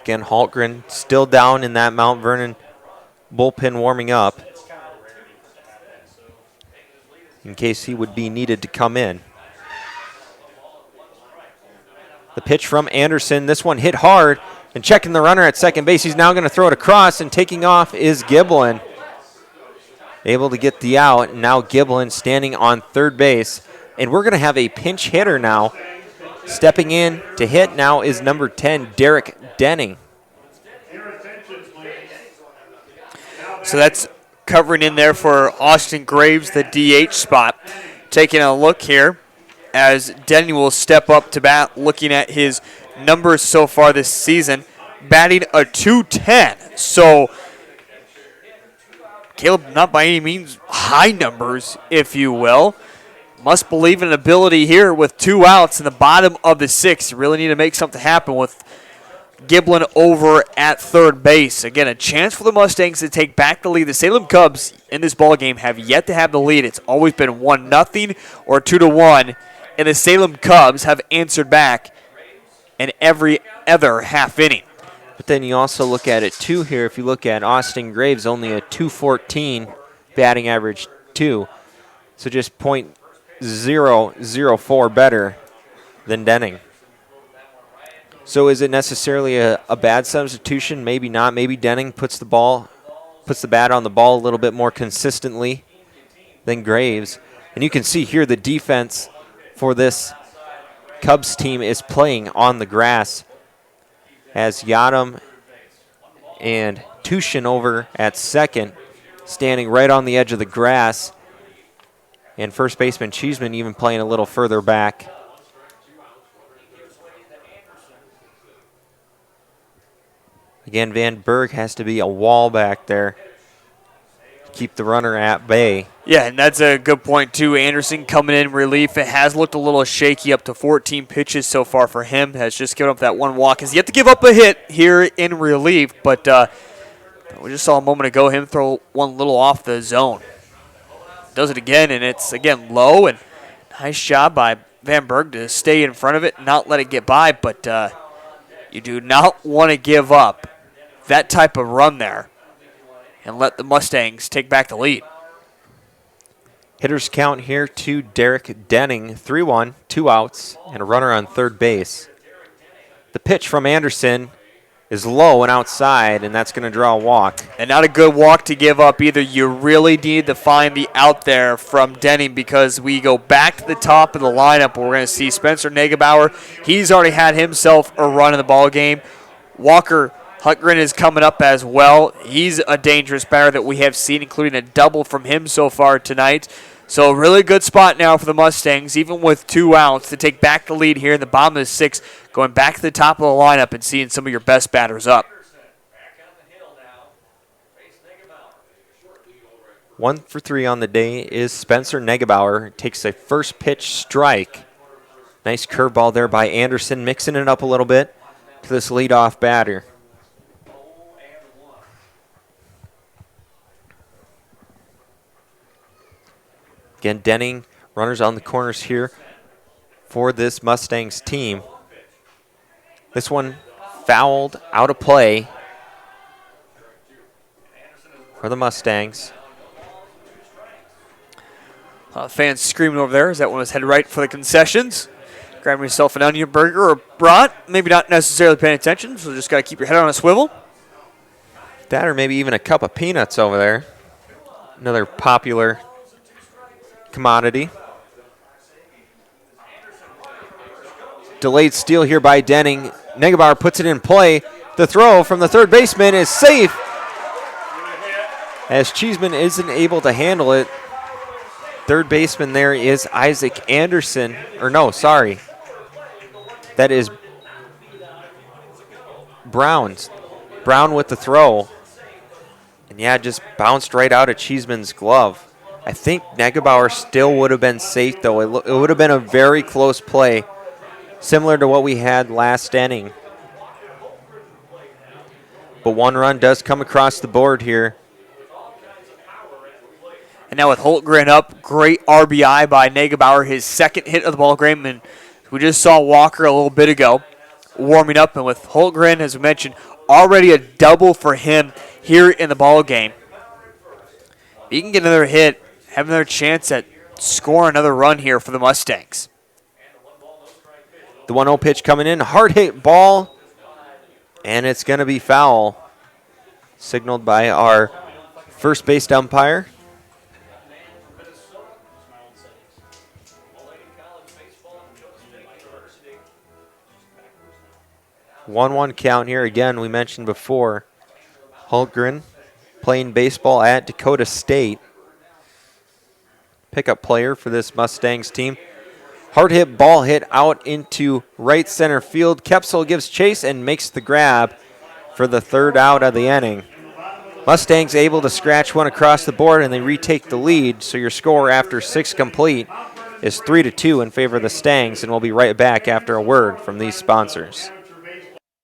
Again, Holtgren still down in that Mount Vernon bullpen warming up in case he would be needed to come in. The pitch from Anderson. This one hit hard and checking the runner at second base. He's now going to throw it across, and taking off is Giblin. Able to get the out, and now Giblin standing on third base. And we're going to have a pinch hitter now. Stepping in to hit now is number 10, Derek Denning. So that's covering in there for Austin Graves, the DH spot. Taking a look here as Denning will step up to bat, looking at his numbers so far this season, batting a .210. So, Caleb, not by any means high numbers, if you will, must believe in an ability here with 2 outs in the bottom of the 6th. You really need to make something happen with Giblin over at third base. Again, a chance for the Mustangs to take back the lead. The Salem Cubs in this ballgame have yet to have the lead. It's always been 1-0 or 2-1, and the Salem Cubs have answered back in every other half inning. But then you also look at it, too, here. If you look at Austin Graves, only a .214 batting average, 2. So just .004 better than Denning. So is it necessarily a bad substitution? Maybe not. Maybe Denning puts the bat on the ball a little bit more consistently than Graves. And you can see here the defense for this Cubs team is playing on the grass as Yadam and Tushin over at second, standing right on the edge of the grass. And first baseman Cheeseman even playing a little further back. Again, Van Berg has to be a wall back there to keep the runner at bay. Yeah, and that's a good point, too. Anderson coming in relief. It has looked a little shaky up to 14 pitches so far for him. Has just given up that one walk. Has yet to give up a hit here in relief, but we just saw a moment ago him throw one little off the zone. Does it again, and it's, again, low, and nice job by Van Berg to stay in front of it and not let it get by, but you do not want to give up that type of run there and let the Mustangs take back the lead. Hitters count here to Derek Denning, 3-1, 2 outs, and a runner on third base. The pitch from Anderson is low and outside, and that's going to draw a walk. And not a good walk to give up either. You really need to find the out there from Denning because we go back to the top of the lineup where we're going to see Spencer Negebauer. He's already had himself a run in the ball game. Walker Hutgren is coming up as well. He's a dangerous batter that we have seen, including a double from him so far tonight. So a really good spot now for the Mustangs, even with 2 outs, to take back the lead here in the bottom of the 6th, going back to the top of the lineup and seeing some of your best batters up. 1 for 3 on the day is Spencer Negebauer. Takes a first pitch strike. Nice curveball there by Anderson, mixing it up a little bit to this leadoff batter. Again, Denning, runners on the corners here for this Mustangs team. This one fouled out of play for the Mustangs. Fans screaming over there as that one was headed right for the concessions. Grab yourself an onion burger or brat. Maybe not necessarily paying attention, so just got to keep your head on a swivel. That or maybe even a cup of peanuts over there. Another popular commodity. Delayed steal here by Denning. Negebauer puts it in play. The throw from the third baseman is safe as Cheeseman isn't able to handle it. Third baseman there is Isaac Anderson. Or no, sorry. That is Brown. Brown with the throw. And yeah, just bounced right out of Cheeseman's glove. I think Negebauer still would have been safe, though. It would have been a very close play, similar to what we had last inning. But one run does come across the board here. And now with Holtgren up, great RBI by Negebauer, his second hit of the ball game. And we just saw Walker a little bit ago warming up. And with Holtgren, as we mentioned, already a double for him here in the ball game. He can get another hit, have another chance at scoring another run here for the Mustangs. The 1-0 pitch coming in, hard hit ball, and it's going to be foul. Signaled by our first base umpire. One count here. Again, we mentioned before, Holtgren playing baseball at Dakota State. Pickup player for this Mustangs team. Hard hit ball hit out into right center field. Kepsel gives chase and makes the grab for the third out of the inning. Mustangs able to scratch one across the board and they retake the lead. So your score after 6 complete is 3-2 in favor of the Stangs, and we'll be right back after a word from these sponsors.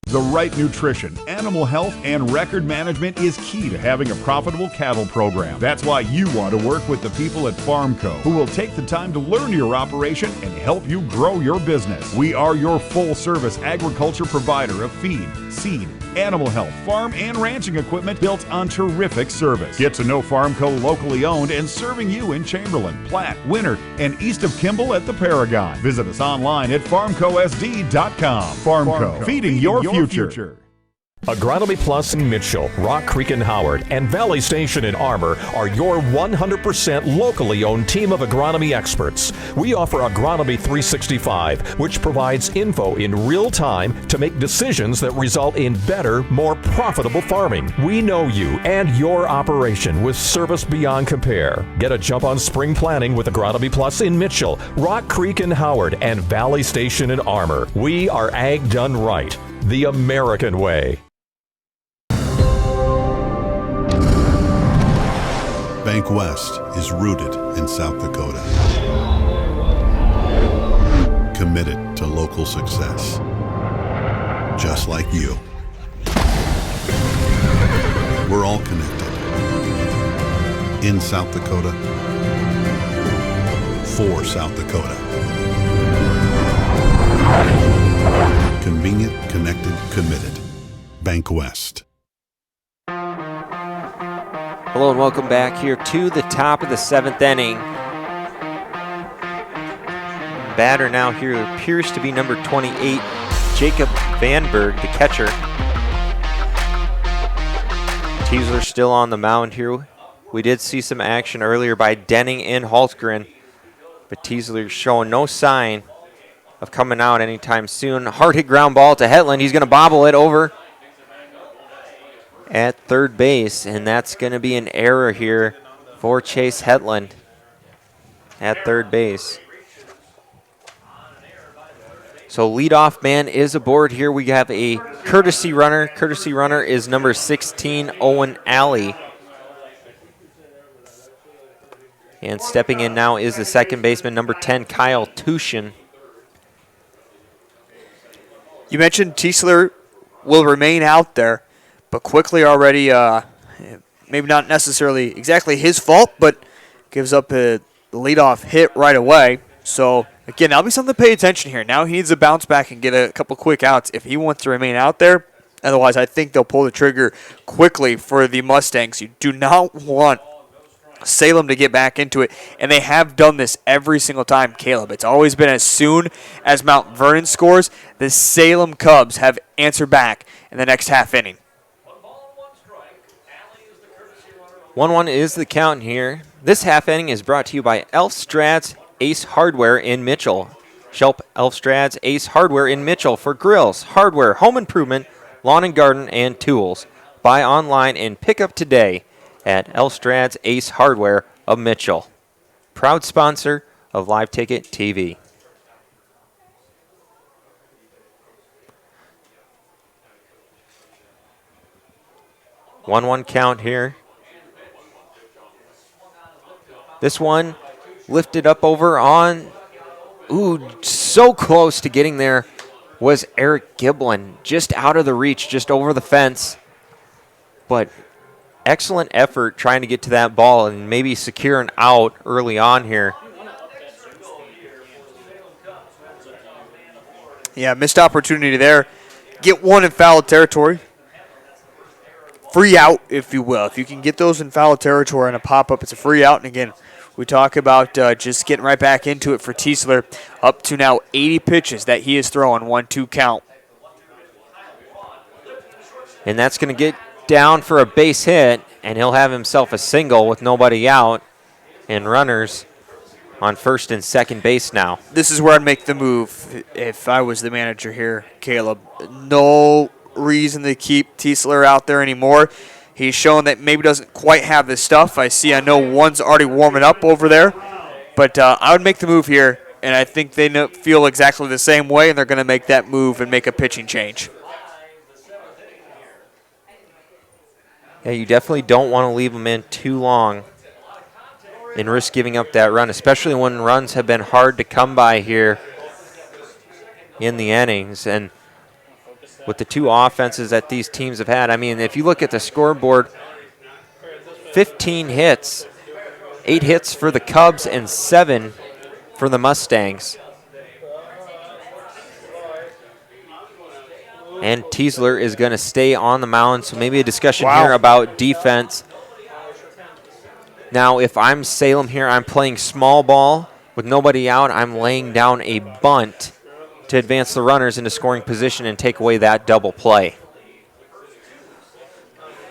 The right nutrition, animal health, and record management is key to having a profitable cattle program. That's why you want to work with the people at Farmco, who will take the time to learn your operation and help you grow your business. We are your full-service agriculture provider of feed, seed, animal health, farm, and ranching equipment built on terrific service. Get to know Farmco locally owned and serving you in Chamberlain, Platte, Winter, and east of Kimball at the Paragon. Visit us online at farmcosd.com. Farmco, feeding your future. Agronomy Plus in Mitchell, Rock Creek and Howard, and Valley Station in Armour are your 100% locally owned team of agronomy experts. We offer Agronomy 365, which provides info in real time to make decisions that result in better, more profitable farming. We know you and your operation with service beyond compare. Get a jump on spring planning with Agronomy Plus in Mitchell, Rock Creek and Howard, and Valley Station in Armour. We are ag done right, the American way. Bank West is rooted in South Dakota. Committed to local success. Just like you. We're all connected. In South Dakota. For South Dakota. Convenient, connected, committed. Bank West. Hello and welcome back here to the top of the 7th inning. Batter now here appears to be number 28, Jacob Vanberg, the catcher. Teasler still on the mound here. We did see some action earlier by Denning and Haltgren, but Teasler showing no sign of coming out anytime soon. Hard hit ground ball to Hetland. He's going to bobble it over at third base, and that's going to be an error here for Chase Hetland at third base. So leadoff man is aboard here. We have a courtesy runner. Courtesy runner is number 16, Owen Alley. And stepping in now is the second baseman, number 10, Kyle Tushin. You mentioned Teasler will remain out there, but quickly already, maybe not necessarily exactly his fault, but gives up a leadoff hit right away. So, again, that'll be something to pay attention here. Now he needs to bounce back and get a couple quick outs if he wants to remain out there. Otherwise, I think they'll pull the trigger quickly for the Mustangs. You do not want Salem to get back into it, and they have done this every single time, Caleb. It's always been as soon as Mount Vernon scores, the Salem Cubs have answered back in the next half inning. 1-1 is the count here. This half inning is brought to you by Elfstrad's Ace Hardware in Mitchell. Shop Elfstrad's Ace Hardware in Mitchell for grills, hardware, home improvement, lawn and garden, and tools. Buy online and pick up today at Elfstrad's Ace Hardware of Mitchell. Proud sponsor of Live Ticket TV. One count here. This one lifted up over on, so close to getting there was Eric Giblin. Just out of the reach, just over the fence. But excellent effort trying to get to that ball and maybe secure an out early on here. Yeah, missed opportunity there. Get one in foul territory. Free out, if you will. If you can get those in foul territory and a pop-up, it's a free out. And again, we talk about just getting right back into it for Teasler. Up to now 80 pitches that he is throwing, 1-2 count. And that's going to get down for a base hit, and he'll have himself a single with nobody out and runners on first and second base now. This is where I'd make the move if I was the manager here, Caleb. No reason to keep Teasler out there anymore. He's shown that maybe doesn't quite have the stuff. I know one's already warming up over there, but I would make the move here, and I think they feel exactly the same way, and they're going to make that move and make a pitching change. Yeah, you definitely don't want to leave him in too long. and risk giving up that run, especially when runs have been hard to come by here in the innings. And with the two offenses that these teams have had, I mean, if you look at the scoreboard, 15 hits, 8 hits for the Cubs and 7 for the Mustangs. And Teasler is going to stay on the mound, so maybe a discussion here about defense. Now, if I'm Salem here, I'm playing small ball with nobody out. I'm laying down a bunt to advance the runners into scoring position and take away that double play.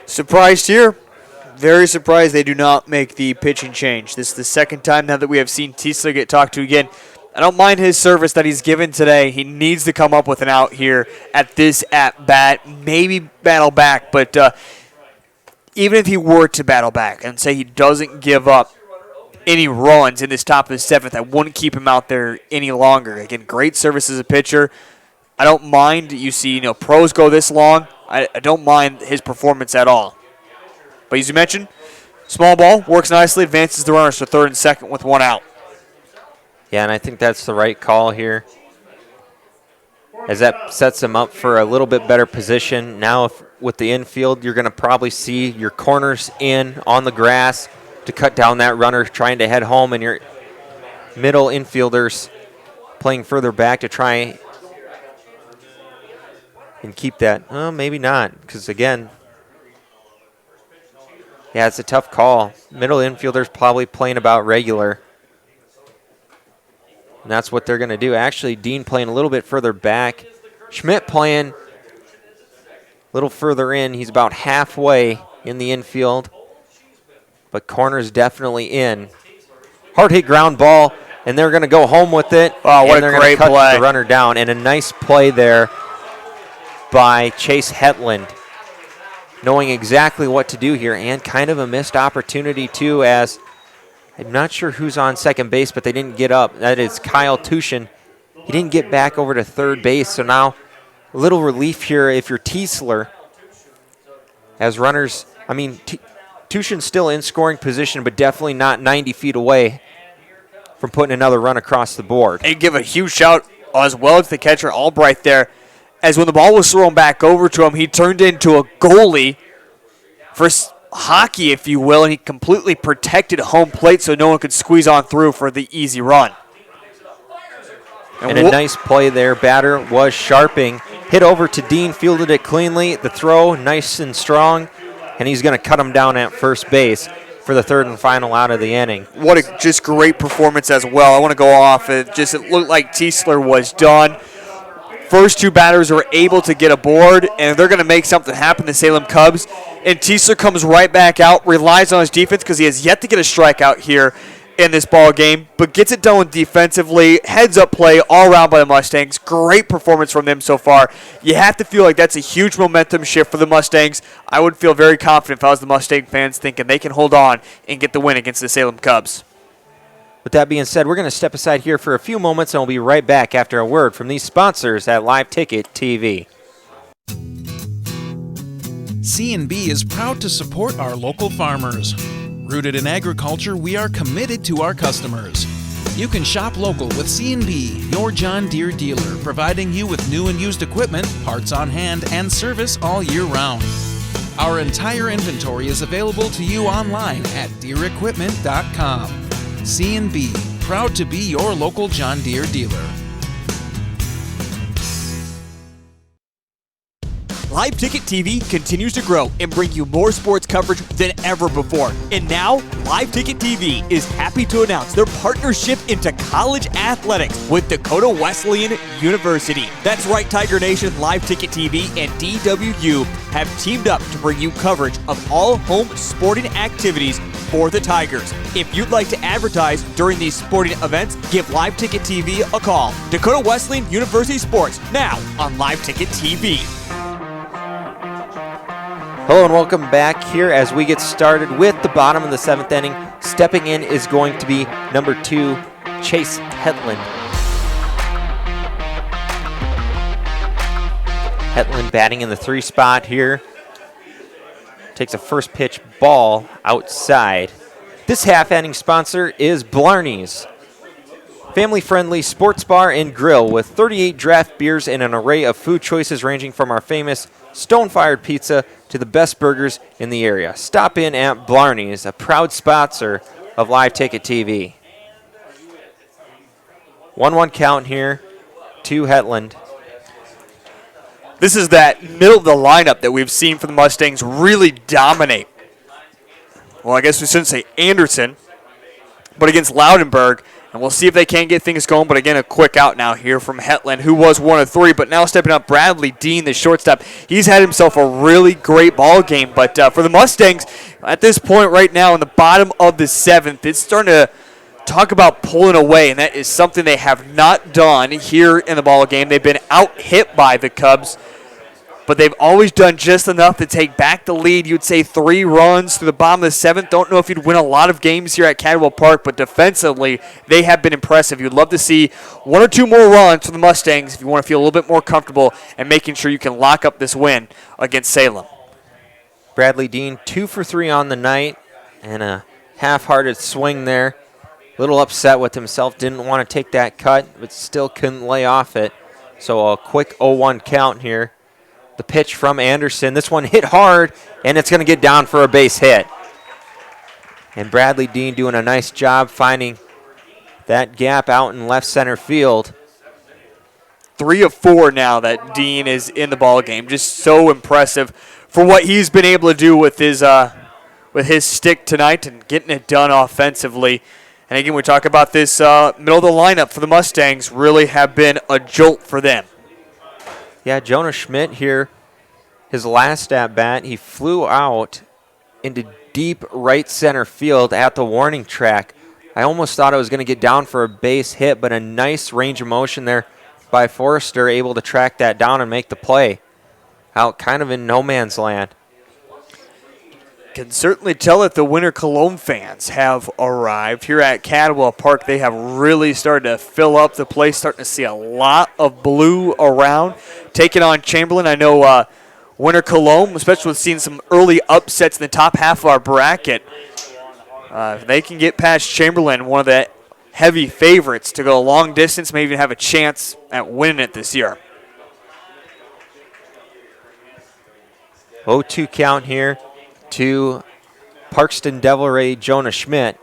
Surprised here. Very surprised they do not make the pitching change. This is the second time now that we have seen Teasler get talked to again. I don't mind his service that he's given today. He needs to come up with an out here at this at-bat, maybe battle back, but even if he were to battle back and say he doesn't give up any runs in this top of the seventh, I wouldn't keep him out there any longer. Again, great service as a pitcher. I don't mind you see pros go this long. I don't mind his performance at all. But as you mentioned, small ball works nicely, advances the runners to third and second with one out. Yeah, and I think that's the right call here, as that sets them up for a little bit better position. Now, with the infield, you're going to probably see your corners in on the grass to cut down that runner trying to head home, and your middle infielders playing further back to try and keep that. Well, maybe not, because again, yeah, it's a tough call. Middle infielders probably playing about regular. And that's what they're going to do. Actually, Dean playing a little bit further back. Schmidt playing a little further in. He's about halfway in the infield. But corner's definitely in. Hard hit ground ball, and they're going to go home with it. Oh, what and a they're great cut play. The runner down. And a nice play there by Chase Hetland, knowing exactly what to do here, and kind of a missed opportunity too, as I'm not sure who's on second base, but they didn't get up. That is Kyle Tushin. He didn't get back over to third base, so now a little relief here if you're Teasler. As runners, I mean, Tushin's still in scoring position, but definitely not 90 feet away from putting another run across the board. And give a huge shout as well as the catcher Albright there, as when the ball was thrown back over to him, he turned into a goalie for hockey, if you will, and he completely protected home plate so no one could squeeze on through for the easy run. And a nice play there. Batter was Sharping. Hit over to Dean, fielded it cleanly. The throw, nice and strong, and he's going to cut him down at first base for the third and final out of the inning. What a just great performance as well. I want to go off. It looked like Teasler was done. First two batters were able to get aboard, and they're going to make something happen, the Salem Cubs. And Teasler comes right back out, relies on his defense because he has yet to get a strikeout here in this ball game, but gets it done defensively. Heads-up play all around by the Mustangs. Great performance from them so far. You have to feel like that's a huge momentum shift for the Mustangs. I would feel very confident if I was the Mustang fans, thinking they can hold on and get the win against the Salem Cubs. With that being said, we're going to step aside here for a few moments, and we'll be right back after a word from these sponsors at Live Ticket TV. C&B is proud to support our local farmers. Rooted in agriculture, we are committed to our customers. You can shop local with C&B, your John Deere dealer, providing you with new and used equipment, parts on hand, and service all year round. Our entire inventory is available to you online at DeereEquipment.com. C&B, proud to be your local John Deere dealer. Live Ticket TV continues to grow and bring you more sports coverage than ever before. And now, Live Ticket TV is happy to announce their partnership into college athletics with Dakota Wesleyan University. That's right, Tiger Nation. Live Ticket TV and DWU have teamed up to bring you coverage of all home sporting activities for the Tigers. If you'd like to advertise during these sporting events, give Live Ticket TV a call. Dakota Wesleyan University Sports, now on Live Ticket TV. Hello and welcome back here as we get started with the bottom of the seventh inning. Stepping in is going to be number 2, Chase Hetland. Hetland batting in the 3 spot here. Takes a first pitch ball outside. This half-inning sponsor is Blarney's, family-friendly sports bar and grill with 38 draft beers and an array of food choices ranging from our famous stone-fired pizza to the best burgers in the area. Stop in at Blarney's, a proud sponsor of Live Ticket TV. 1-1 count here to Hetland. This is that middle of the lineup that we've seen for the Mustangs really dominate. Well, I guess we shouldn't say Anderson, but against Loudenberg. And we'll see if they can get things going. But again, a quick out now here from Hetland, who was 1 of 3, but now stepping up Bradley Dean, the shortstop. He's had himself a really great ball game. But for the Mustangs, at this point right now in the bottom of the 7th, it's starting to talk about pulling away, and that is something they have not done here in the ball game. They've been out-hit by the Cubs, but they've always done just enough to take back the lead. You'd say 3 runs through the bottom of the 7th. Don't know if you'd win a lot of games here at Cadwell Park, but defensively, they have been impressive. You'd love to see 1 or 2 more runs for the Mustangs if you want to feel a little bit more comfortable and making sure you can lock up this win against Salem. Bradley Dean 2 for 3 on the night and a half-hearted swing there. A little upset with himself, didn't want to take that cut, but still couldn't lay off it. So a quick 0-1 count here. The pitch from Anderson. This one hit hard, and it's going to get down for a base hit. And Bradley Dean doing a nice job finding that gap out in left center field. 3 of 4 now that Dean is in the ball game. Just so impressive for what he's been able to do with his stick tonight and getting it done offensively. And again, we talk about this middle of the lineup for the Mustangs really have been a jolt for them. Yeah, Jonah Schmidt here, his last at-bat, he flew out into deep right center field at the warning track. I almost thought I was going to get down for a base hit, but a nice range of motion there by Forrester, able to track that down and make the play. Out kind of in no man's land. Can certainly tell that the Winter Cologne fans have arrived. Here at Cadwell Park, they have really started to fill up the place, starting to see a lot of blue around. Taking on Chamberlain, I know Winter Cologne, especially with seeing some early upsets in the top half of our bracket. If they can get past Chamberlain, one of the heavy favorites to go a long distance, may even have a chance at winning it this year. 0-2 count here to Parkston Devil Ray Jonah Schmidt,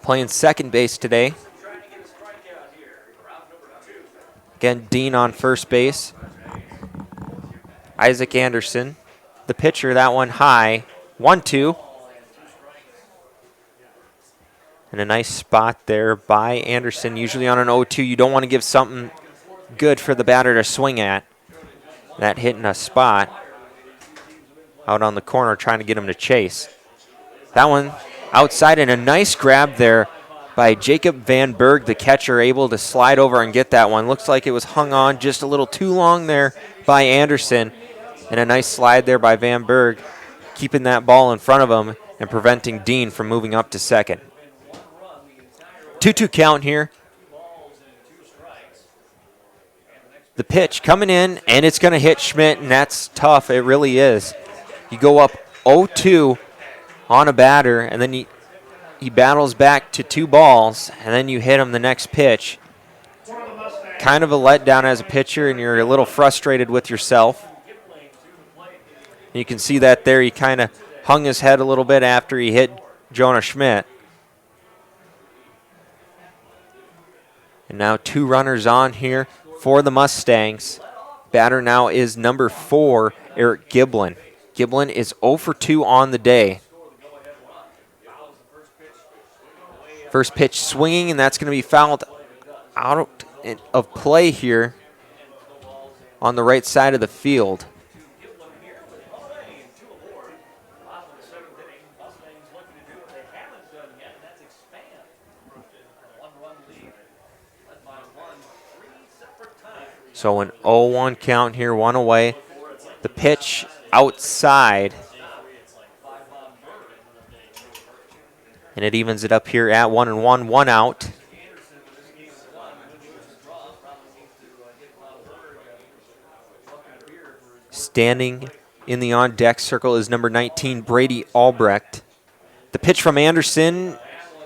playing second base today. Again, Dean on first base. Isaac Anderson, the pitcher, that one high. 1-2. And a nice spot there by Anderson. Usually on an 0-2, you don't want to give something good for the batter to swing at. That hit in a spot out on the corner, trying to get him to chase. That one outside, and a nice grab there by Jacob Van Berg, the catcher, able to slide over and get that one. Looks like it was hung on just a little too long there by Anderson, and a nice slide there by Van Berg, keeping that ball in front of him and preventing Dean from moving up to second. 2-2 count here. The pitch coming in, and it's going to hit Schmidt, and that's tough. It really is. You go up 0-2 on a batter, and then he battles back to 2 balls, and then you hit him the next pitch. Kind of a letdown as a pitcher, and you're a little frustrated with yourself. You can see that there. He kind of hung his head a little bit after he hit Jonah Schmidt. And now 2 runners on here for the Mustangs. Batter now is number 4, Eric Giblin. Giblin is 0 for 2 on the day. First pitch swinging, and that's going to be fouled out of play here on the right side of the field. So an 0-1 count here, 1 away. The pitch outside. And it evens it up here at 1-1, 1 out. Standing in the on-deck circle is number 19, Brady Albrecht. The pitch from Anderson,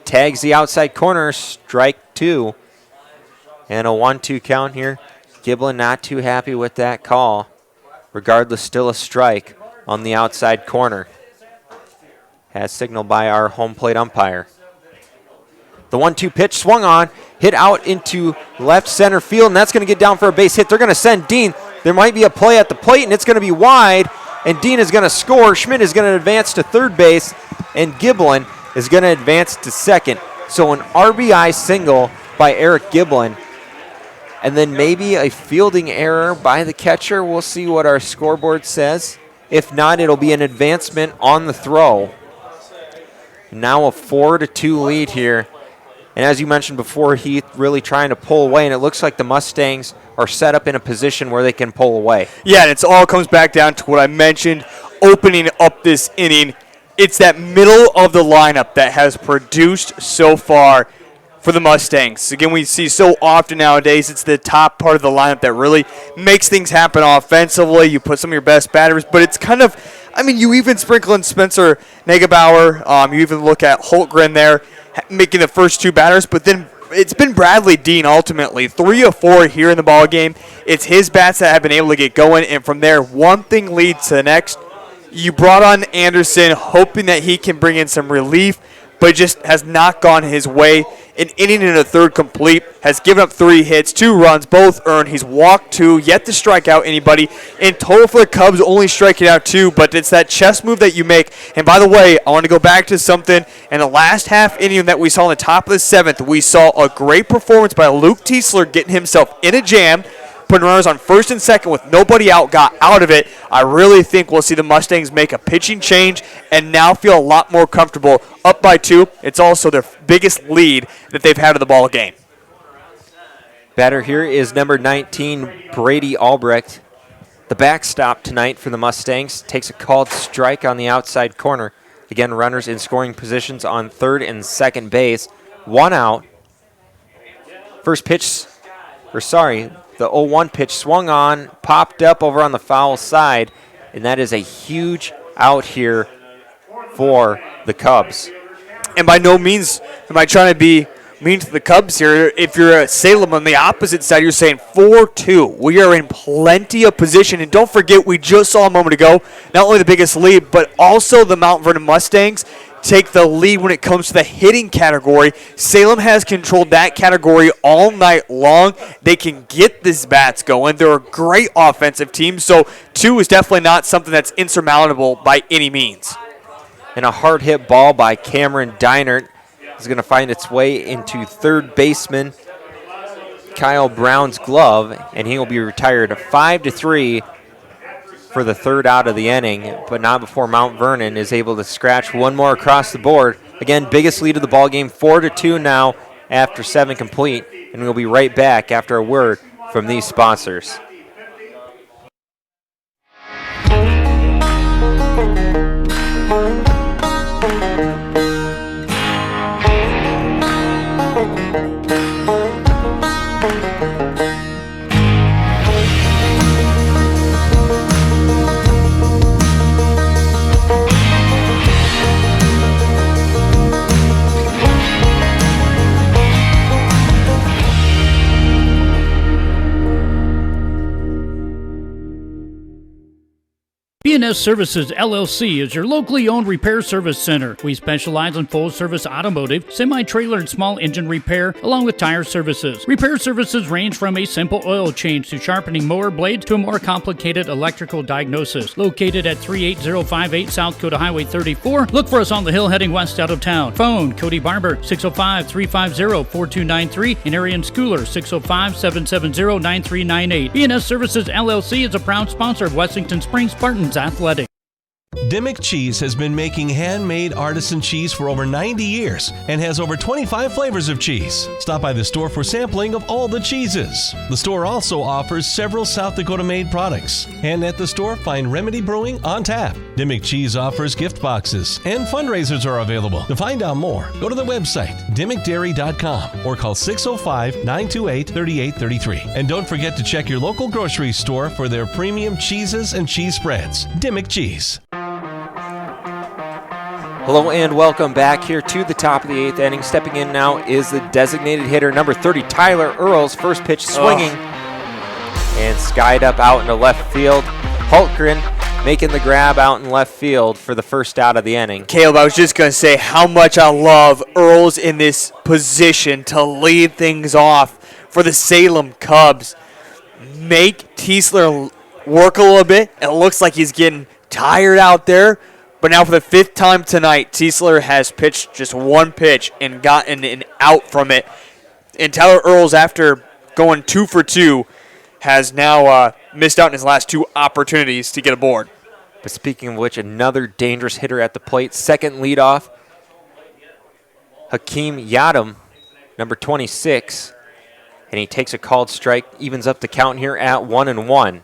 tags the outside corner, strike 2. And a 1-2 count here. Giblin not too happy with that call. Regardless, still a strike on the outside corner. As signaled by our home plate umpire. The 1-2 pitch swung on, hit out into left center field, and that's going to get down for a base hit. They're going to send Dean. There might be a play at the plate, and it's going to be wide, and Dean is going to score. Schmidt is going to advance to third base, and Giblin is going to advance to second. So an RBI single by Eric Giblin, and then maybe a fielding error by the catcher. We'll see what our scoreboard says. If not, it'll be an advancement on the throw. Now a 4-2 lead here. And as you mentioned before, Heath really trying to pull away, and it looks like the Mustangs are set up in a position where they can pull away. Yeah, and it all comes back down to what I mentioned opening up this inning. It's that middle of the lineup that has produced so far for the Mustangs. Again, we see so often nowadays it's the top part of the lineup that really makes things happen offensively. You put some of your best batters, but it's kind of, I mean, you even sprinkle in Spencer Negebauer. You even look at Holtgren there making the first 2 batters, but then it's been Bradley Dean ultimately. 3 of 4 here in the ball game. It's his bats that have been able to get going, and from there, one thing leads to the next. You brought on Anderson hoping that he can bring in some relief, but it just has not gone his way. An inning and a third complete, has given up 3 hits, 2 runs, both earned. He's walked 2, yet to strike out anybody. In total for the Cubs, only striking out 2, but it's that chess move that you make. And by the way, I want to go back to something. In the last half inning that we saw in the top of the 7th, we saw a great performance by Luke Tiesler getting himself in a jam, putting runners on first and second with nobody out, got out of it. I really think we'll see the Mustangs make a pitching change and now feel a lot more comfortable. Up by 2, it's also their biggest lead that they've had of the ball game. Batter here is number 19, Brady Albrecht. The backstop tonight for the Mustangs takes a called strike on the outside corner. Again, runners in scoring positions on third and second base. 1 out. The 0-1 pitch swung on, popped up over on the foul side, and that is a huge out here for the Cubs. And by no means am I trying to be mean to the Cubs here. If you're at Salem on the opposite side, you're saying 4-2. We are in plenty of position. And don't forget, we just saw a moment ago, not only the biggest lead, but also the Mount Vernon Mustangs take the lead when it comes to the hitting category. Salem has controlled that category all night long. They can get these bats going. They're a great offensive team, so 2 is definitely not something that's insurmountable by any means. And a hard hit ball by Cameron Deinert is going to find its way into third baseman Kyle Brown's glove, and he will be retired 5-3 for the third out of the inning, but not before Mount Vernon is able to scratch one more across the board. Again, biggest lead of the ball game, 4-2 now after 7 complete, and we'll be right back after a word from these sponsors. B&S Services LLC is your locally owned repair service center. We specialize in full-service automotive, semi-trailer, and small engine repair, along with tire services. Repair services range from a simple oil change to sharpening mower blades to a more complicated electrical diagnosis. Located at 38058 South Dakota Highway 34, look for us on the hill heading west out of town. Phone Cody Barber 605-350-4293 and Arian Schooler 605-770-9398. B&S Services LLC is a proud sponsor of Wessington Springs Spartans Athletic. Dimmick Cheese has been making handmade artisan cheese for over 90 years and has over 25 flavors of cheese. Stop by the store for sampling of all the cheeses. The store also offers several South Dakota-made products. And at the store, find Remedy Brewing on tap. Dimmick Cheese offers gift boxes and fundraisers are available. To find out more, go to the website, dimmickdairy.com, or call 605-928-3833. And don't forget to check your local grocery store for their premium cheeses and cheese spreads. Dimmick Cheese. Hello and welcome back here to the top of the 8th inning. Stepping in now is the designated hitter, number 30, Tyler Earls. First pitch swinging and skied up out into left field. Hultgren making the grab out in left field for the first out of the inning. Caleb, I was just going to say how much I love Earls in this position to lead things off for the Salem Cubs. Make Tiesler work a little bit. It looks like he's getting tired out there. But now for the 5th time tonight, Tiesler has pitched just one pitch and gotten an out from it. And Tyler Earls, after going 2 for 2, has now missed out in his last 2 opportunities to get aboard. But speaking of which, another dangerous hitter at the plate. Second leadoff, Hakeem Yadam, number 26. And he takes a called strike, evens up the count here at 1-1.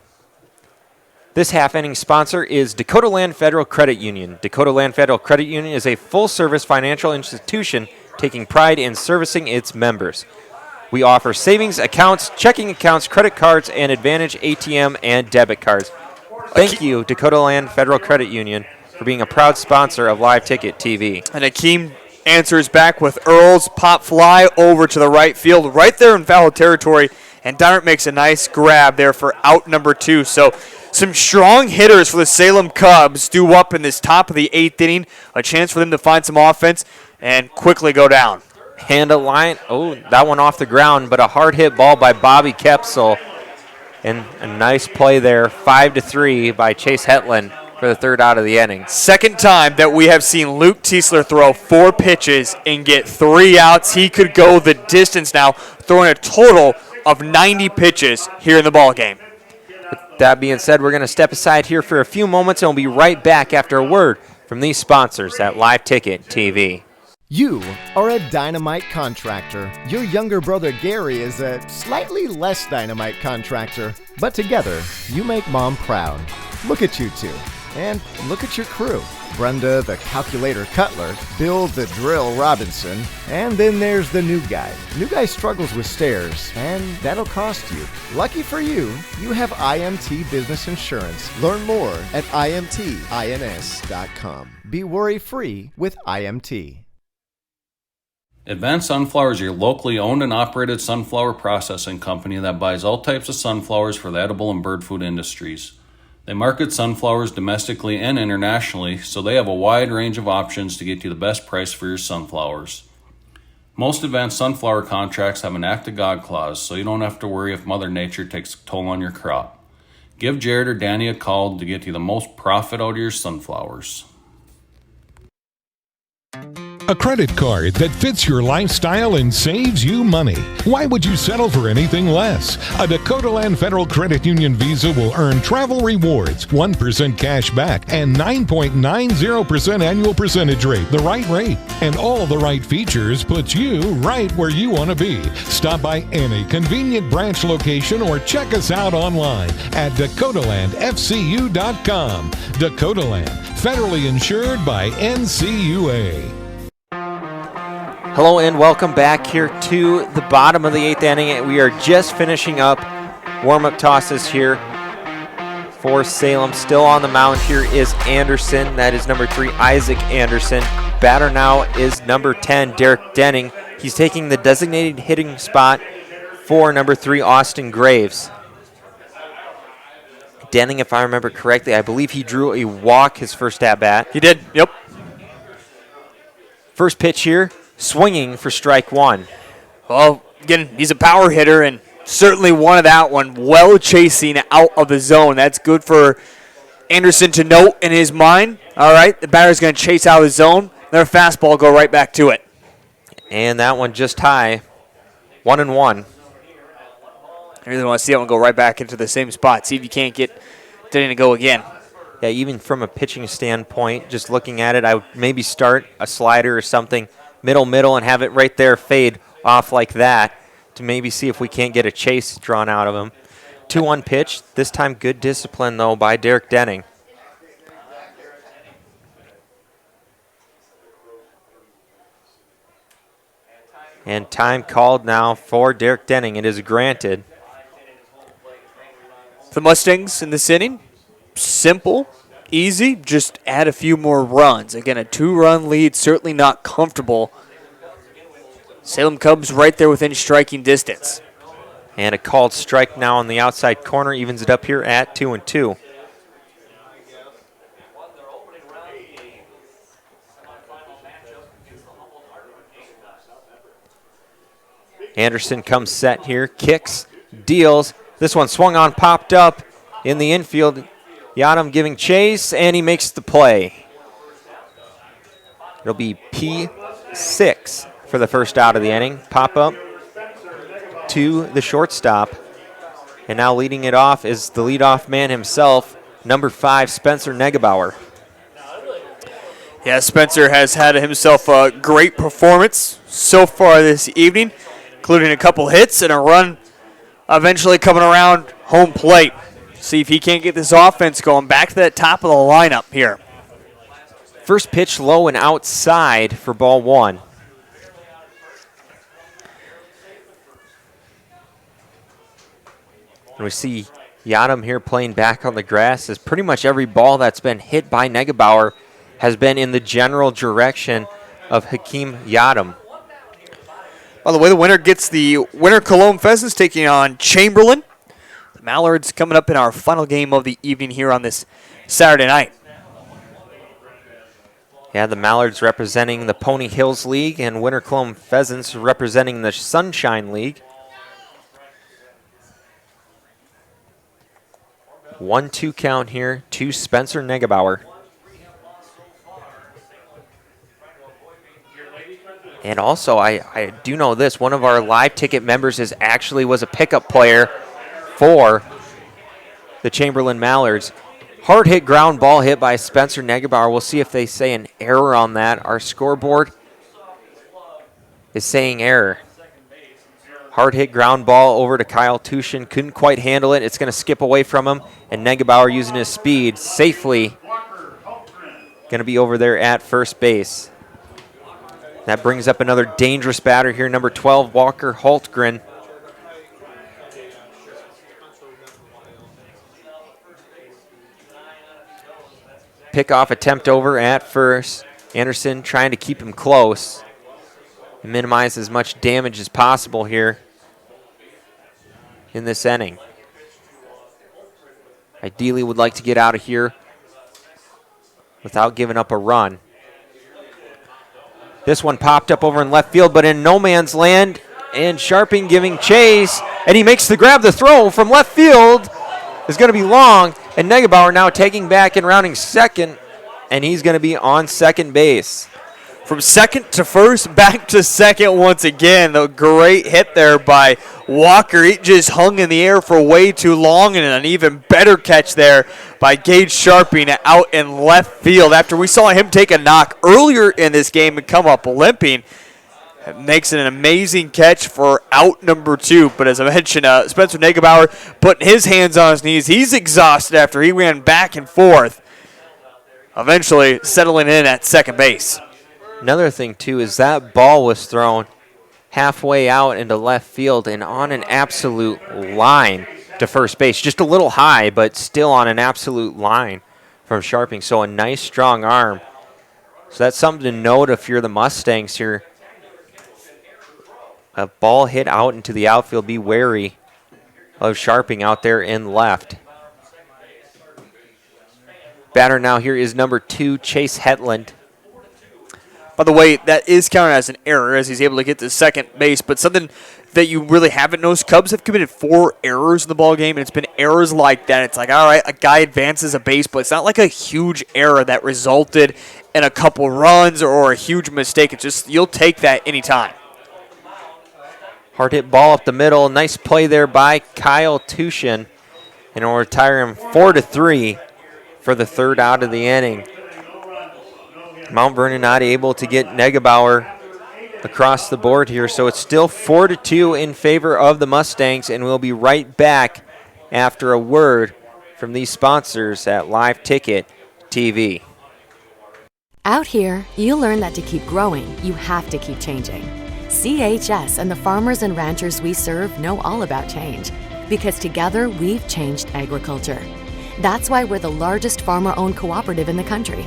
This half-inning sponsor is Dakota Land Federal Credit Union. Dakota Land Federal Credit Union is a full-service financial institution taking pride in servicing its members. We offer savings accounts, checking accounts, credit cards, and Advantage ATM and debit cards. Thank you, Dakota Land Federal Credit Union, for being a proud sponsor of Live Ticket TV. And Hakeem answers back with Earls pop fly over to the right field, right there in foul territory, and Donnert makes a nice grab there for out number 2. So some strong hitters for the Salem Cubs due up in this top of the 8th inning. A chance for them to find some offense and quickly go down. And a line, that one off the ground, but a hard hit ball by Bobby Kepsel. And a nice play there, 5-3 by Chase Hetland for the 3rd out of the inning. Second time that we have seen Luke Tiesler throw 4 pitches and get 3 outs. He could go the distance now, throwing a total of 90 pitches here in the ballgame. That being said, we're going to step aside here for a few moments, and we'll be right back after a word from these sponsors at Live Ticket TV. You are a dynamite contractor. Your younger brother Gary is a slightly less dynamite contractor. But together, you make Mom proud. Look at you two. And look at your crew. Brenda the Calculator Cutler, Bill the Drill Robinson, and then there's the new guy. New guy struggles with stairs, and that'll cost you. Lucky for you, you have IMT Business Insurance. Learn more at imtins.com. Be worry-free with IMT. Advanced Sunflower is your locally owned and operated sunflower processing company that buys all types of sunflowers for the edible and bird food industries. They market sunflowers domestically and internationally, so they have a wide range of options to get you the best price for your sunflowers. Most advanced sunflower contracts have an Act of God clause, so you don't have to worry if Mother Nature takes a toll on your crop. Give Jared or Danny a call to get you the most profit out of your sunflowers. A credit card that fits your lifestyle and saves you money. Why would you settle for anything less? A Dakota Land Federal Credit Union Visa will earn travel rewards, 1% cash back, and 9.90% annual percentage rate. The right rate and all the right features puts you right where you want to be. Stop by any convenient branch location or check us out online at DakotaLandFCU.com. Dakota Land, federally insured by NCUA. Hello and welcome back here to the bottom of the 8th inning. We are just finishing up warm-up tosses here for Salem. Still on the mound here is Anderson. That is number 3, Isaac Anderson. Batter now is number 10, Derek Denning. He's taking the designated hitting spot for number 3, Austin Graves. Denning, if I remember correctly, I believe he drew a walk his first at-bat. He did, yep. First pitch here. Swinging for strike 1. Well, again, he's a power hitter and certainly wanted that one. Well chasing out of the zone. That's good for Anderson to note in his mind. All right, the batter's going to chase out of the zone. Their fastball go right back to it. And that one just high. 1-1. I really want to see that one go right back into the same spot. See if you can't get Denny to go again. Yeah, even from a pitching standpoint, just looking at it, I would maybe start a slider or something. Middle, and have it right there fade off like that to maybe see if we can't get a chase drawn out of him. 2-1 pitch. This time good discipline, though, by Derek Denning. And time called now for Derek Denning. It is granted. The Mustangs in this inning, simple, easy, just add a few more runs. Again, a 2-run lead, certainly not comfortable. Salem Cubs right there within striking distance. And a called strike now on the outside corner evens it up here at 2-2. Anderson comes set here, kicks, deals. This one swung on, popped up in the infield. Yadam giving chase, and he makes the play. It'll be P6 for the first out of the inning. Pop up to the shortstop. And now leading it off is the leadoff man himself, number 5, Spencer Negebauer. Yeah, Spencer has had himself a great performance so far this evening, including a couple hits and a run eventually coming around home plate. See if he can't get this offense going back to that top of the lineup here. First pitch low and outside for ball 1. And we see Yadam here playing back on the grass, as pretty much every ball that's been hit by Negebauer has been in the general direction of Hakeem Yadam. By the way, the winner gets the Winter Cologne Pheasants taking on Chamberlain. The Mallards coming up in our final game of the evening here on this Saturday night. Yeah, the Mallards representing the Pony Hills League and Winter Cologne Pheasants representing the Sunshine League. 1-2 count here to Spencer Negebauer. And also, I do know this, one of our live ticket members was a pickup player for the Chamberlain Mallards. Hard hit ground ball hit by Spencer Negebauer. We'll see if they say an error on that. Our scoreboard is saying error. Hard hit ground ball over to Kyle Tushin. Couldn't quite handle it. It's going to skip away from him. And Negebauer using his speed safely. Going to be over there at first base. That brings up another dangerous batter here, number 12, Walker Hultgren. Pickoff attempt over at first. Anderson trying to keep him close and minimize as much damage as possible here in this inning. Ideally would like to get out of here without giving up a run. This one popped up over in left field, but in no man's land, and Sharping giving chase, and he makes the grab. The throw from left field is going to be long, and Negebauer now taking back and rounding second, and he's going to be on second base. From second to first, back to second once again. The great hit there by Walker. It just hung in the air for way too long, and an even better catch there by Gage Sharping out in left field. After we saw him take a knock earlier in this game and come up limping, it makes it an amazing catch for out number 2. But as I mentioned, Spencer Negebauer putting his hands on his knees. He's exhausted after he ran back and forth, eventually settling in at second base. Another thing, too, is that ball was thrown halfway out into left field and on an absolute line to first base. Just a little high, but still on an absolute line from Sharping. So a nice, strong arm. So that's something to note if you're the Mustangs here. A ball hit out into the outfield. Be wary of Sharping out there in left. Batter now here is number 2, Chase Hetland. By the way, that is counted as an error as he's able to get to second base, but something that you really haven't noticed, Cubs have committed 4 errors in the ball game, and it's been errors like that. It's like, all right, a guy advances a base, but it's not like a huge error that resulted in a couple runs or a huge mistake. It's just you'll take that anytime. Hard hit ball up the middle. Nice play there by Kyle Tushin, and will retire him 4-3 for the third out of the inning. Mount Vernon not able to get Negebauer across the board here, so it's still 4-2 in favor of the Mustangs, and we'll be right back after a word from these sponsors at Live Ticket TV. Out here, you learn that to keep growing, you have to keep changing. CHS and the farmers and ranchers we serve know all about change, because together we've changed agriculture. That's why we're the largest farmer-owned cooperative in the country.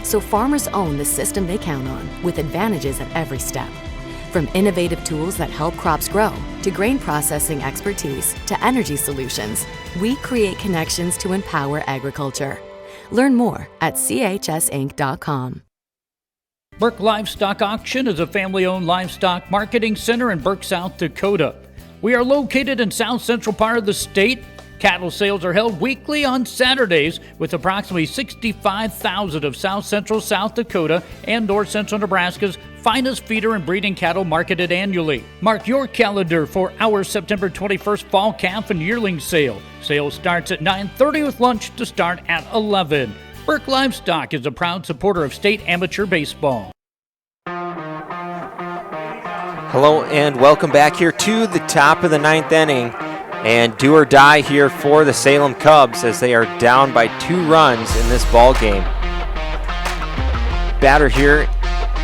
So farmers own the system they count on, with advantages at every step. From innovative tools that help crops grow, to grain processing expertise, to energy solutions, we create connections to empower agriculture. Learn more at chsinc.com. Burke Livestock Auction is a family-owned livestock marketing center in Burke, South Dakota. We are located in south central part of the state. Cattle sales are held weekly on Saturdays, with approximately 65,000 of south central South Dakota and north central Nebraska's finest feeder and breeding cattle marketed annually. Mark your calendar for our September 21st fall calf and yearling sale. Sale starts at 9:30 with lunch to start at 11. Burke Livestock is a proud supporter of state amateur baseball. Hello and welcome back here to the top of the ninth inning. And do or die here for the Salem Cubs as they are down by 2 runs in this ball game. Batter here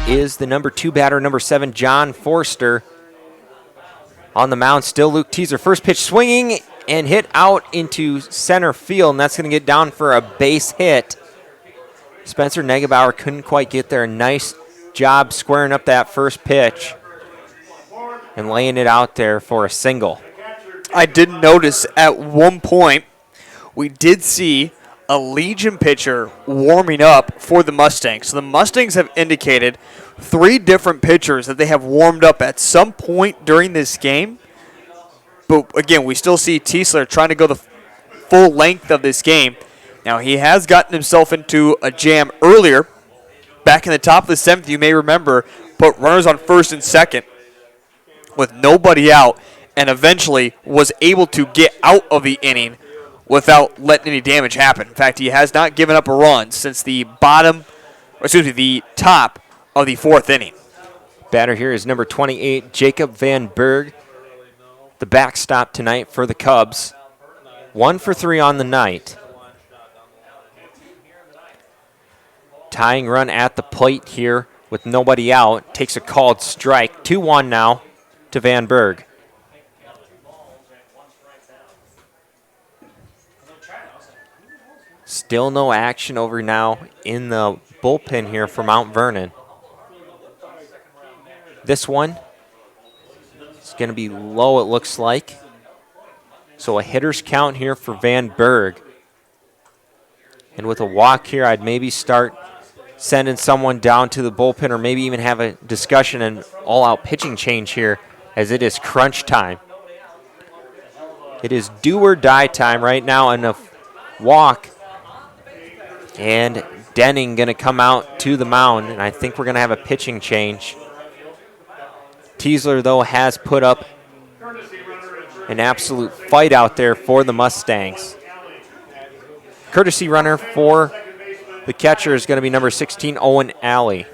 is the number 2 batter, number 7, John Forster. On the mound, still Luke Teaser. First pitch swinging and hit out into center field, and that's going to get down for a base hit. Spencer Negebauer couldn't quite get there. Nice job squaring up that first pitch and laying it out there for a single. I did notice at one point we did see a Legion pitcher warming up for the Mustangs. So the Mustangs have indicated 3 different pitchers that they have warmed up at some point during this game. But again, we still see Tiesler trying to go the full length of this game. Now, he has gotten himself into a jam earlier. Back in the top of the 7th, you may remember, put runners on first and second with nobody out, and eventually was able to get out of the inning without letting any damage happen. In fact, he has not given up a run since the top of the 4th inning. Batter here is number 28, Jacob Van Berg. The backstop tonight for the Cubs. 1 for 3 on the night. Tying run at the plate here with nobody out. Takes a called strike. 2-1 now to Van Berg. Still no action over now in the bullpen here for Mount Vernon. This one is going to be low, it looks like. So a hitter's count here for Van Berg. And with a walk here, I'd maybe start sending someone down to the bullpen, or maybe even have a discussion and all-out pitching change here, as it is crunch time. It is do or die time right now, and a walk. And Denning going to come out to the mound, and I think we're going to have a pitching change. Tiesler, though, has put up an absolute fight out there for the Mustangs. Courtesy runner for the catcher is going to be number 16, Owen Alley.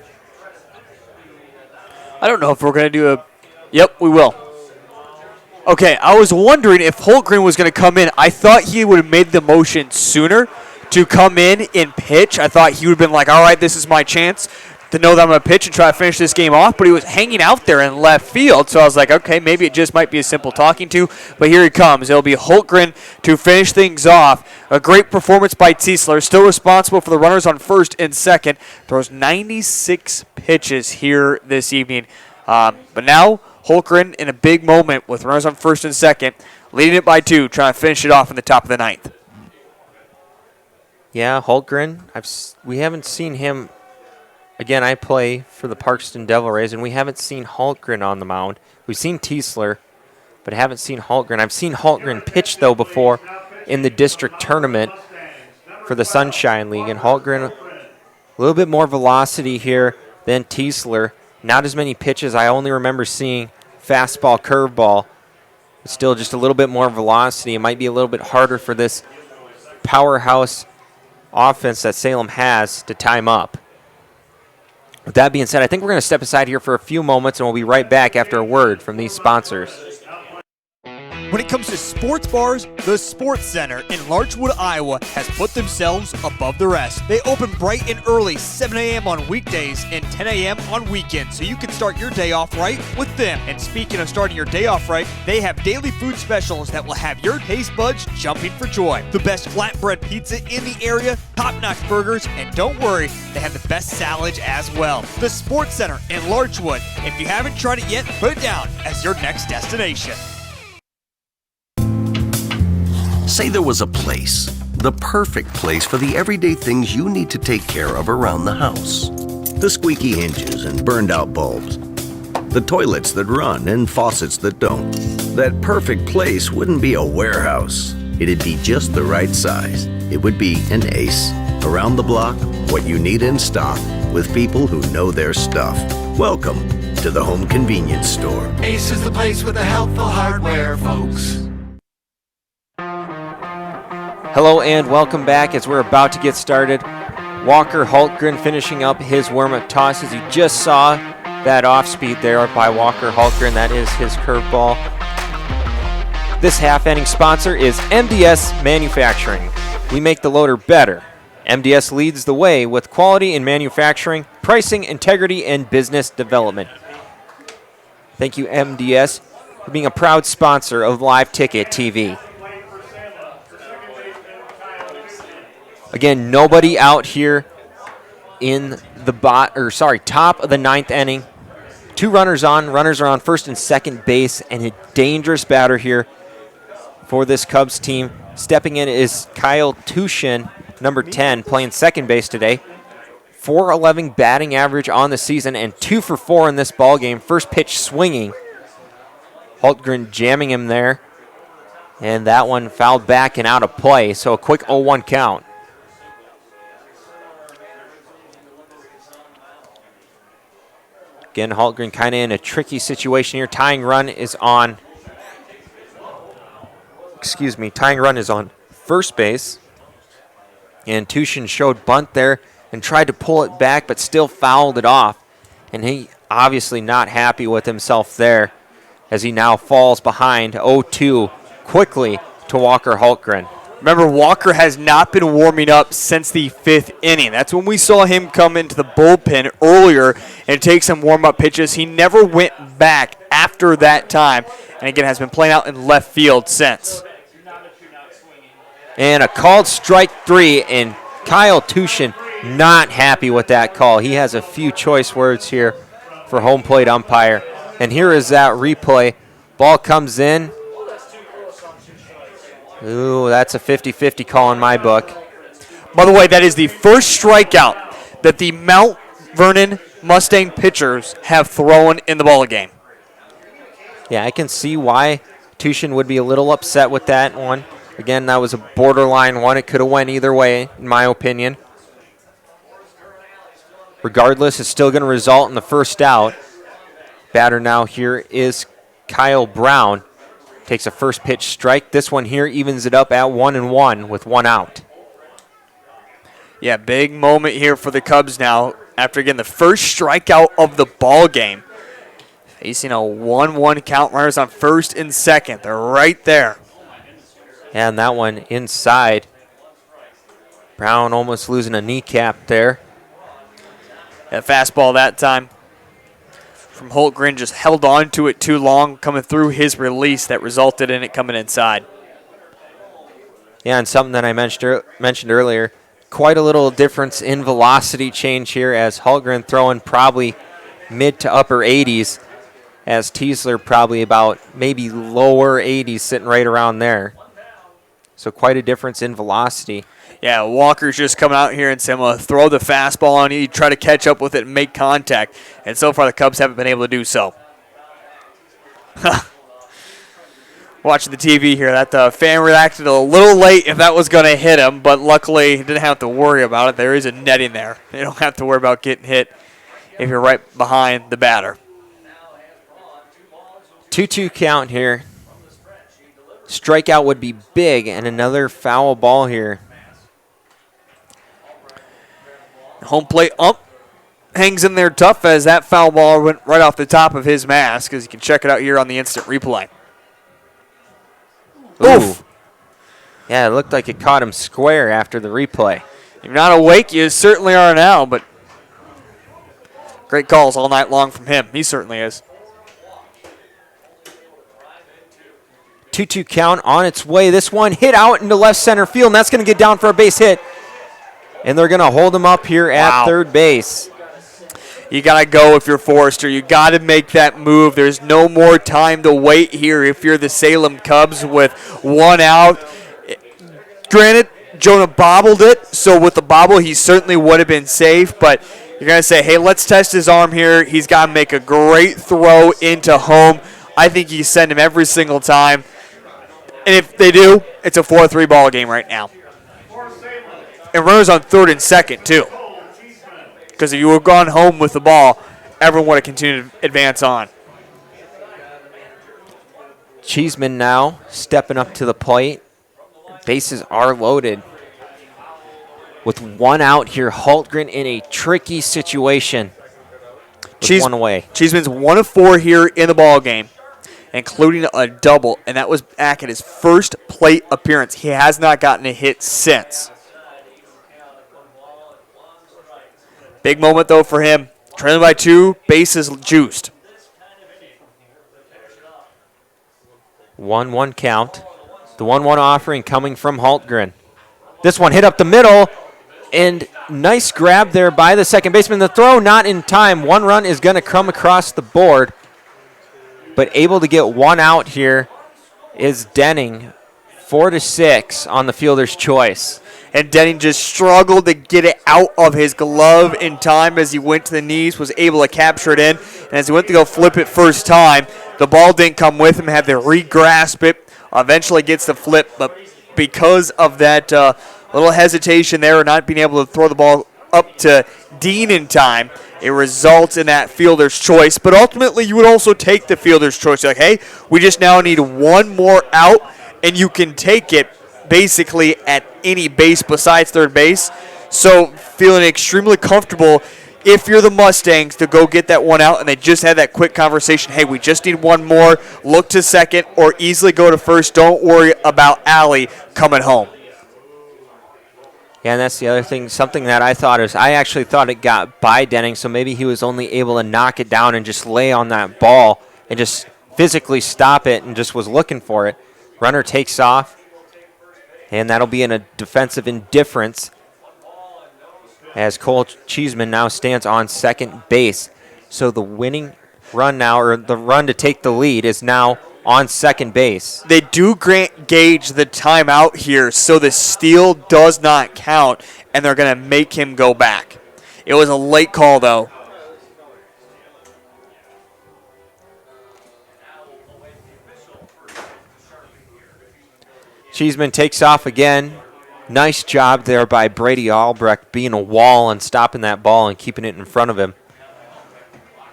I don't know if we're going to do a... Yep, we will. Okay, I was wondering if Holtgren was going to come in. I thought he would have made the motion sooner to come in and pitch. I thought he would have been like, all right, this is my chance to know that I'm going to pitch and try to finish this game off, but he was hanging out there in left field, so I was like, okay, maybe it just might be a simple talking to, but here he comes. It'll be Holtgren to finish things off. A great performance by Tiesler, still responsible for the runners on first and second. Throws 96 pitches here this evening. But now Holtgren in a big moment with runners on first and second, leading it by 2, trying to finish it off in the top of the 9th. Yeah, Holtgren, we haven't seen him. Again, I play for the Parkston Devil Rays, and we haven't seen Holtgren on the mound. We've seen Tiesler, but haven't seen Holtgren. I've seen Holtgren pitch, though, before in the district tournament for the Sunshine League, and Holtgren, a little bit more velocity here than Tiesler. Not as many pitches. I only remember seeing fastball, curveball, but still just a little bit more velocity. It might be a little bit harder for this powerhouse offense that Salem has to time up. With that being said, I think we're going to step aside here for a few moments, and we'll be right back after a word from these sponsors. When it comes to sports bars, the Sports Center in Larchwood, Iowa has put themselves above the rest. They open bright and early, 7 a.m. on weekdays and 10 a.m. on weekends, so you can start your day off right with them. And speaking of starting your day off right, they have daily food specials that will have your taste buds jumping for joy. The best flatbread pizza in the area, top-notch burgers, and don't worry, they have the best salads as well. The Sports Center in Larchwood. If you haven't tried it yet, put it down as your next destination. Say there was a place, the perfect place for the everyday things you need to take care of around the house. The squeaky hinges and burned out bulbs. The toilets that run and faucets that don't. That perfect place wouldn't be a warehouse. It'd be just the right size. It would be an Ace. Around the block, what you need in stock, with people who know their stuff. Welcome to the Home Convenience Store. Ace is the place with the helpful hardware, folks. Hello and welcome back as we're about to get started. Walker Hultgren finishing up his warm-up toss. As you just saw that off-speed there by Walker Hultgren. That is his curveball. This half-inning sponsor is MDS Manufacturing. We make the loader better. MDS leads the way with quality in manufacturing, pricing, integrity, and business development. Thank you, MDS, for being a proud sponsor of Live Ticket TV. Again, nobody out here in the top of the ninth inning. 2 runners on. Runners are on first and second base, and a dangerous batter here for this Cubs team. Stepping in is Kyle Tushin, number 10, playing second base today. .411 batting average on the season and 2 for 4 in this ball game. First pitch swinging. Hultgren jamming him there, and that one fouled back and out of play. So a quick 0-1 count. Again, Hultgren kind of in a tricky situation here. Tying run is on first base. And Tushin showed bunt there and tried to pull it back, but still fouled it off. And he obviously not happy with himself there as he now falls behind 0-2 quickly to Walker Hultgren. Remember, Walker has not been warming up since the 5th inning. That's when we saw him come into the bullpen earlier and take some warm-up pitches. He never went back after that time, and again has been playing out in left field since. And a called strike 3, and Kyle Tushin not happy with that call. He has a few choice words here for home plate umpire. And here is that replay. Ball comes in. Ooh, that's a 50-50 call in my book. By the way, that is the first strikeout that the Mount Vernon Mustang pitchers have thrown in the ball game. Yeah, I can see why Tushin would be a little upset with that one. Again, that was a borderline one. It could have went either way, in my opinion. Regardless, it's still going to result in the first out. Batter now here is Kyle Brown. Takes a first pitch strike. This one here evens it up at 1-1 with 1 out. Yeah, big moment here for the Cubs now after, again, the first strikeout of the ball game. Facing a 1-1 count, runners on first and second. They're right there. And that one inside. Brown almost losing a kneecap there. That fastball that time from Hultgren just held on to it too long, coming through his release that resulted in it coming inside. Yeah, and something that I mentioned earlier, quite a little difference in velocity change here as Hultgren throwing probably mid to upper 80s, as Teasler probably about maybe lower 80s, sitting right around there. So quite a difference in velocity. Yeah, Walker's just coming out here and saying, well, throw the fastball on you, try to catch up with it and make contact. And so far the Cubs haven't been able to do so. Watching the TV here, that fan reacted a little late if that was going to hit him, but luckily he didn't have to worry about it. There is a netting there. You don't have to worry about getting hit if you're right behind the batter. 2-2 count here. Strikeout would be big, and another foul ball here. Home plate ump hangs in there tough as that foul ball went right off the top of his mask, as you can check it out here on the instant replay. Oof. Yeah, it looked like it caught him square after the replay. If you're not awake, you certainly are now, but great calls all night long from him. He certainly is. 2-2 count on its way. This one hit out into left center field, and that's going to get down for a base hit. And they're going to hold him up here at third base. You got to go if you're Forrester. You got to make that move. There's no more time to wait here if you're the Salem Cubs with one out. Granted, Jonah bobbled it, so with the bobble, he certainly would have been safe, but you're going to say, hey, let's test his arm here. He's got to make a great throw into home. I think you send him every single time. And if they do, it's a 4-3 ball game right now. And runners on third and second, too. Because if you were gone home with the ball, everyone would have continued to advance on. Cheeseman now stepping up to the plate. Bases are loaded. With one out here, Hultgren in a tricky situation. With one away. Cheeseman's 1 of 4 here in the ball game, including a double, and that was back at his first plate appearance. He has not gotten a hit since. Big moment, though, for him. Trailing by 2, bases juiced. 1-1 count. The 1-1 offering coming from Hultgren. This one hit up the middle, and nice grab there by the second baseman. The throw not in time. One run is going to come across the board, but able to get one out here is Denning. 4-6 on the fielder's choice. And Denning just struggled to get it out of his glove in time as he went to the knees, was able to capture it in. And as he went to go flip it first time, the ball didn't come with him, had to re-grasp it, eventually gets the flip. But because of that little hesitation there, not being able to throw the ball up to Dean in time, it results in that fielder's choice. But ultimately, you would also take the fielder's choice. You're like, hey, we just now need one more out, and you can take it basically at any base besides third base. So feeling extremely comfortable if you're the Mustangs to go get that one out, and they just had that quick conversation, hey, we just need one more, look to second, or easily go to first. Don't worry about Allie coming home. Yeah, and that's the other thing, something that I actually thought it got by Denning, so maybe he was only able to knock it down and just lay on that ball and just physically stop it and just was looking for it. Runner takes off, and that'll be in a defensive indifference as Cole Cheeseman now stands on second base. So the winning run now, or the run to take the lead, is now on second base. They do gauge the timeout here, so the steal does not count, and they're going to make him go back. It was a late call, though. Cheeseman takes off again. Nice job there by Brady Albrecht being a wall and stopping that ball and keeping it in front of him.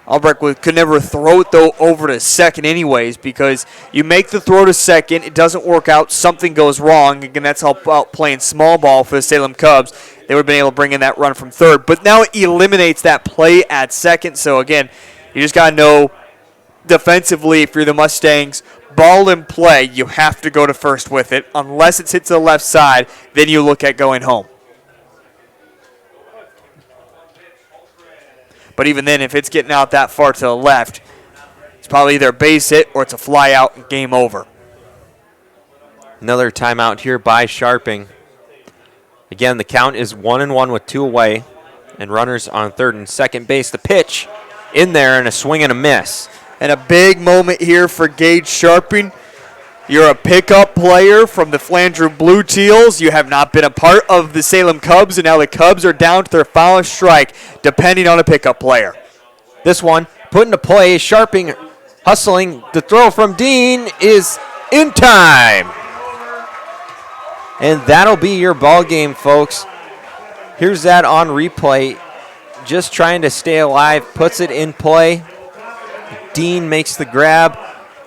Albrecht could never throw it, though, over to second anyways, because you make the throw to second, it doesn't work out, something goes wrong. Again, that's all about playing small ball for the Salem Cubs. They would have been able to bring in that run from third. But now it eliminates that play at second. So, again, you just got to know defensively, if you're the Mustangs, ball in play, you have to go to first with it. Unless it's hit to the left side, then you look at going home. But even then, if it's getting out that far to the left, it's probably either a base hit or it's a fly out and game over. Another timeout here by Sharping. Again, the count is 1-1 with 2 away, and runners on third and second base. The pitch in there and a swing and a miss. And a big moment here for Gage Sharping. You're a pickup player from the Flandreau Blue Teals. You have not been a part of the Salem Cubs, and now the Cubs are down to their final strike, depending on a pickup player. This one put into play. Sharping hustling. The throw from Dean is in time. And that'll be your ball game, folks. Here's that on replay. Just trying to stay alive. Puts it in play. Dean makes the grab.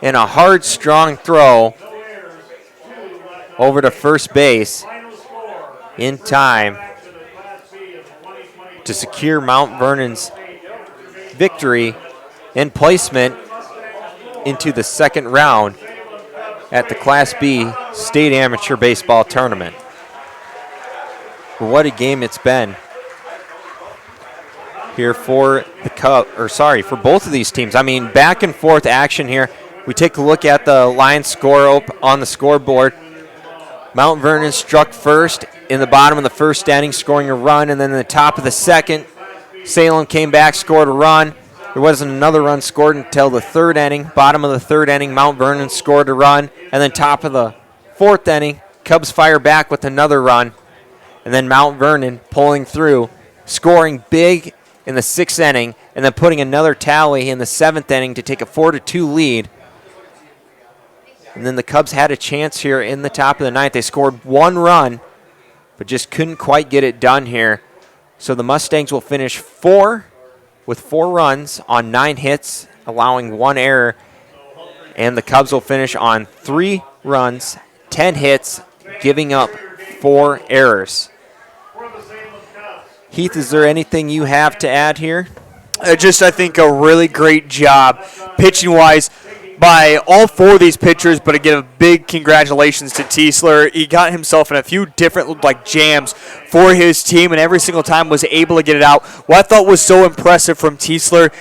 And a hard, strong throw over to first base in time to secure Mount Vernon's victory and placement into the second round at the Class B State Amateur Baseball Tournament. What a game it's been here for the for both of these teams. I mean, back and forth action here. We take a look at the line score on the scoreboard. Mount Vernon struck first in the bottom of the first inning, scoring a run, and then in the top of the second, Salem came back, scored a run. There wasn't another run scored until the third inning. Bottom of the third inning, Mount Vernon scored a run, and then top of the fourth inning, Cubs fire back with another run, and then Mount Vernon pulling through, scoring big in the sixth inning, and then putting another tally in the seventh inning to take a 4-2 lead. And then the Cubs had a chance here in the top of the ninth. They scored one run, but just couldn't quite get it done here. So the Mustangs will finish with 4 runs on 9 hits, allowing 1 error. And the Cubs will finish on 3 runs, 10 hits, giving up 4 errors. Heath, is there anything you have to add here? I think a really great job pitching-wise by all 4 of these pitchers, but again, a big congratulations to Tiesler. He got himself in a few different jams for his team, and every single time was able to get it out. What I thought was so impressive from Tiesler,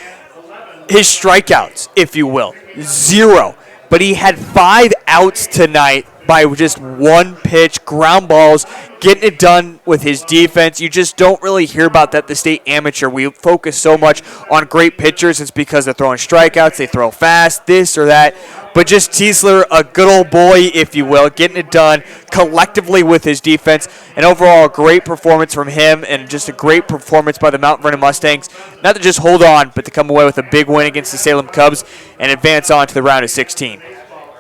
his strikeouts, if you will, 0. But he had 5 outs tonight by just 1 pitch, ground balls, getting it done with his defense. You just don't really hear about that at the state amateur. We focus so much on great pitchers. It's because they're throwing strikeouts, they throw fast, this or that. But just Tiesler, a good old boy, if you will, getting it done collectively with his defense. And overall, a great performance from him and just a great performance by the Mount Vernon Mustangs. Not to just hold on, but to come away with a big win against the Salem Cubs and advance on to the round of 16.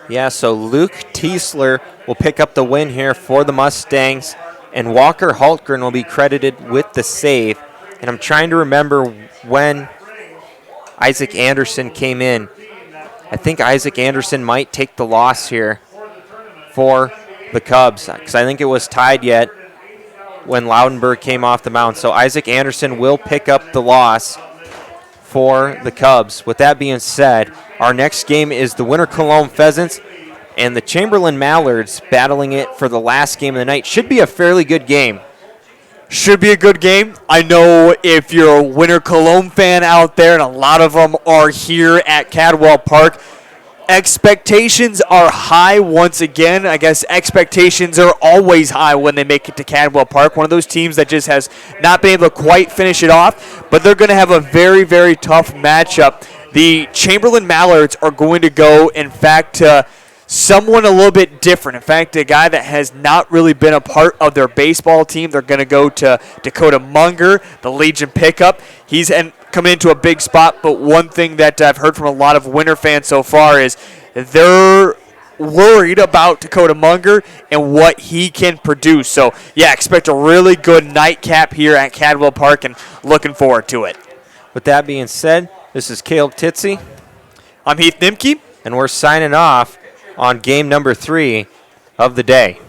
Yeah, so Luke Tiesler will pick up the win here for the Mustangs, and Walker Hultgren will be credited with the save. And I'm trying to remember when Isaac Anderson came in. I think Isaac Anderson might take the loss here for the Cubs, because I think it was tied yet when Loudenberg came off the mound. So Isaac Anderson will pick up the loss for the Cubs. With that being said, our next game is the Winter Cologne Pheasants and the Chamberlain Mallards battling it for the last game of the night. Should be a fairly good game. Should be a good game. I know if you're a Winter Cologne fan out there, and a lot of them are here at Cadwell Park, expectations are high once again. I guess expectations are always high when they make it to Cadwell Park. One of those teams that just has not been able to quite finish it off, but they're going to have a very, very tough matchup. The Chamberlain Mallards are going to go, in fact, to someone a little bit different. In fact, a guy that has not really been a part of their baseball team. They're going to go to Dakota Munger, the Legion pickup. He's coming into a big spot, but one thing that I've heard from a lot of Winter fans so far is they're worried about Dakota Munger and what he can produce. So, yeah, expect a really good nightcap here at Cadwell Park, and looking forward to it. With that being said, this is Caleb Titsey. I'm Heath Nimke. And we're signing off on game number 3 of the day.